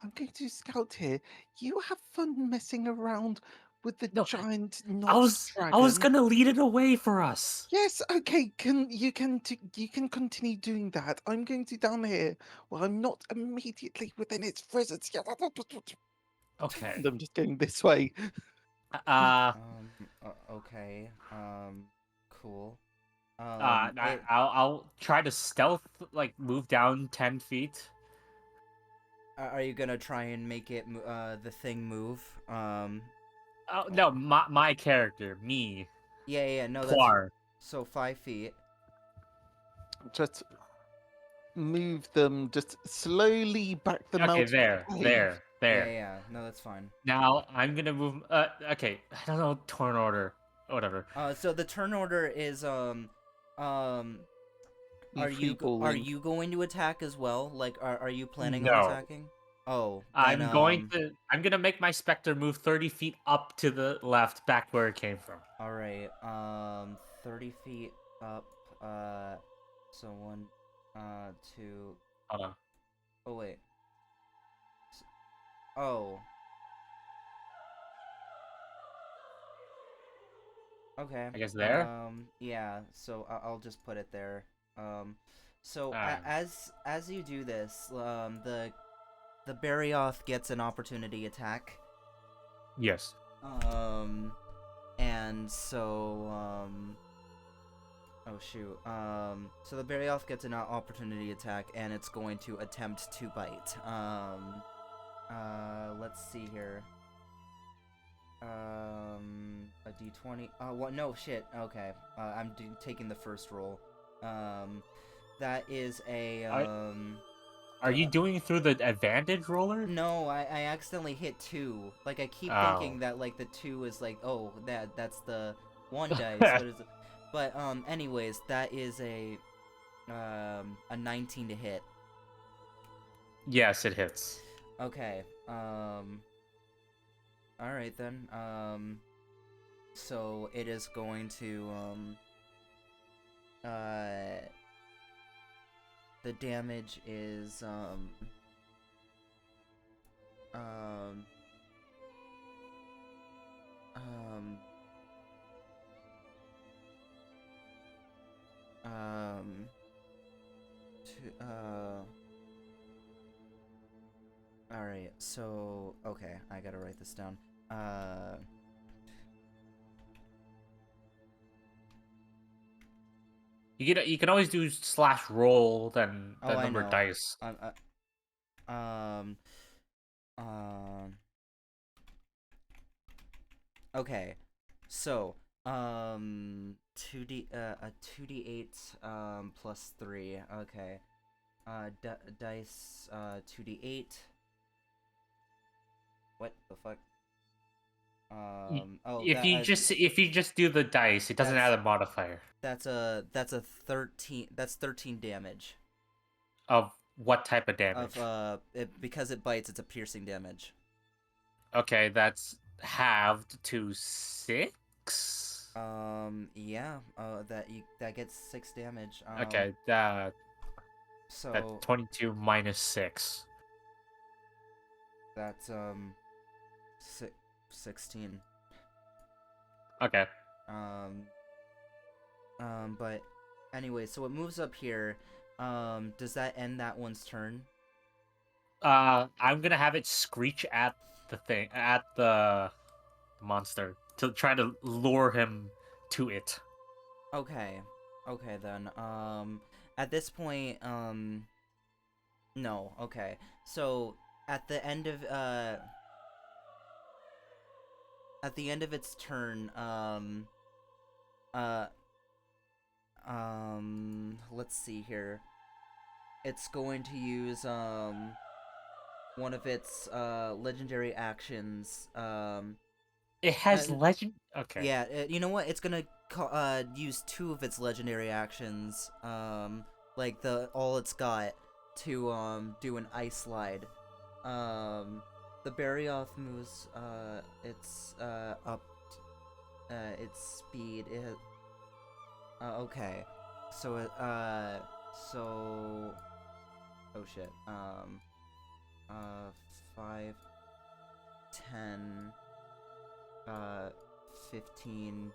I'm going to scout here. You have fun messing around with the No, giant I not was dragon. gonna lead it away for us. Yes, okay. You can continue doing that. I'm going to down here. Well, I'm not immediately within its presence. Yeah, Okay. I'm just going this way. Okay. Cool. I'll try to stealth, like move down 10 feet. Are you gonna try and make it the thing move? Oh no, my character, me, Yeah, no, that's Quar. so 5 feet. Just move them. Just slowly back them Okay, out. of the cave. Yeah, no, that's fine. Now I'm gonna move. Okay, I don't know turn order, whatever. So the turn order is um, are you freeballing. going to attack as well? Like, are you planning on No. attacking? Oh, then, I'm gonna make my Spectre move 30 feet up to the left, back where it came from. All right. 30 feet up. So 1, 2. Hold on. Oh wait. Oh. Okay. I guess there? Yeah. So I'll just put it there. So Alright. as you do this, the Barioth gets an opportunity attack. Yes. And so oh shoot. So the Barioth gets an opportunity attack, and it's going to attempt to bite. Let's see here. A d20. Oh, what? No, shit. Okay. I'm taking the first roll. That is a, Are you doing it through the advantage roller? No, I accidentally hit 2. Like, I keep Oh. thinking that, like, the 2 is, like, oh, that's the 1 dice. What is it? But, anyways, that is a 19 to hit. Yes, it hits. Okay, alright then, so it is going to, the damage is, alright, so, okay, I gotta write this down. You can always do slash roll then the I number know. dice. Okay, so, 2d, a 2d8, plus 3, okay. Dice, 2d8. What the fuck? Oh, If you just do the dice, it doesn't that's- add a modifier. That's a 13, that's 13 damage. Of what type of damage? Because it bites, it's a piercing damage. Okay, that's halved to 6. Yeah, that gets 6 damage. Okay, so that's 22 minus 6. that's 16. Okay. But anyway, so it moves up here. Does that end that one's turn? I'm gonna have it screech at the monster to try to lure him to it. Okay. Okay then. At this point, no. Okay. So at the end of its turn, let's see here. It's going to use one of its legendary actions. It has legend. Okay. Yeah, you know what? It's gonna use 2 of its legendary actions, like all it's got to do an ice slide. The Barioth moves its up its speed. Okay, so so oh shit. 5, 10. 15.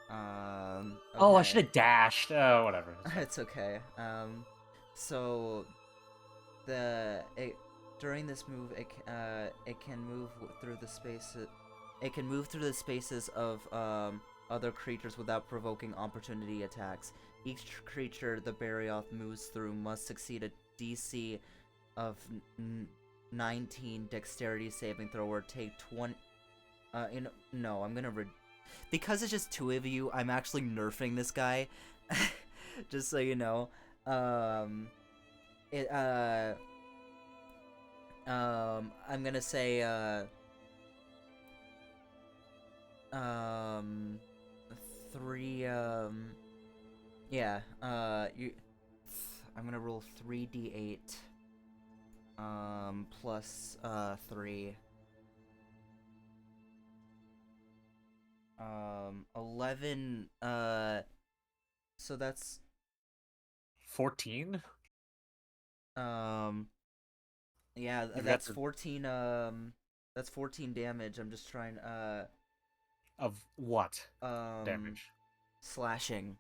Okay. Oh, I should have dashed. Whatever. It's okay. So during this move, it can move through the spaces. It can move through the spaces of other creatures without provoking opportunity attacks. Each creature the Barioth moves through must succeed a DC of 19 dexterity saving throw or take 20. No, I'm gonna because it's just 2 of you, I'm actually nerfing this guy. Just so you know. I'm gonna say, 3, yeah, I'm gonna roll 3d8. Plus 3. 11. So that's 14. Yeah, You've got that's the- 14. That's 14 damage. I'm just trying. Of what Um, damage? slashing.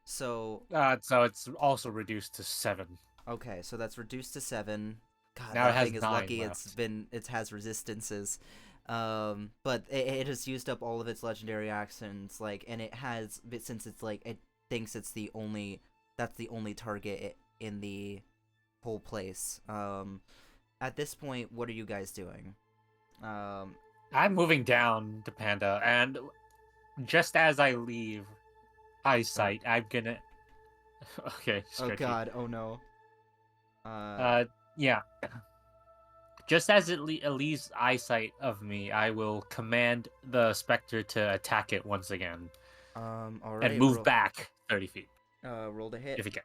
So So it's also reduced to 7. okay, so that's reduced to 7. God, Now it that has thing is 9 lucky. left. It has resistances. But it has used up all of its legendary actions. Like, and it has, but since it's like it thinks it's the only, that's the only target in the whole place. At this point, what are you guys doing? I'm moving down to Panda, and just as I leave eyesight, I'm gonna. Okay, Oh stretchy. God! Oh no. Yeah. Just as it leaves eyesight of me, I will command the Spectre to attack it once again. All right. And move back 30 feet. Roll to hit. If you can.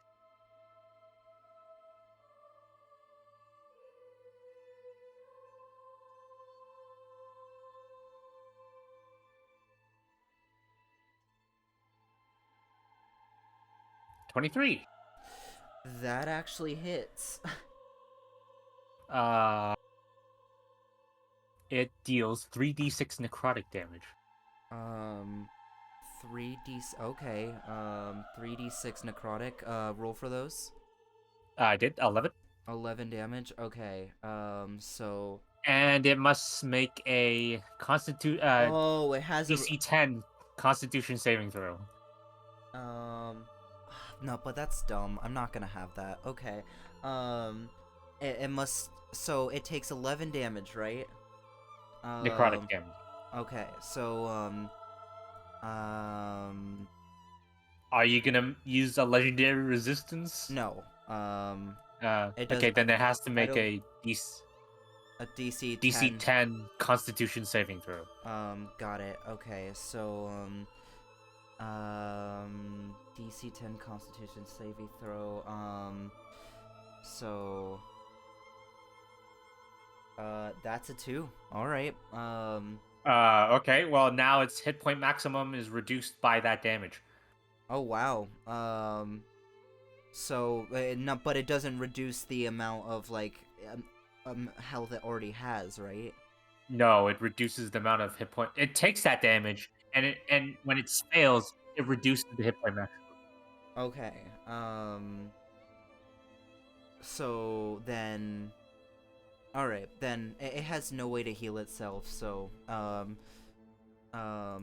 $23. That actually hits. It deals 3d6 necrotic damage. 3d. Okay. 3d6 necrotic. Roll for those. I did 11. 11 damage. Okay. So. And it must make a Oh, it has a. DC 10 Constitution saving throw. No, but that's dumb. I'm not gonna have that. Okay. It must. So it takes 11 damage, right? Necrotic damage. Okay. So Are you gonna use a legendary resistance? no. It Okay, doesn't. then it has to make don't- a DC 10. DC 10 Constitution saving throw. Got it. Okay. So DC 10 Constitution saving throw. So that's a 2. All right. Okay, well now its hit point maximum is reduced by that damage. Oh wow. So no, but it doesn't reduce the amount of like health it already has, right? No, it reduces the amount of hit point. It takes that damage, and when it fails, it reduces the hit point maximum. Okay. So then, all right. Then it has no way to heal itself. So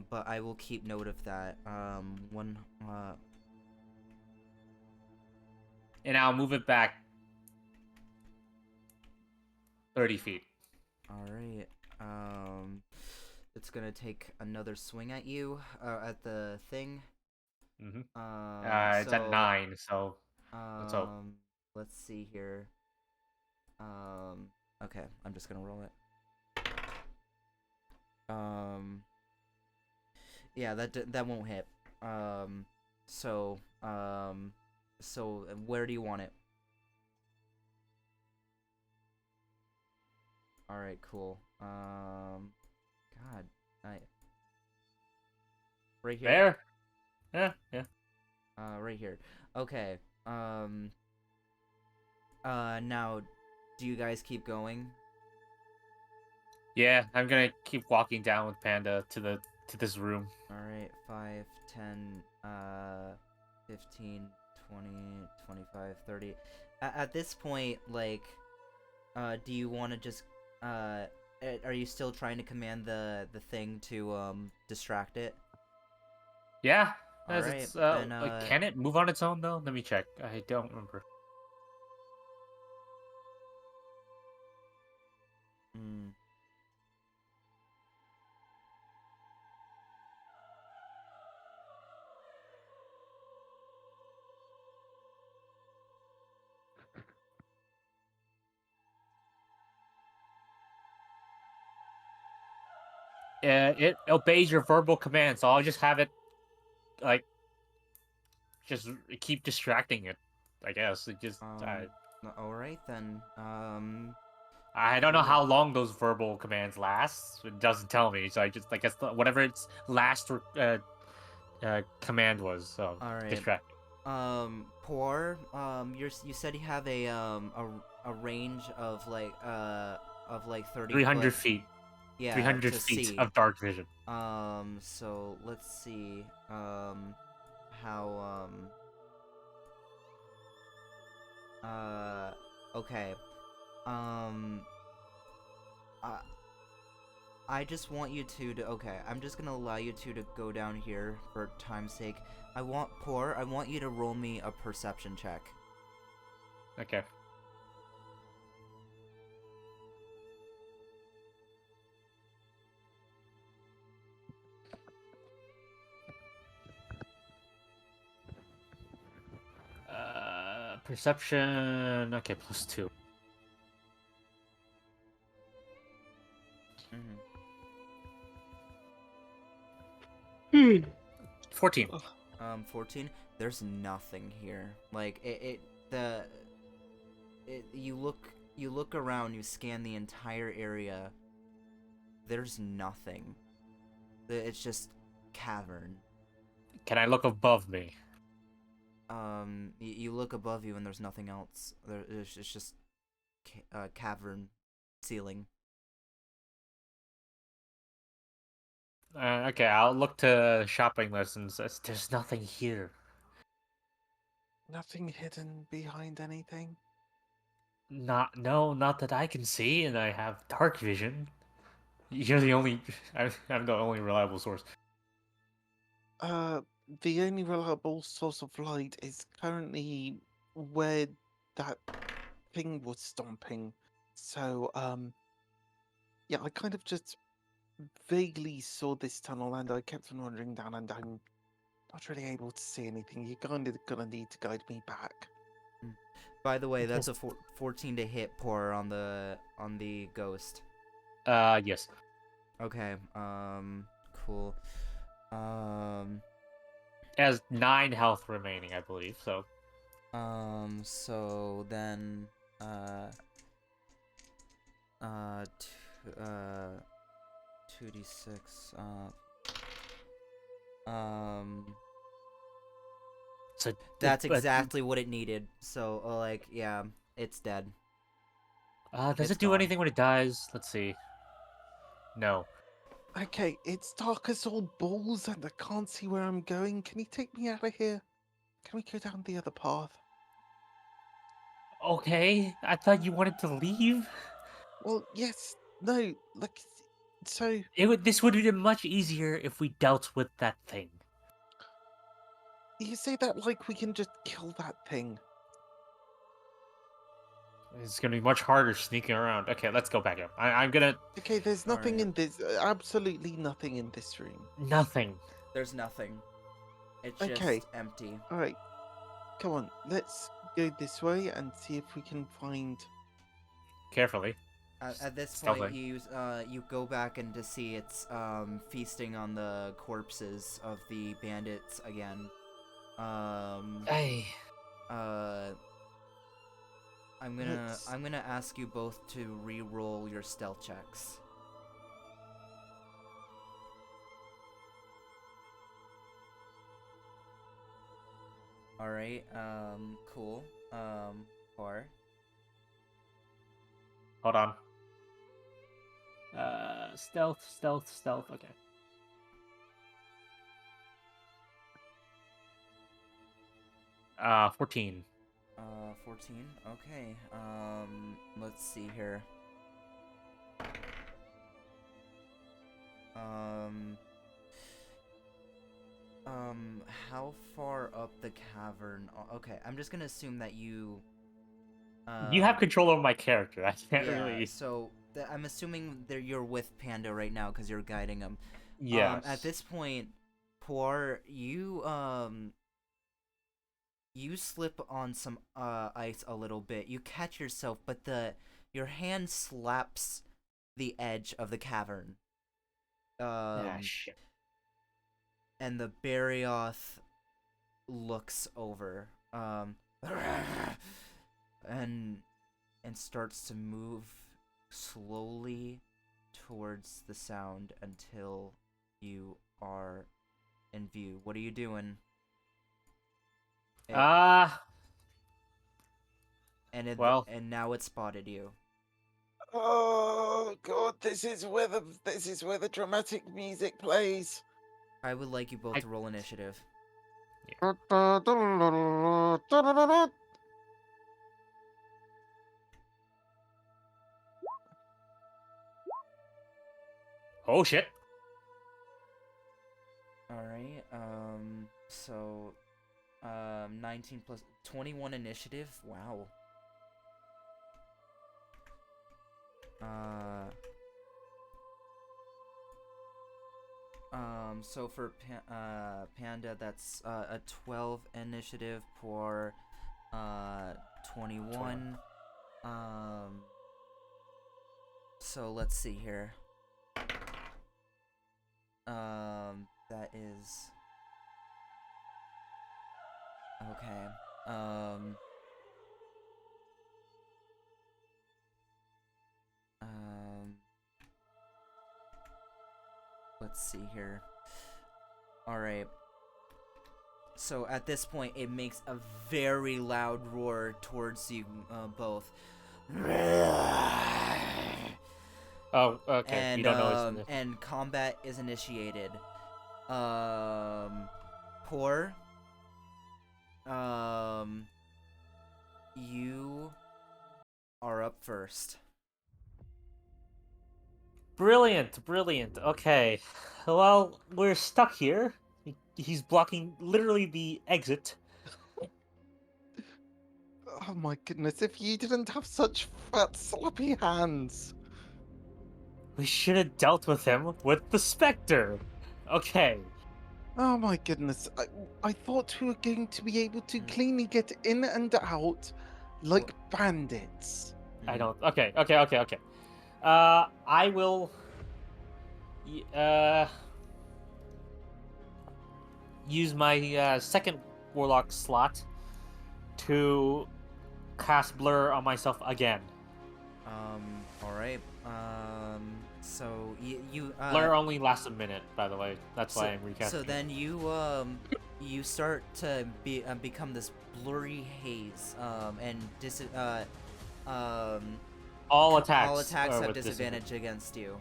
but I will keep note of that. And I'll move it back 30 feet. All right. It's gonna take another swing at you, at the thing. Mm-hmm. It's at 9, so let's hope. Let's see here. Okay, I'm just gonna roll it. Yeah, that won't hit. So where do you want it? All right, cool. God, right here. There. Yeah. Right here. Okay. Now, do you guys keep going? Yeah, I'm gonna keep walking down with Panda to this room. All right, 5, 10, 15, 20, 25, 30. At this point, like, do you want to just, are you still trying to command the thing to, distract it? Yeah. All right, It's, then, can it move on its own though? Let me check. I don't remember. Hmm. It obeys your verbal commands, so I'll just have it like just keep distracting it. I guess it just. Alright then. I don't know cool. how long those verbal commands last. It doesn't tell me, so I guess whatever its last command was. So Alright. distract. Poor, you said you have a range of like 30 300 foot. feet. Yeah, 300 to feet see. of dark vision. So let's see, how, okay, I just want you two to, okay, I'm just gonna allow you two to go down here for time's sake. I want you to roll me a perception check. Okay. Perception. Okay, +2. 14. 14. There's nothing here. Like you look around, you scan the entire area. There's nothing. It's just cavern. Can I look above me? You look above you and there's nothing else. It's just cavern ceiling. Okay, I'll look to shopping list and says there's nothing here. Nothing hidden behind anything. Not that I can see, and I have dark vision. You're the only. I'm the only reliable source. The only reliable source of light is currently where that thing was stomping. So, yeah, I kind of just vaguely saw this tunnel and I kept on wandering down and I'm not really able to see anything. You're kind of gonna need to guide me back. By the way, that's a 14 to hit pour on the ghost. Yes. Okay. Cool. It has 9 health remaining, I believe. So. So then, 2d6. So that's exactly what it needed. So, like, yeah, it's dead. Does It's it do gone. anything when it dies? Let's see. No. Okay, it's dark as all balls and I can't see where I'm going. Can you take me out of here? Can we go down the other path? Okay, I thought you wanted to leave. Well, yes, no, like, so. This would have been much easier if we dealt with that thing. You say that like we can just kill that thing. It's gonna be much harder sneaking around. Okay, let's go back up. I'm gonna. Okay, there's nothing Alright. in this. Absolutely nothing in this room. Nothing. There's nothing. It's Okay. just empty. All right, come on. Let's go this way and see if we can find. Carefully. At this Stealthily. point, you go back and to see it's feasting on the corpses of the bandits again. Hey. I'm gonna ask you both to re-roll your stealth checks. All right. Cool. Or. Hold on. Stealth. Okay. Uh, 14. 14. Okay. Let's see here. How far up the cavern? Okay, I'm just gonna assume that you. You have control over my character. I can't Yeah. really. So I'm assuming that you're with Panda right now because you're guiding him. Yes. At this point, Poir, you slip on some ice a little bit. You catch yourself, but your hand slaps the edge of the cavern. Shit. And the Barioth looks over. and starts to move slowly towards the sound until you are in view. What are you doing? Well. And now it spotted you. Oh God, this is where the dramatic music plays. I would like you both to roll initiative. Oh shit. Alright, so 19 plus 21 initiative. Wow. So for Panda, that's a 12 initiative for 21. So let's see here. That is okay. Let's see here. Alright. So at this point, it makes a very loud roar towards you both. Oh, okay. And, you don't know his... and combat is initiated. Poor. You are up first. Brilliant, brilliant. Okay. Well, we're stuck here. He's blocking literally the exit. Oh my goodness, if you didn't have such fat, sloppy hands. We should have dealt with him with the Spectre. Okay. Oh my goodness, I thought we were going to be able to cleanly get in and out like bandits. I don't... Okay. I will... use my second Warlock slot to cast Blur on myself again. Alright. So you Blur only lasts a minute, by the way. That's why I'm recasting. So then you start to become this blurry haze, and all attacks have with disadvantage against you.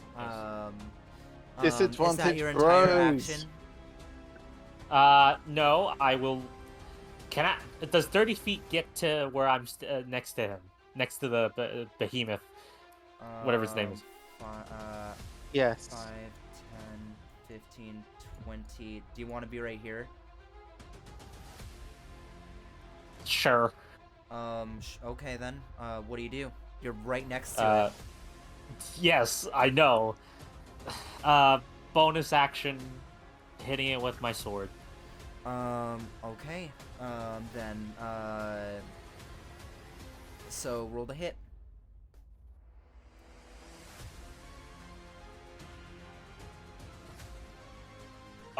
Disadvantage is that your entire bros. action? No, I will... Can I... Does 30 feet get to where I'm next to him? Next to the behemoth? Whatever his name is. Yes. 5, 10, 15, 20. Do you want to be right here? Sure. Okay then. What do you do? You're right next to it. Yes, I know. Bonus action, hitting it with my sword. Okay. Then, so roll the hit.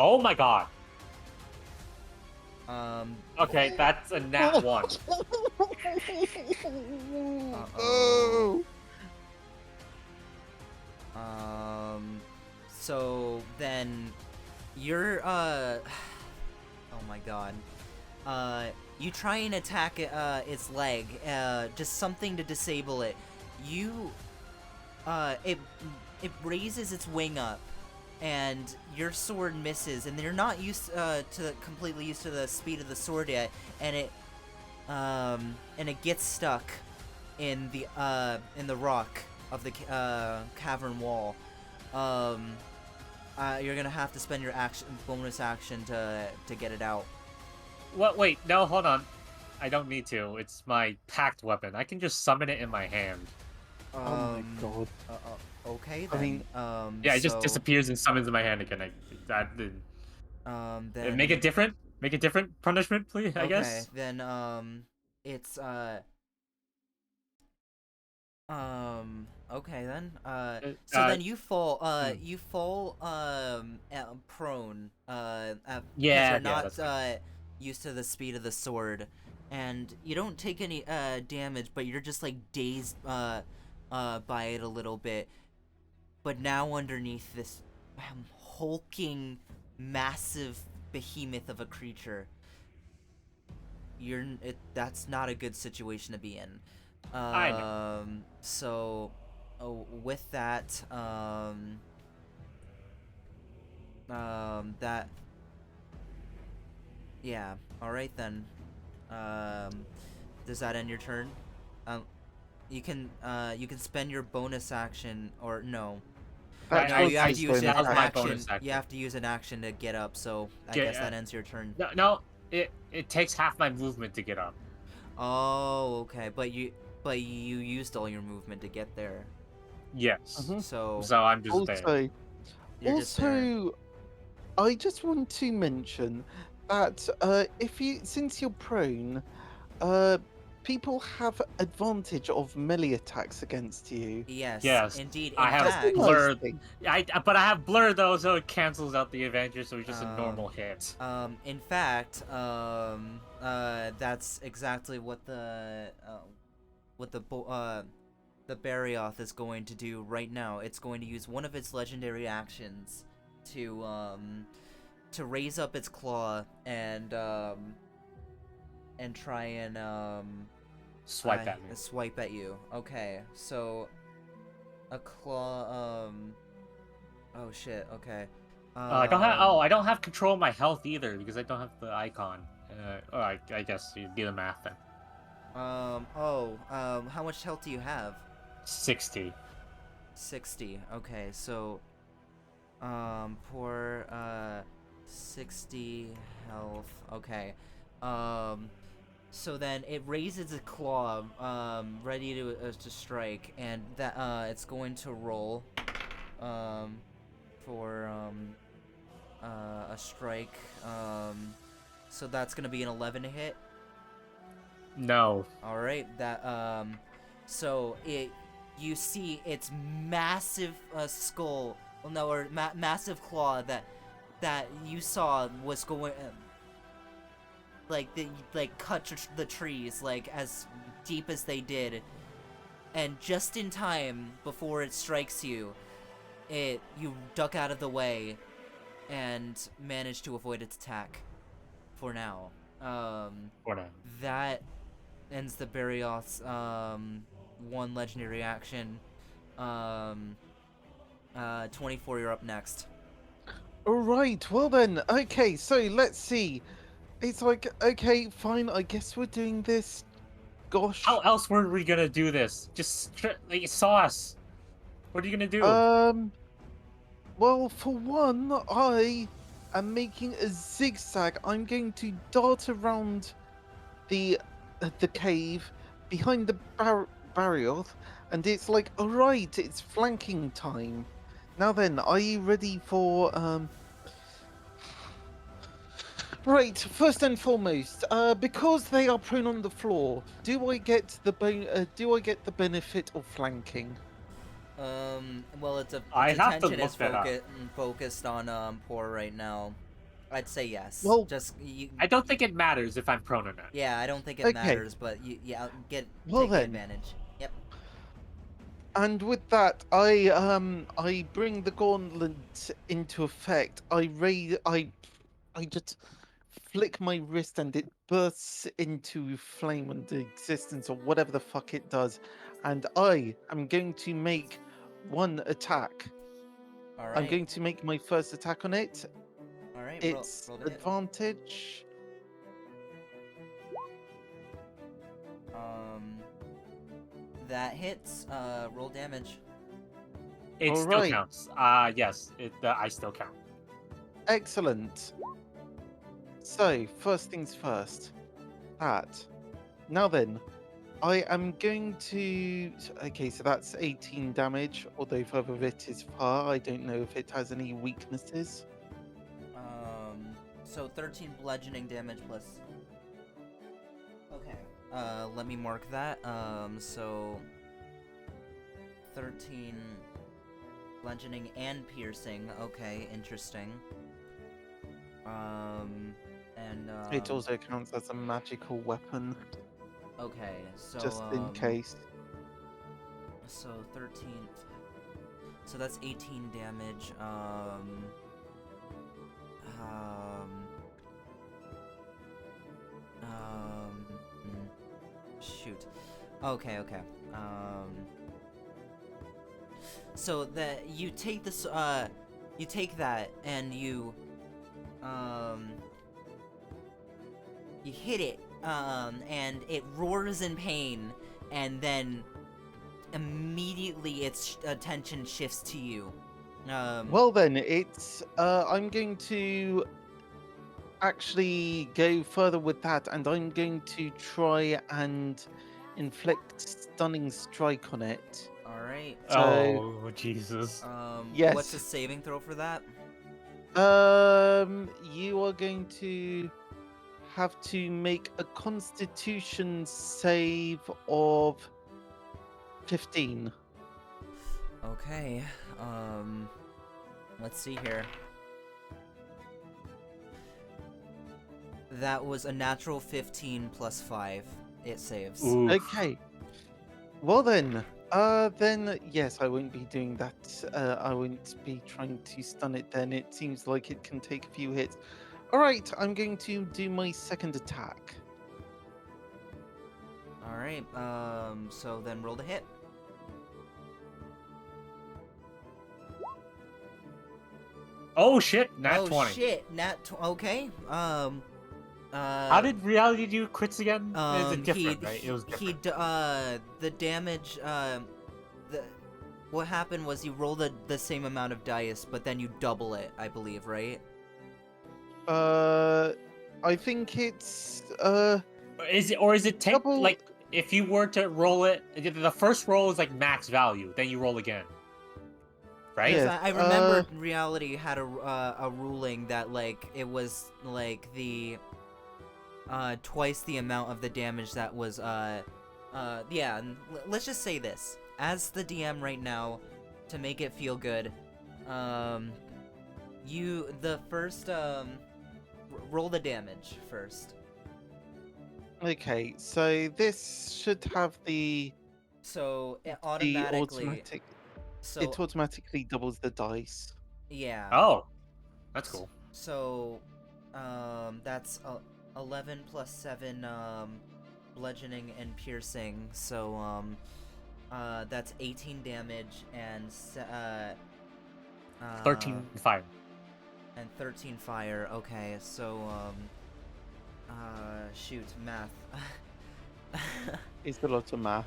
Oh my god. Okay, Oh. that's a nat 1. Oh. So then you're oh my god. You try and attack its leg, just something to disable it. It raises its wing up, and your sword misses, and you're not completely used to the speed of the sword yet, and it gets stuck in the rock of the cavern wall. You're gonna have to spend your bonus action to get it out. What? Wait, no, hold on. I don't need to. It's my packed weapon. I can just summon it in my hand. Oh my god. Okay then. I mean, yeah, it just disappears and summons in my hand again. Then make it different. Make a different punishment, please. I guess. Okay, then it's okay then. So then you fall prone. 'Cause Yeah, you're not that's fine. used to the speed of the sword. and you don't take any damage, but you're just like dazed by it a little bit. But now underneath this hulking, massive behemoth of a creature, that's not a good situation to be in. I know. So, with that, that, yeah, alright then. Does that end your turn? You can spend your bonus action, or no. That's No, you have to his use bonus an my action. bonus action. You have to use an action to get up, so I Get- guess that ends your turn. No, it takes half my movement to get up. Oh, okay, but you used all your movement to get there. Yes. Mhm. So I'm just there. Also, you're just there. I just want to mention that since you're prone, people have advantage of melee attacks against you. Yes, indeed. In I have fact, blur. thing. But I have blur though, so it cancels out the advantage. So it's just a normal hit. in fact, that's exactly what the Barioth is going to do right now. It's going to use one of its legendary actions to raise up its claw and try and Swipe at me. Swipe at you. Okay, so a claw. Oh shit. Okay. I don't have control of my health either because I don't have the icon. I guess you do the math then. How much health do you have? 60. 60. Okay, so for 60 health. Okay. So then it raises a claw, ready to strike, and that it's going to roll, for a strike. So that's gonna be an 11 to hit. No. All right. That so you see its massive skull, massive claw that you saw was going. Cut the trees as deep as they did, and just in time before it strikes you, you duck out of the way and manage to avoid its attack. For now, that ends the Barioth's one legendary action. 24, you're up next. All right. Well then. Okay. So let's see. It's like, okay, fine. I guess we're doing this. Gosh. How else were we gonna do this? You saw us. What are you gonna do? Well, for one, I am making a zigzag. I'm going to dart around the cave behind the Barioth, and it's like, all right, it's flanking time. Now then, are you ready for Right, first and foremost, because they are prone on the floor, do I get the benefit of flanking? Well, its attention is look that up. focused on poor right now. I'd say yes. Well, I don't think it matters if I'm prone or not. Yeah, I don't think it Okay. matters, but take the advantage. Yep. And with that, I bring the gauntlet into effect. I just flick my wrist and it bursts into flame and existence or whatever the fuck it does. And I am going to make one attack. All right. I'm going to make my first attack on it. All right. It's roll to hit. advantage. That hits. Roll damage. It still Alright. counts. Yes, I still count. Excellent. So, first things first. That. Now then, I am going to. Okay, so that's 18 damage, although further it is far. I don't know if it has any weaknesses. So 13 bludgeoning damage plus. Okay. Let me mark that. So 13 bludgeoning and piercing. Okay, interesting. And And It also counts as a magical weapon, okay, so just in case. So 13th. So that's 18 damage. Shoot. Okay. So that you take this, you take that and you hit it, and it roars in pain, and then immediately its attention shifts to you. Well then, it's I'm going to actually go further with that, and I'm going to try and inflict stunning strike on it. All right. So, Oh Jesus. yes. What's the saving throw for that? You are going to have to make a Constitution save of 15. Okay. Let's see here. That was a natural 15 plus 5. It saves. Oof. Okay. Well then yes, I won't be doing that. I won't be trying to stun it then. It seems like it can take a few hits. Alright, I'm going to do my second attack. Alright, so then roll the hit. Oh shit! Nat oh 20. Shit, okay. How did reality do crits again? Is it different, right? It was different. The damage, what happened was you roll the same amount of dice, but then you double it, I believe, right? I think it's Is it take double... like if you were to roll it, the first roll is like max value, then you roll again, right? Yeah. I remember reality had a ruling that like it was like the twice the amount of the damage that was yeah. Let's just say this as the DM right now to make it feel good. You the first roll the damage first. Okay, so this should have So it the automatically. automatic. So It automatically doubles the dice. yeah. Oh, that's cool. So, that's 11 plus 7, bludgeoning and piercing. So, that's 18 damage and 13 fire. And 13 fire. Okay, so, shoot, math. It's a lot of math.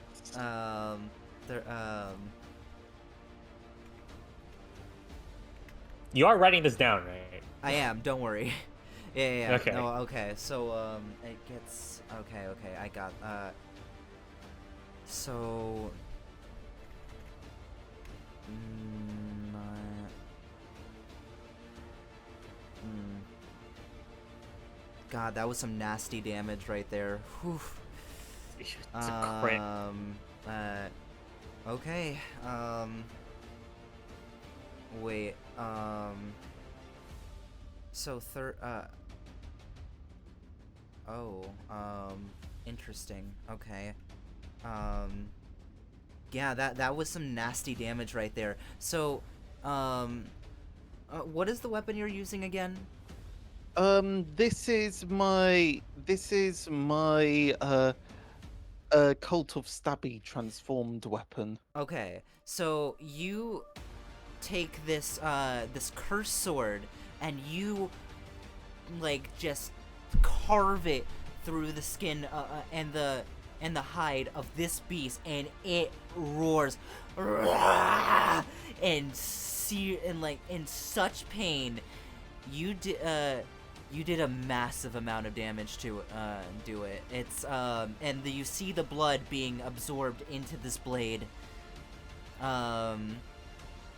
You are writing this down, right? I am. Don't worry. Yeah. Okay. No. Okay. So it gets. Okay. I got. So. God, that was some nasty damage right there. Whew. It's a crit. Okay. Wait. So interesting. Okay. Yeah, that was some nasty damage right there. So, what is the weapon you're using again? This is my Cult of Stabby transformed weapon. Okay, so you take this this cursed sword and you like just carve it through the skin and the hide of this beast, and it roars and like in such pain. You did a massive amount of damage to do it. It's and you see the blood being absorbed into this blade.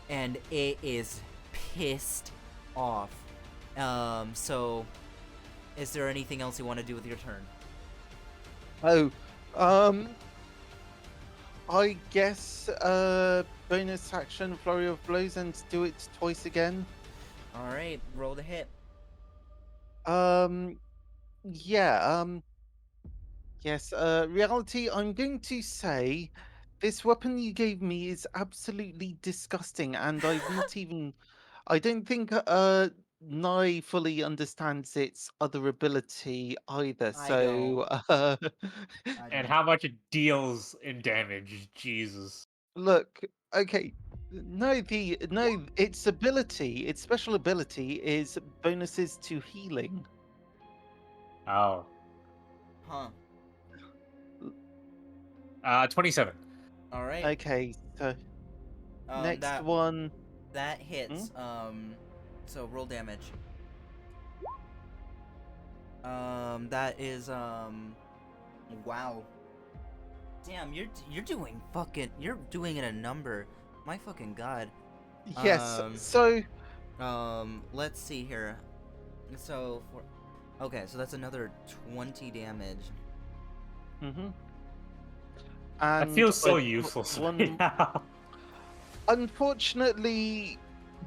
And it is pissed off. So is there anything else you want to do with your turn? I guess bonus action flurry of blows and do it twice again. All right, roll the hit. Yeah, yes, reality, I'm going to say this weapon you gave me is absolutely disgusting, and I've not even. I don't think Nai fully understands its other ability either. I don't. So, I And don't. how much it deals in damage? Jesus. look, okay. No, its ability, its special ability is bonuses to healing. Oh. Huh. 27. All right. Okay, so next That one. Hmm? hits. So roll damage. That is wow. Damn, you're doing it a number. My fucking god. Yes. So Let's see here. So for okay, so that's another 20 damage. hmm I and feel so I've got useless right one. now. Unfortunately,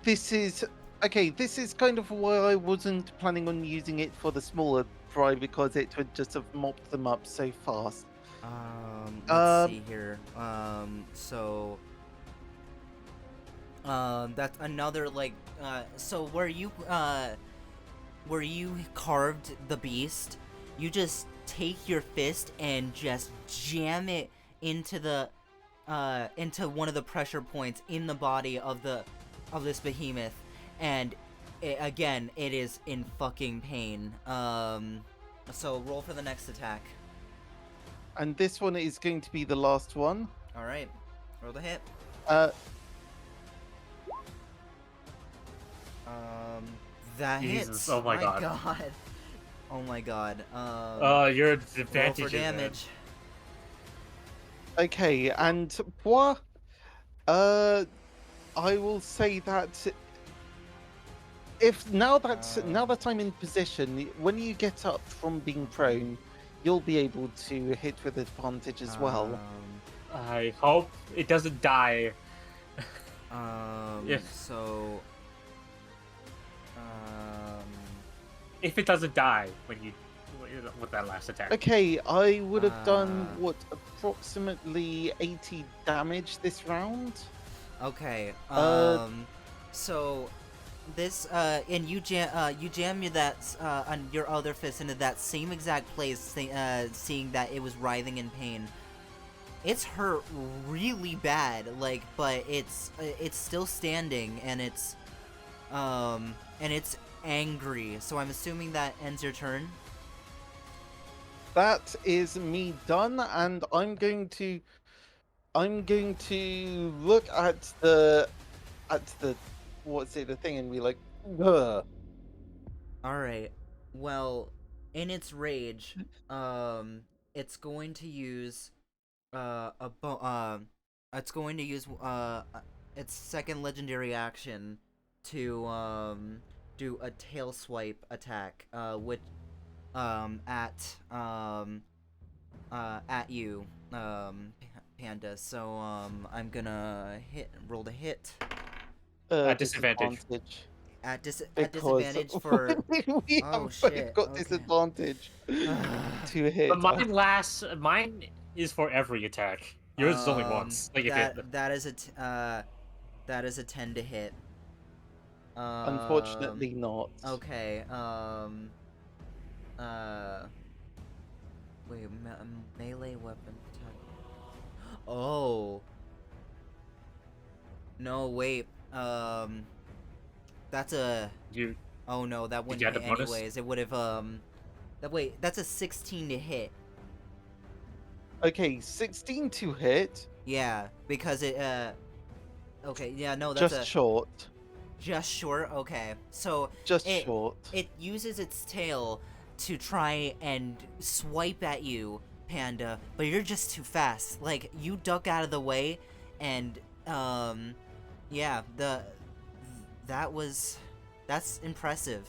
this is okay. This is kind of why I wasn't planning on using it for the smaller fry because it would just have mopped them up so fast. Let's Um, see here. So that's another like so where you carved the beast, you just take your fist and just jam it into the into one of the pressure points in the body of this behemoth, and again it is in fucking pain. So roll for the next attack. and this one is going to be the last one. All right, roll the hit. Uh, Um, that Jesus, hits. oh my god. God. Oh my god. Your Roll advantage for damage. okay, and Poir, uh, I will say that if now that I'm in position, when you get up from being prone, you'll be able to hit with advantage as well. I hope it doesn't die. If So um if it doesn't die when you with that last attack. Okay, I would have done Uh. what approximately 80 damage this round. okay. Uh, So this and you jam on your other fist into that same exact place, seeing that it was writhing in pain. It's hurt really bad, like, but it's still standing, and it's angry. So I'm assuming that ends your turn. that is me done, and I'm going to look at the what's it the thing and be like, ugh. All right. Well, in its rage, it's going to use a it's going to use its second legendary action to do a tail swipe attack with at you Panda. So I'm gonna roll the hit At disadvantage. Disadvantage at because disadvantage for we oh have both shit, got okay. disadvantage to hit. Mine is for every attack. Yours is only once. Like if it that is a 10 to hit. Unfortunately, not. Okay. Uh. Wait. Melee weapon attack. Oh. No. Wait. That's a. you Oh no, that did wouldn't you add the hit bonus? anyways. It would have That wait. That's a 16 to hit. Okay, 16 to hit, Yeah, because it Okay. Yeah. No. That's just a short. just short. Okay. So Just it short. it uses its tail to try and swipe at you, Panda, but you're just too fast. Like you duck out of the way, and yeah, that's impressive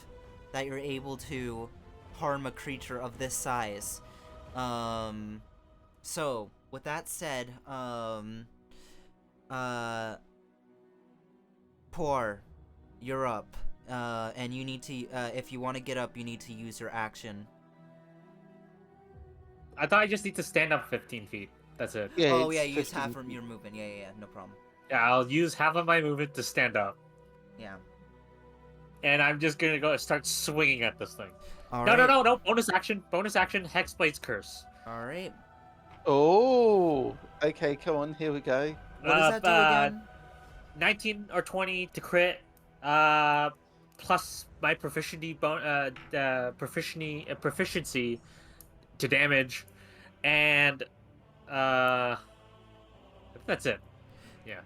that you're able to harm a creature of this size. So with that said, uh, Poor, you're up. And you need to, if you want to get up, you need to use your action. I thought I just need to stand up 15 feet. That's it. Yeah. Oh it's yeah, you use 15 half from feet. your movement. Yeah, no problem. Yeah, I'll use half of my movement to stand up, Yeah. and I'm just gonna go start swinging at this thing. All No, right. no. Bonus action. Hexblade's Curse. All right. Oh. Okay, come on. Here we go. What does that do again? 19 or 20 to crit. Plus my proficiency to damage, and I think that's it. Yeah.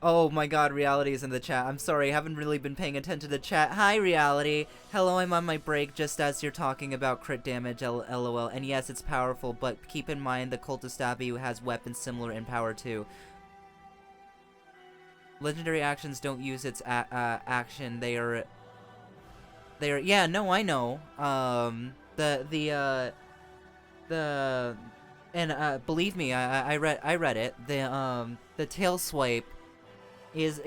Oh my god, Reality is in the chat. I'm sorry, I haven't really been paying attention to the chat. Hi, Reality. Hello, I'm on my break just as you're talking about crit damage, lol. And yes, it's powerful, but keep in mind the Cultist Abbey has weapons similar in power too. Legendary actions don't use its action. They are. Yeah, no, I know. And believe me, I read it. The tail swipe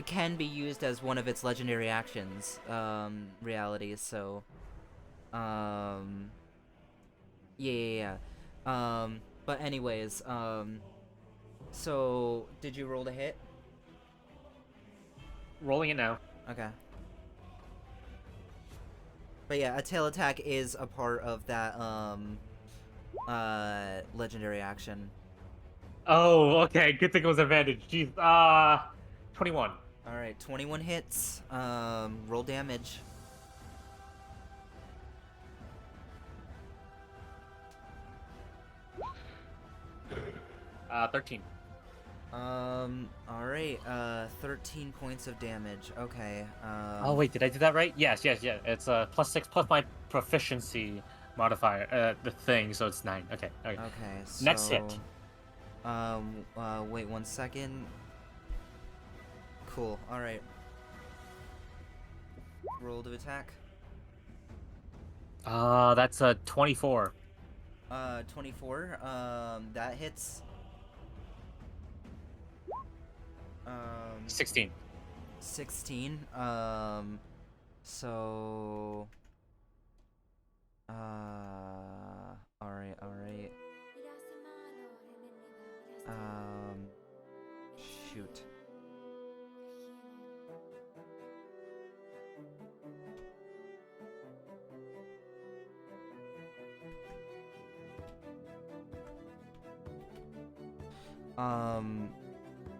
can be used as one of its legendary actions. Realities. So. Yeah. But anyways. So did you roll to hit? Rolling it now. Okay. But yeah, a tail attack is a part of that legendary action. Oh, okay. Good thing it was advantage. Jeez. 21. All right, 21 hits. Roll damage. Uh, 13. All right. 13 points of damage. Okay. Oh wait, did I do that right? Yes. It's +6 plus my proficiency modifier, the thing, so it's 9. Okay. Okay. So, Next hit. Wait 1 second. Cool. All right. Roll to attack. That's a 24. 24. That hits. 16. 16. So. Alright. Shoot.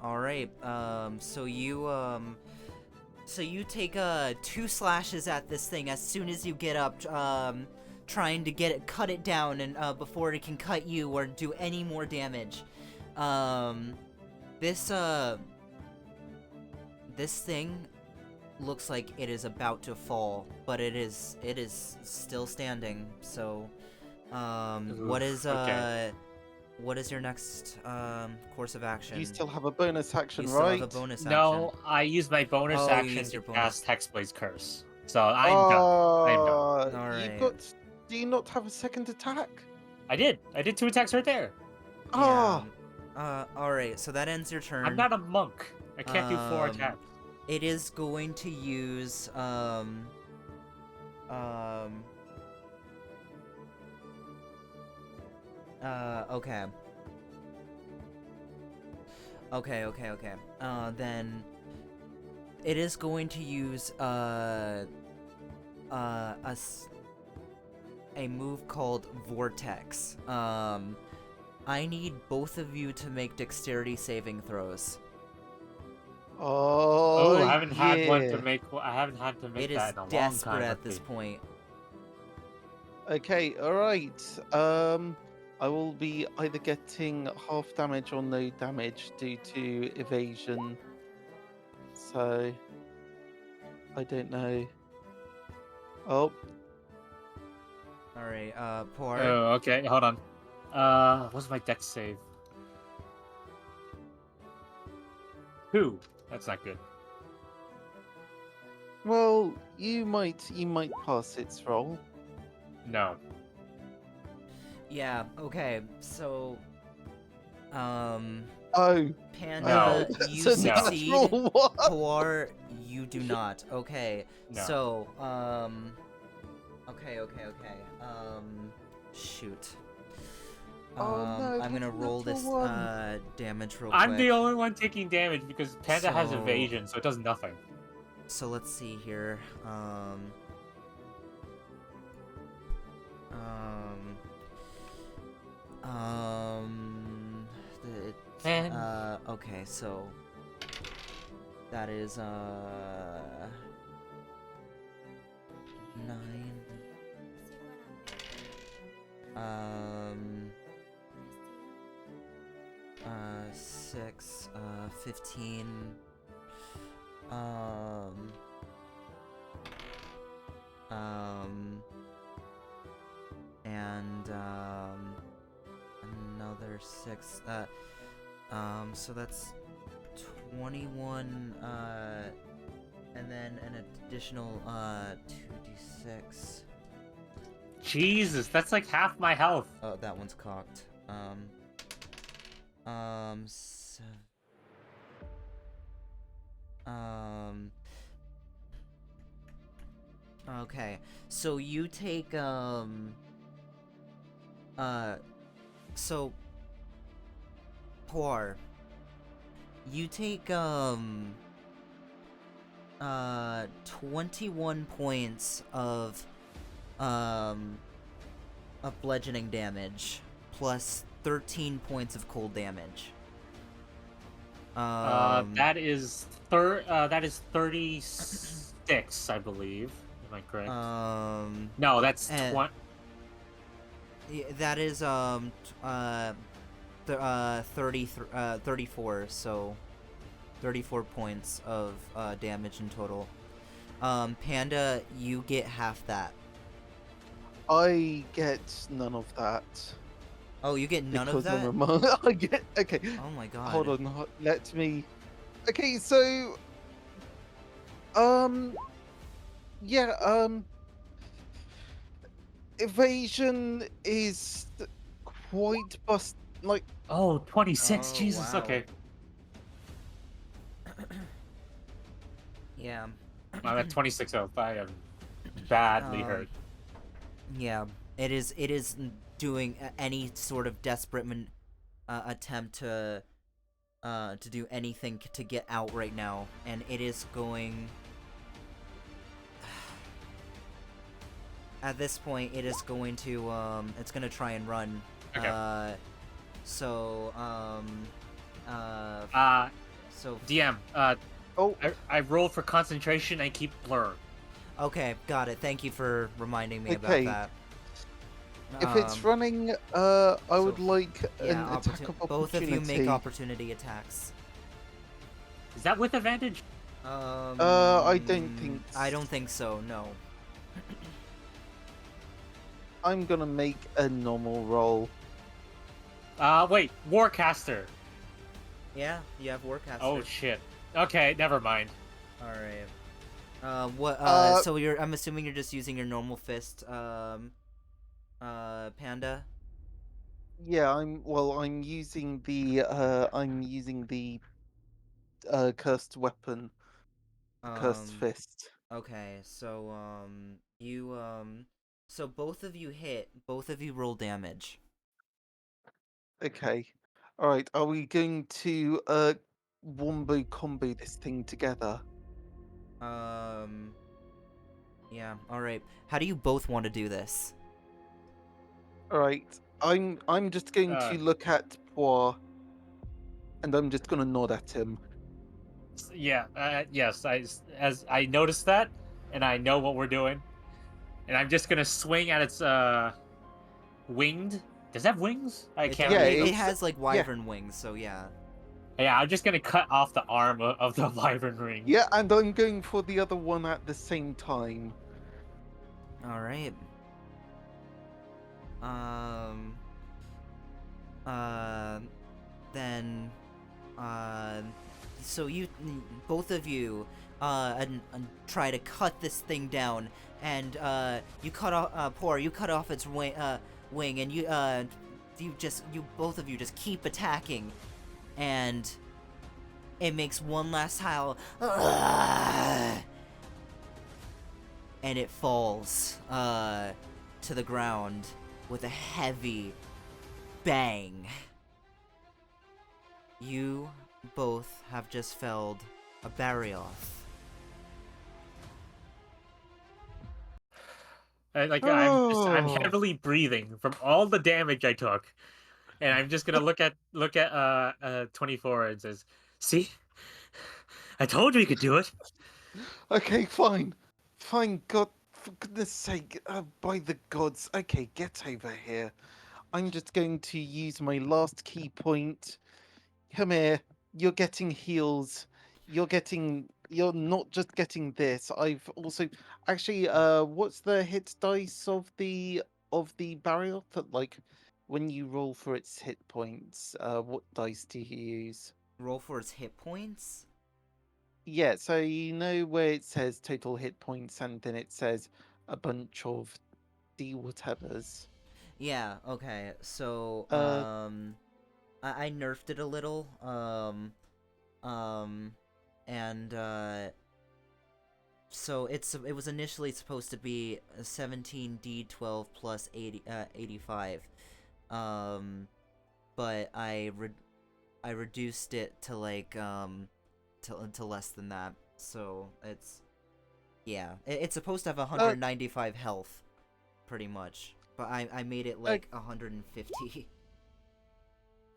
Alright, so you take, 2 slashes at this thing as soon as you get up, trying to cut it down and, before it can cut you or do any more damage. This thing looks like it is about to fall, but it is still standing, so, Okay. what is your next course of action? You still have a bonus action, You right? still have a bonus action. No, I used my bonus Oh, you action used your to bonus. cast Hexblade's Curse. So I'm done. I'm done. Alright. You've got. Do you not have a second attack? I did 2 attacks right there. Ah. Alright, so that ends your turn. I'm not a monk. I can't do 4 attacks. It is going to use, okay. Okay. Then it is going to use, a move called Vortex. I need both of you to make dexterity saving throws. Oh, I haven't had one to yeah. make. I haven't had to make It is that in a long desperate time. at this point. Okay, alright. I will be either getting half damage or no damage due to evasion. So, I don't know. Oh, Alright, Poir. Oh, okay. Hold on. What's my dex save? 2. That's not good. well, you might pass its roll. No. Yeah, okay, so, Oh, Panda, No. you that's a succeed. natural one. Poir, you do not. Okay, No. so, okay. Shoot. Oh, no, I'm gonna that's roll this natural one. damage real I'm quick. the only one taking damage because Panda has So- evasion, so it does nothing. So let's see here. Man. Okay, so that is 9, 6, 15, and another 6, so that's 21, and then an additional 2d6. Jesus, that's like half my health. Oh, that one's cocked. So, okay, so you take, so, Poir, you take, 21 points of bludgeoning damage, plus 13 points of cold damage. That is 36, I believe. Am I correct? No, that's 20. That is 34. So 34 points of damage in total. Panda, you get half that. I get none of that. Oh, you get none of because that? I'm a monk. I get okay. Oh my god. Hold on, let me. Okay, so yeah, evasion is quite like Oh, 26. Oh, Jesus. wow. Okay. Yeah. I'm at 26 health. I am badly hurt. Yeah, it is doing any sort of desperate attempt to do anything to get out right now, and it is going. At this point, it is going to it's gonna try and run. Okay. So DM. oh I rolled for concentration. I keep blur. Okay, got it. Thank you for reminding me Okay. about that. if it's running, I would like an Yeah, attack of opportunity. both of you make opportunity attacks. Is that with advantage? I don't think. I don't think so. No. I'm gonna make a normal roll. Wait, Warcaster. Yeah, you have Warcaster. Oh shit. Okay, never mind. All right. What? So you're? I'm assuming you're just using your normal fist. Panda. Yeah, I'm using the cursed weapon, cursed fist. Okay, so so both of you hit. Both of you roll damage. Okay. All right. Are we going to wombo combo this thing together? Yeah. All right. How do you both want to do this? All right. I'm just going to look at Poir, and I'm just gonna nod at him. Yeah. Yes. As I noticed that, and I know what we're doing, and I'm just gonna swing at its winged. Does it have wings? I can't. Yeah, remember. It has like wyvern wings, so yeah. Yeah, I'm just gonna cut off the arm of the wyvern ring. Yeah, and I'm going for the other one at the same time. All right. Then, so you, both of you, try to cut this thing down, and you cut off, Poir, you cut off its wing, and you both of you just keep attacking, and it makes one last howl, and it falls, to the ground, with a heavy bang. You both have just felled a Barioth. I'm Oh. heavily breathing from all the damage I took, and I'm just gonna look at 24 and says, "See, I told you we could do it." Okay, fine. Fine, God, for goodness sake, by the gods. Okay, get over here. I'm just going to use my last key point. Come here. You're getting heals. You're not just getting this. I've also actually what's the hit dice of the barrier that, like, when you roll for its hit points, what dice do you use? Roll for its hit points? Yeah, so you know where it says total hit points and then it says a bunch of D whatevers. Yeah, okay. So, Uh I nerfed it a little. Um, and, so it was initially supposed to be 17d12 plus 85. Um, but I reduced it to like to less than that. So yeah, it's supposed to have uh 195 health, pretty much. But I made it o- like 150.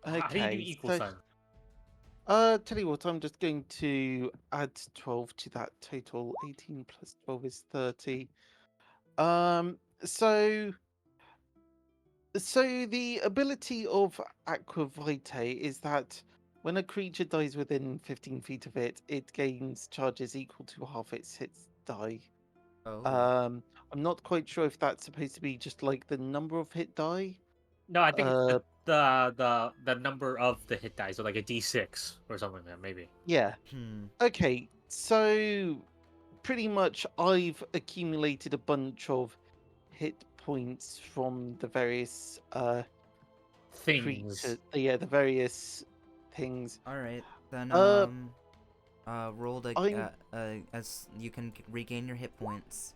How do you do okay. equal So sign? tell you what, I'm just going to add 12 to that total. 18 plus 12 is 30. Um so so the ability of Aqua Vitae is that when a creature dies within 15 feet of it, it gains charges equal to half its hits die. Oh. Um, I'm not quite sure if that's supposed to be just like the number of hit die. No, I think it's Uh, the number of the hit dice, so like a D6 or something like that, maybe. yeah. Hmm. Okay, so pretty much I've accumulated a bunch of hit points from the various Things. creatures. Yeah, the various things. All right. Then Uh, roll the I'm as you can regain your hit points.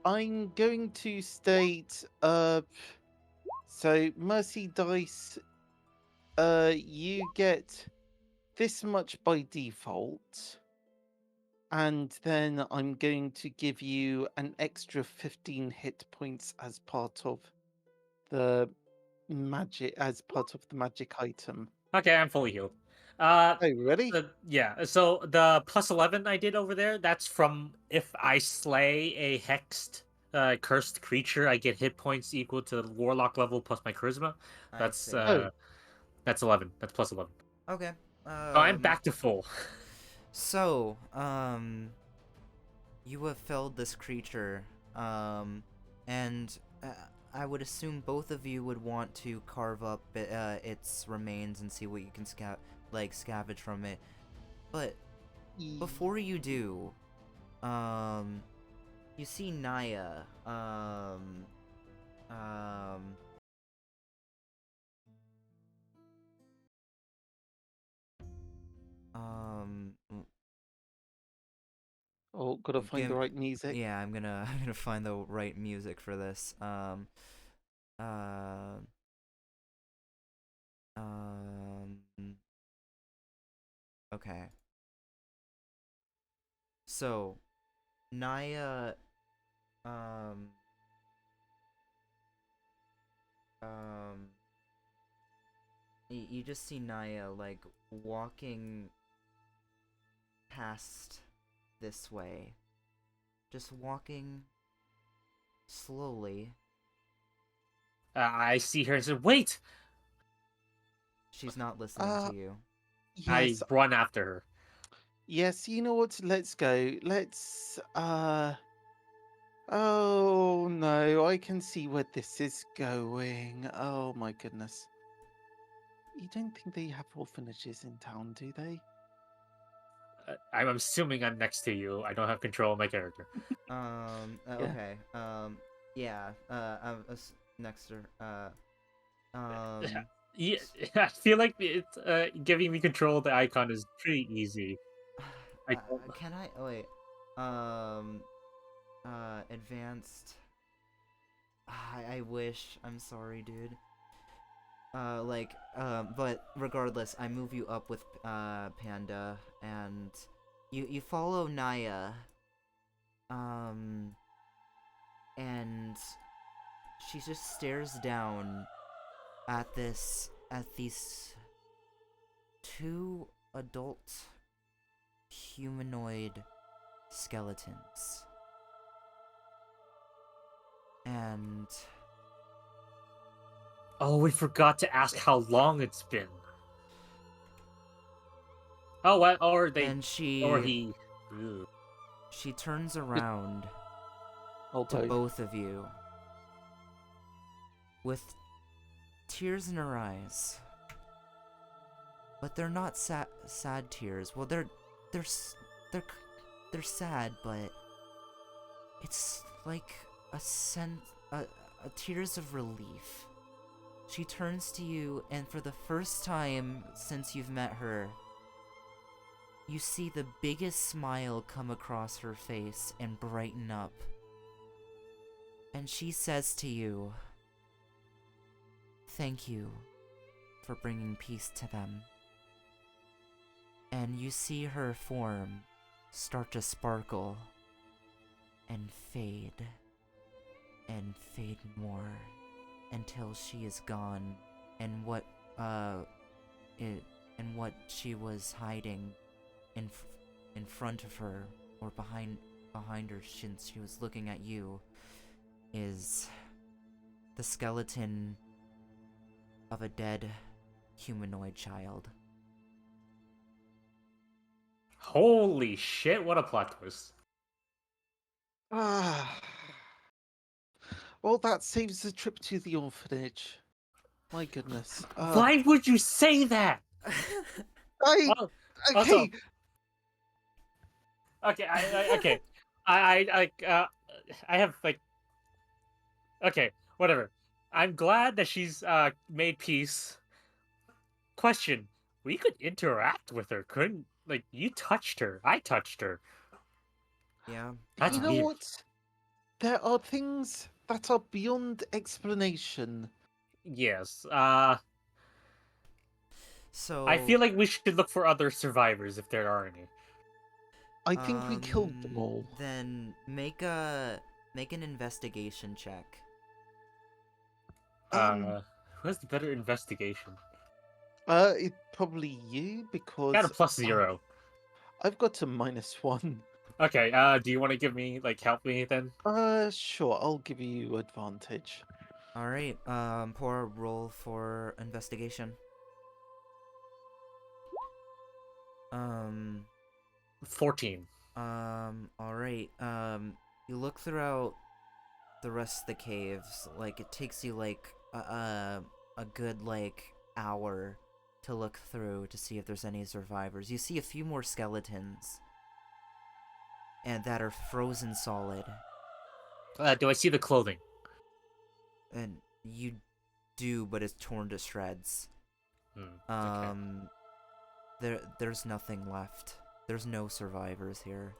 I'm going to state so mercy dice. You get this much by default, and then I'm going to give you an extra 15 hit points as part of the magic item. Okay, I'm fully healed. Uh, Oh, ready? yeah. So the plus 11 I did over there, that's from if I slay a hexed, cursed creature, I get hit points equal to the warlock level plus my charisma. I That's see. Oh, uh, that's 11. That's plus 11. Okay. So I'm back to full. So, you have felled this creature, and I would assume both of you would want to carve up its remains and see what you can scavenge from it. But ye- before you do, you see Naya, um, um, oh, gotta find the give, right music. yeah, I'm gonna find the right music for this. Uh, um, okay. So, Naya, um, um, you just see Naya, like, walking past this way. Just walking slowly. I see her and said, "Wait!" She's not listening Uh, to you. I yes, run after her. yes. You know what? Let's go. Let's. Oh no, I can see where this is going. Oh my goodness. You don't think they have orphanages in town, do they? I'm assuming I'm next to you. I don't have control of my character. Yeah. Okay. Yeah, next to her, Yeah, I feel like it's giving me control of the icon is pretty easy. I don't. can I, oh wait, um, advanced, I wish. I'm sorry, dude. But regardless, I move you up with Panda, and you follow Naya. And she just stares down at these two adult humanoid skeletons. And Oh, we forgot to ask how long it's been. Oh, what? Or they? and Or he? Ew. she turns around to Although, both of you with tears in her eyes. But they're not sad tears. Well, they're sad, but it's like a tears of relief. She turns to you, and for the first time since you've met her, you see the biggest smile come across her face and brighten up. And she says to you, "Thank you for bringing peace to them." And you see her form start to sparkle and fade more until she is gone, and what she was hiding in front of her or behind her since she was looking at you is the skeleton of a dead humanoid child. Holy shit! What a plot twist. ah. Well, that saves the trip to the orphanage. My goodness. Why would you say that? I Oh, okay. okay, okay. I have like. Okay, whatever. I'm glad that she's made peace. Question: we could interact with her, couldn't? Like, you touched her. I touched her. Yeah. That's You know weird. what? There are things that are beyond explanation. Yes. So I feel like we should look for other survivors if there are any. I think we killed them all. Then make an investigation check. Who has the better investigation? It probably you because Got a +0. I've got a -1. Okay. Do you want to give me help me then? Sure, I'll give you advantage. All right. Pour a roll for investigation. 14. All right. You look throughout the rest of the caves. Like, it takes you like a good hour to look through to see if there's any survivors. You see a few more skeletons, and that are frozen solid. Do I see the clothing? And you do, but it's torn to shreds. Okay. There's nothing left. There's no survivors here.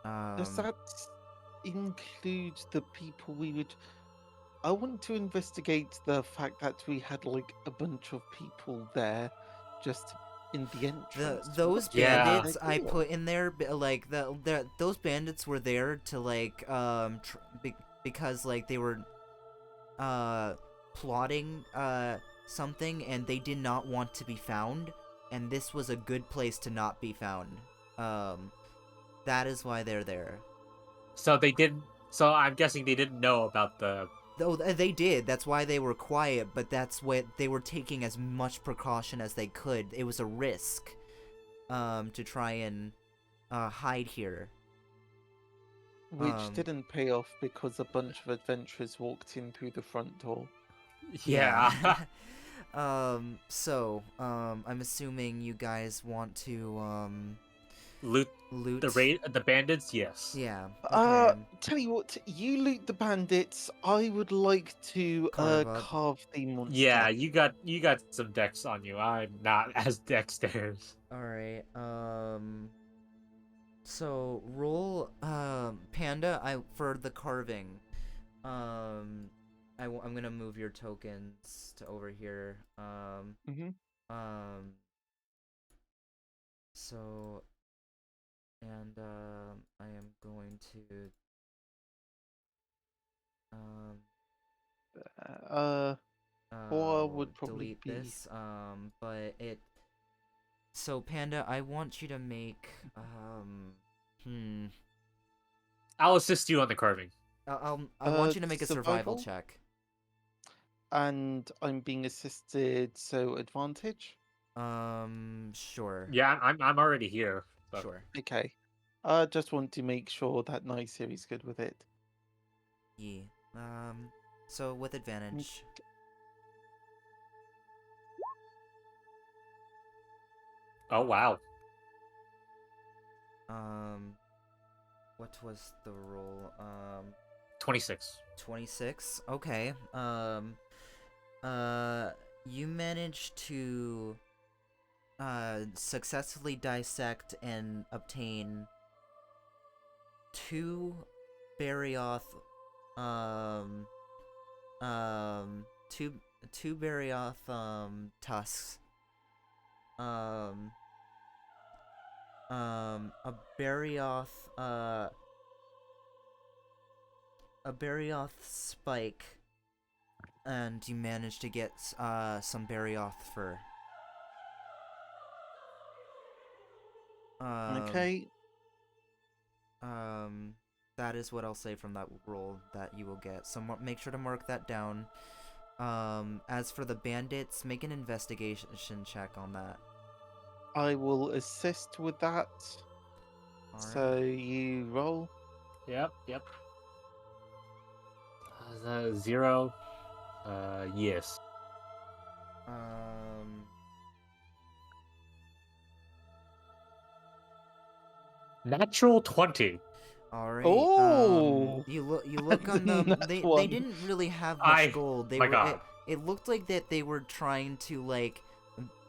Does that include the people we would? I want to investigate the fact that we had a bunch of people there, just in the entrance. Those Yeah. bandits I put in there, those bandits were there to because they were plotting something, and they did not want to be found, and this was a good place to not be found. That is why they're there. So they didn't. So I'm guessing they didn't know about the. Though they did, that's why they were quiet, but that's what they were taking as much precaution as they could. It was a risk to try and hide here. Which didn't pay off because a bunch of adventurers walked in through the front door. Yeah. I'm assuming you guys want to Loot loot the bandits. Yes. Yeah. Okay. Tell you what, you loot the bandits. I would like to Carve up. carve the monster. Yeah, you got some dex on you. I'm not as dexterous. All right. So roll Panda for the carving. I'm gonna move your tokens to over here. Mhm. So and I am going to um Uh, Four would probably delete be. this. But it. So Panda, I want you to make I'll assist you on the carving. I want you to make a survival Survival? check. And I'm being assisted, so advantage. Sure. Yeah, I'm already here. So. Sure. Okay. I just want to make sure that Naisiri's good with it. Yeah. So with advantage. Oh wow. What was the roll? 26. 26. Okay. You managed to successfully dissect and obtain two Barioth um two Barioth tusks. A Barioth a Barioth spike, and you managed to get some Barioth fur. Okay. That is what I'll say from that roll that you will get. So make sure to mark that down. As for the bandits, make an investigation check on that. I will assist with that. So you roll. Yep. 0. Yes. Natural 20. All right. Oh, You look that's on them. that They one. didn't really have much gold. My God. It looked like that they were trying to like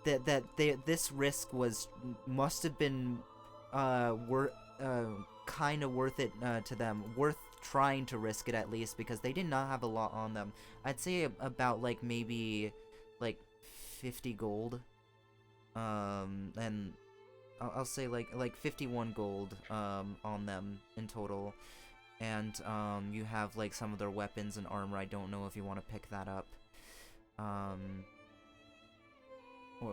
this risk must have been worth kind of worth it to them. Worth trying to risk it at least because they did not have a lot on them. I'd say about like maybe like 50 gold. And I'll say like 51 gold on them in total, and you have like some of their weapons and armor. I don't know if you want to pick that up.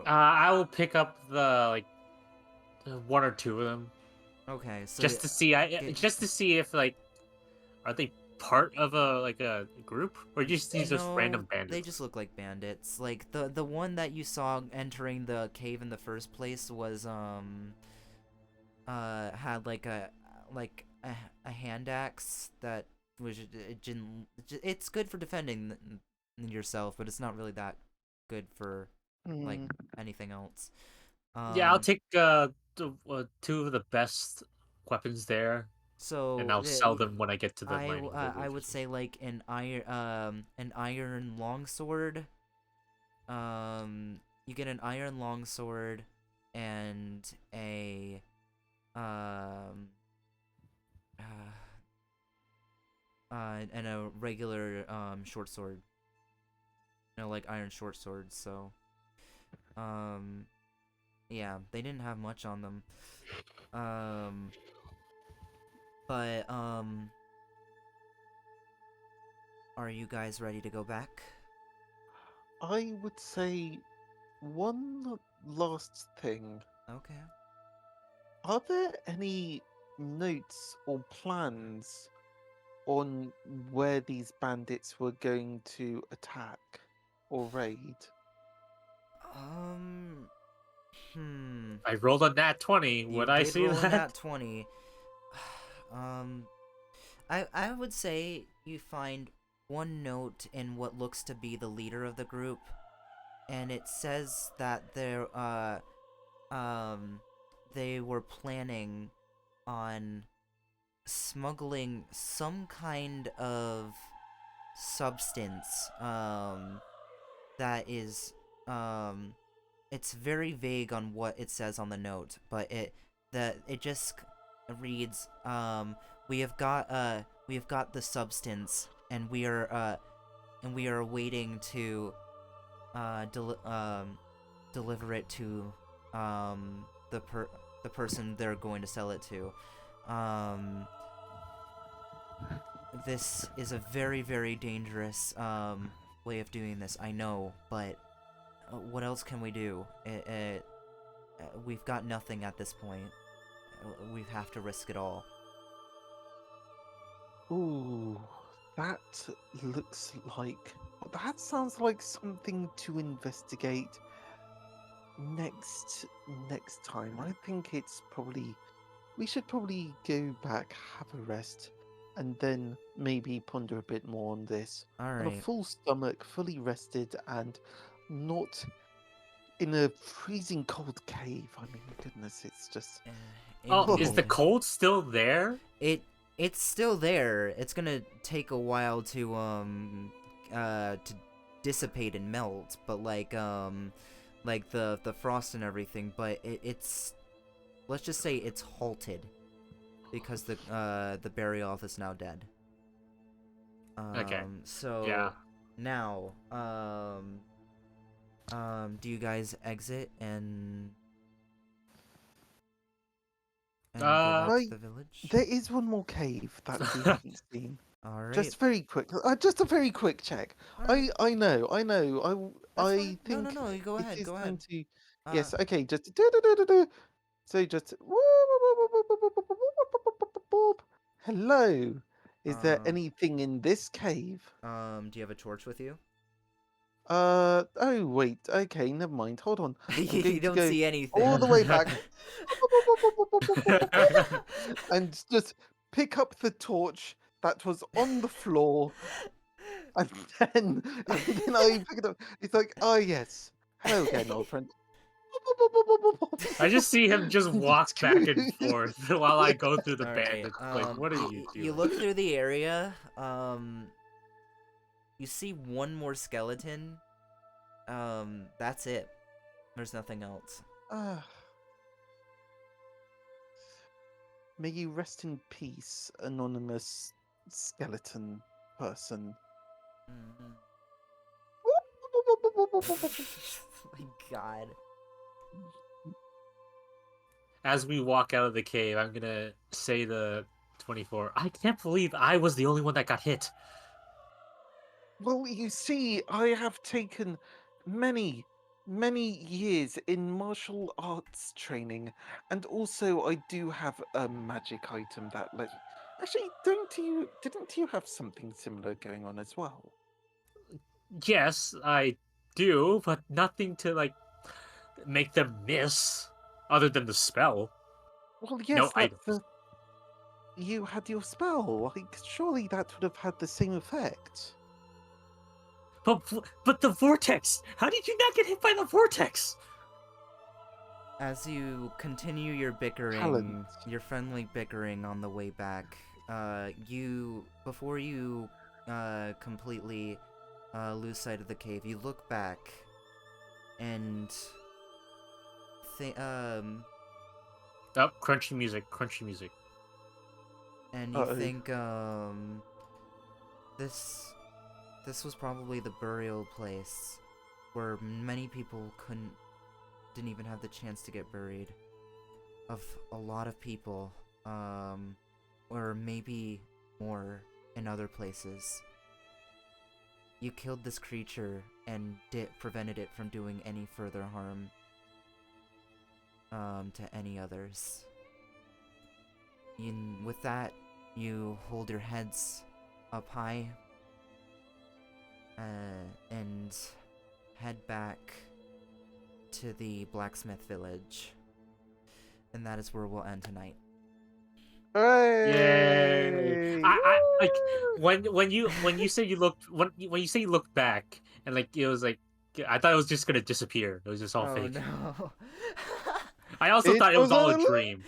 I will pick up the one or two of them Okay, so just to see. Just to see if are they part of a group or just these just random bandits? They just look like bandits. Like the one that you saw entering the cave in the first place was had like a hand axe that was it didn't. It's good for defending yourself, but it's not really that good for like anything else. Yeah, I'll take two of the best weapons there, and So I'll sell them when I get to the mining I village. would say like an iron longsword. You get an iron longsword and a uh, and a regular short sword. You know, like iron short swords. So yeah, they didn't have much on them. But are you guys ready to go back? I would say one last thing. Okay. Are there any notes or plans on where these bandits were going to attack or raid? I rolled a nat 20. You Would I did see roll a that? nat 20. I would say you find one note in what looks to be the leader of the group, and it says that they were planning on smuggling some kind of substance, that is, it's very vague on what it says on the note, but it just reads, we have got the substance, and we are waiting to deliver it to the person they're going to sell it to. This is a very, very dangerous way of doing this, I know, but what else can we do? We've got nothing at this point. We have to risk it all. Ooh, that looks like. That sounds like something to investigate next time. I think it's probably. We should probably go back, have a rest, and then maybe ponder a bit more on this. On a Alright. full stomach, fully rested, and not in a freezing cold cave. I mean, goodness, it's just. Oh, is the Indeed. cold still there? It's still there. It's gonna take a while to dissipate and melt, but like the frost and everything, but it's, let's just say it's halted because the Barioth is now dead. Okay. So Yeah. now do you guys exit and go back Right. to the village? There is one more cave that we haven't seen. Alright. Just very quick. Just a very quick check. Alright. I know. That's I fine. think No, you go it ahead, is go time ahead. to. Uh, Yes. Okay. Just do. So just. Hello. Is there Um, anything in this cave? do you have a torch with you? Oh wait. Okay. Never mind. Hold on. I'm You going to don't go see anything. all the way back and just pick up the torch that was on the floor. And then I pick it up. It's like, oh yes, hello again, old friend. I just see him just walk back and forth while I go through the Alright, bandits. Like, what are you doing? you look through the area, you see one more skeleton. That's it. There's nothing else. May you rest in peace, anonymous skeleton person. Mhm. My god. As we walk out of the cave, I'm gonna say to 24, I can't believe I was the only one that got hit. Well, you see, I have taken many, many years in martial arts training, and also I do have a magic item that let. Actually, didn't you have something similar going on as well? Yes, I do, but nothing to, like, make them miss, other than the spell. Well, No yes, items. you had your spell. Like, surely that would have had the same effect. But the vortex! How did you not get hit by the vortex? As you continue your bickering, Talent. your friendly bickering on the way back, before you completely lose sight of the cave, you look back and Oh, crunchy music, crunchy music. and you Uh-oh. think this was probably the burial place where many people didn't even have the chance to get buried, of a lot of people, or maybe more in other places. You killed this creature and prevented it from doing any further harm to any others. With that, you hold your heads up high and head back to the blacksmith village. And that is where we'll end tonight. Yay! Hooray! I like Woo! when you say you looked when you say you looked back and like it was like I thought it was just gonna disappear. It was just all Oh fake. no. I also It thought it was was all a a dream.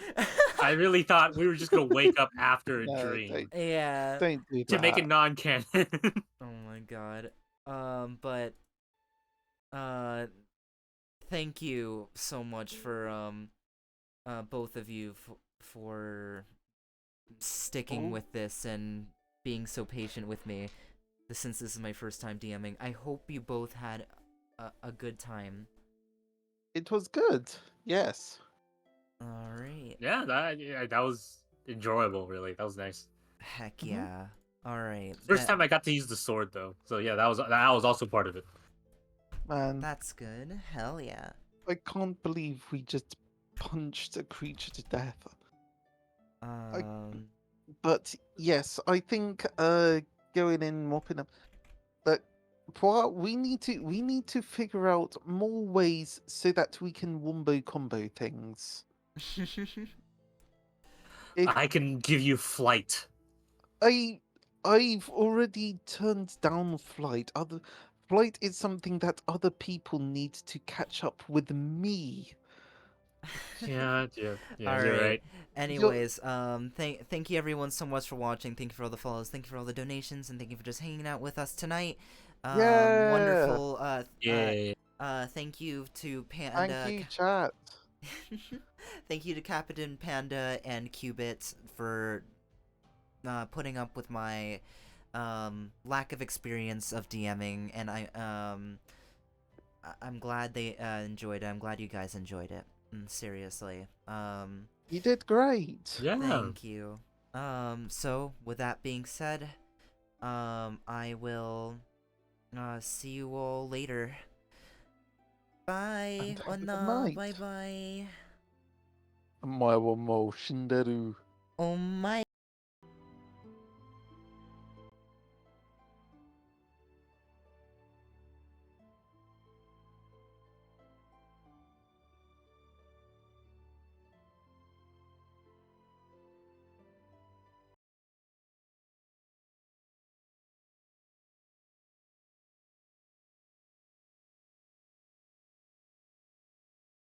I really thought we were just gonna wake up after a No, dream Yeah. don't do to make it that. non-canon. Oh my god. But thank you so much for both of you for sticking Oh. with this and being so patient with me. Since this is my first time DMing, I hope you both had a good time. It was good. Yes. All right. Yeah, that was enjoyable. Really, that was nice. Heck Mhm. yeah. All right. First time I got to use the sword though, so yeah, that was also part of it. Man, That's good. Hell yeah. I can't believe we just punched a creature to death. But yes, I think going in mopping up. But we need to figure out more ways so that we can wombo combo things. If I can give you flight. I've already turned down flight. Flight is something that other people need to catch up with me. Yeah, All you're right. right. Anyways, thank you everyone so much for watching. Thank you for all the follows. Thank you for all the donations, and thank you for just hanging out with us tonight. Yeah. Wonderful. Yeah. Thank you to Thank Panda. you, chat. Thank you to Captain Panda and Cubit for putting up with my lack of experience of DMing, and I'm glad they enjoyed it. I'm glad you guys enjoyed it. Seriously. You did great. Yeah. Thank you. So with that being said, I will see you all later. Bye. And have a good Onna. night. Bye bye. お前はもう死んでる。お前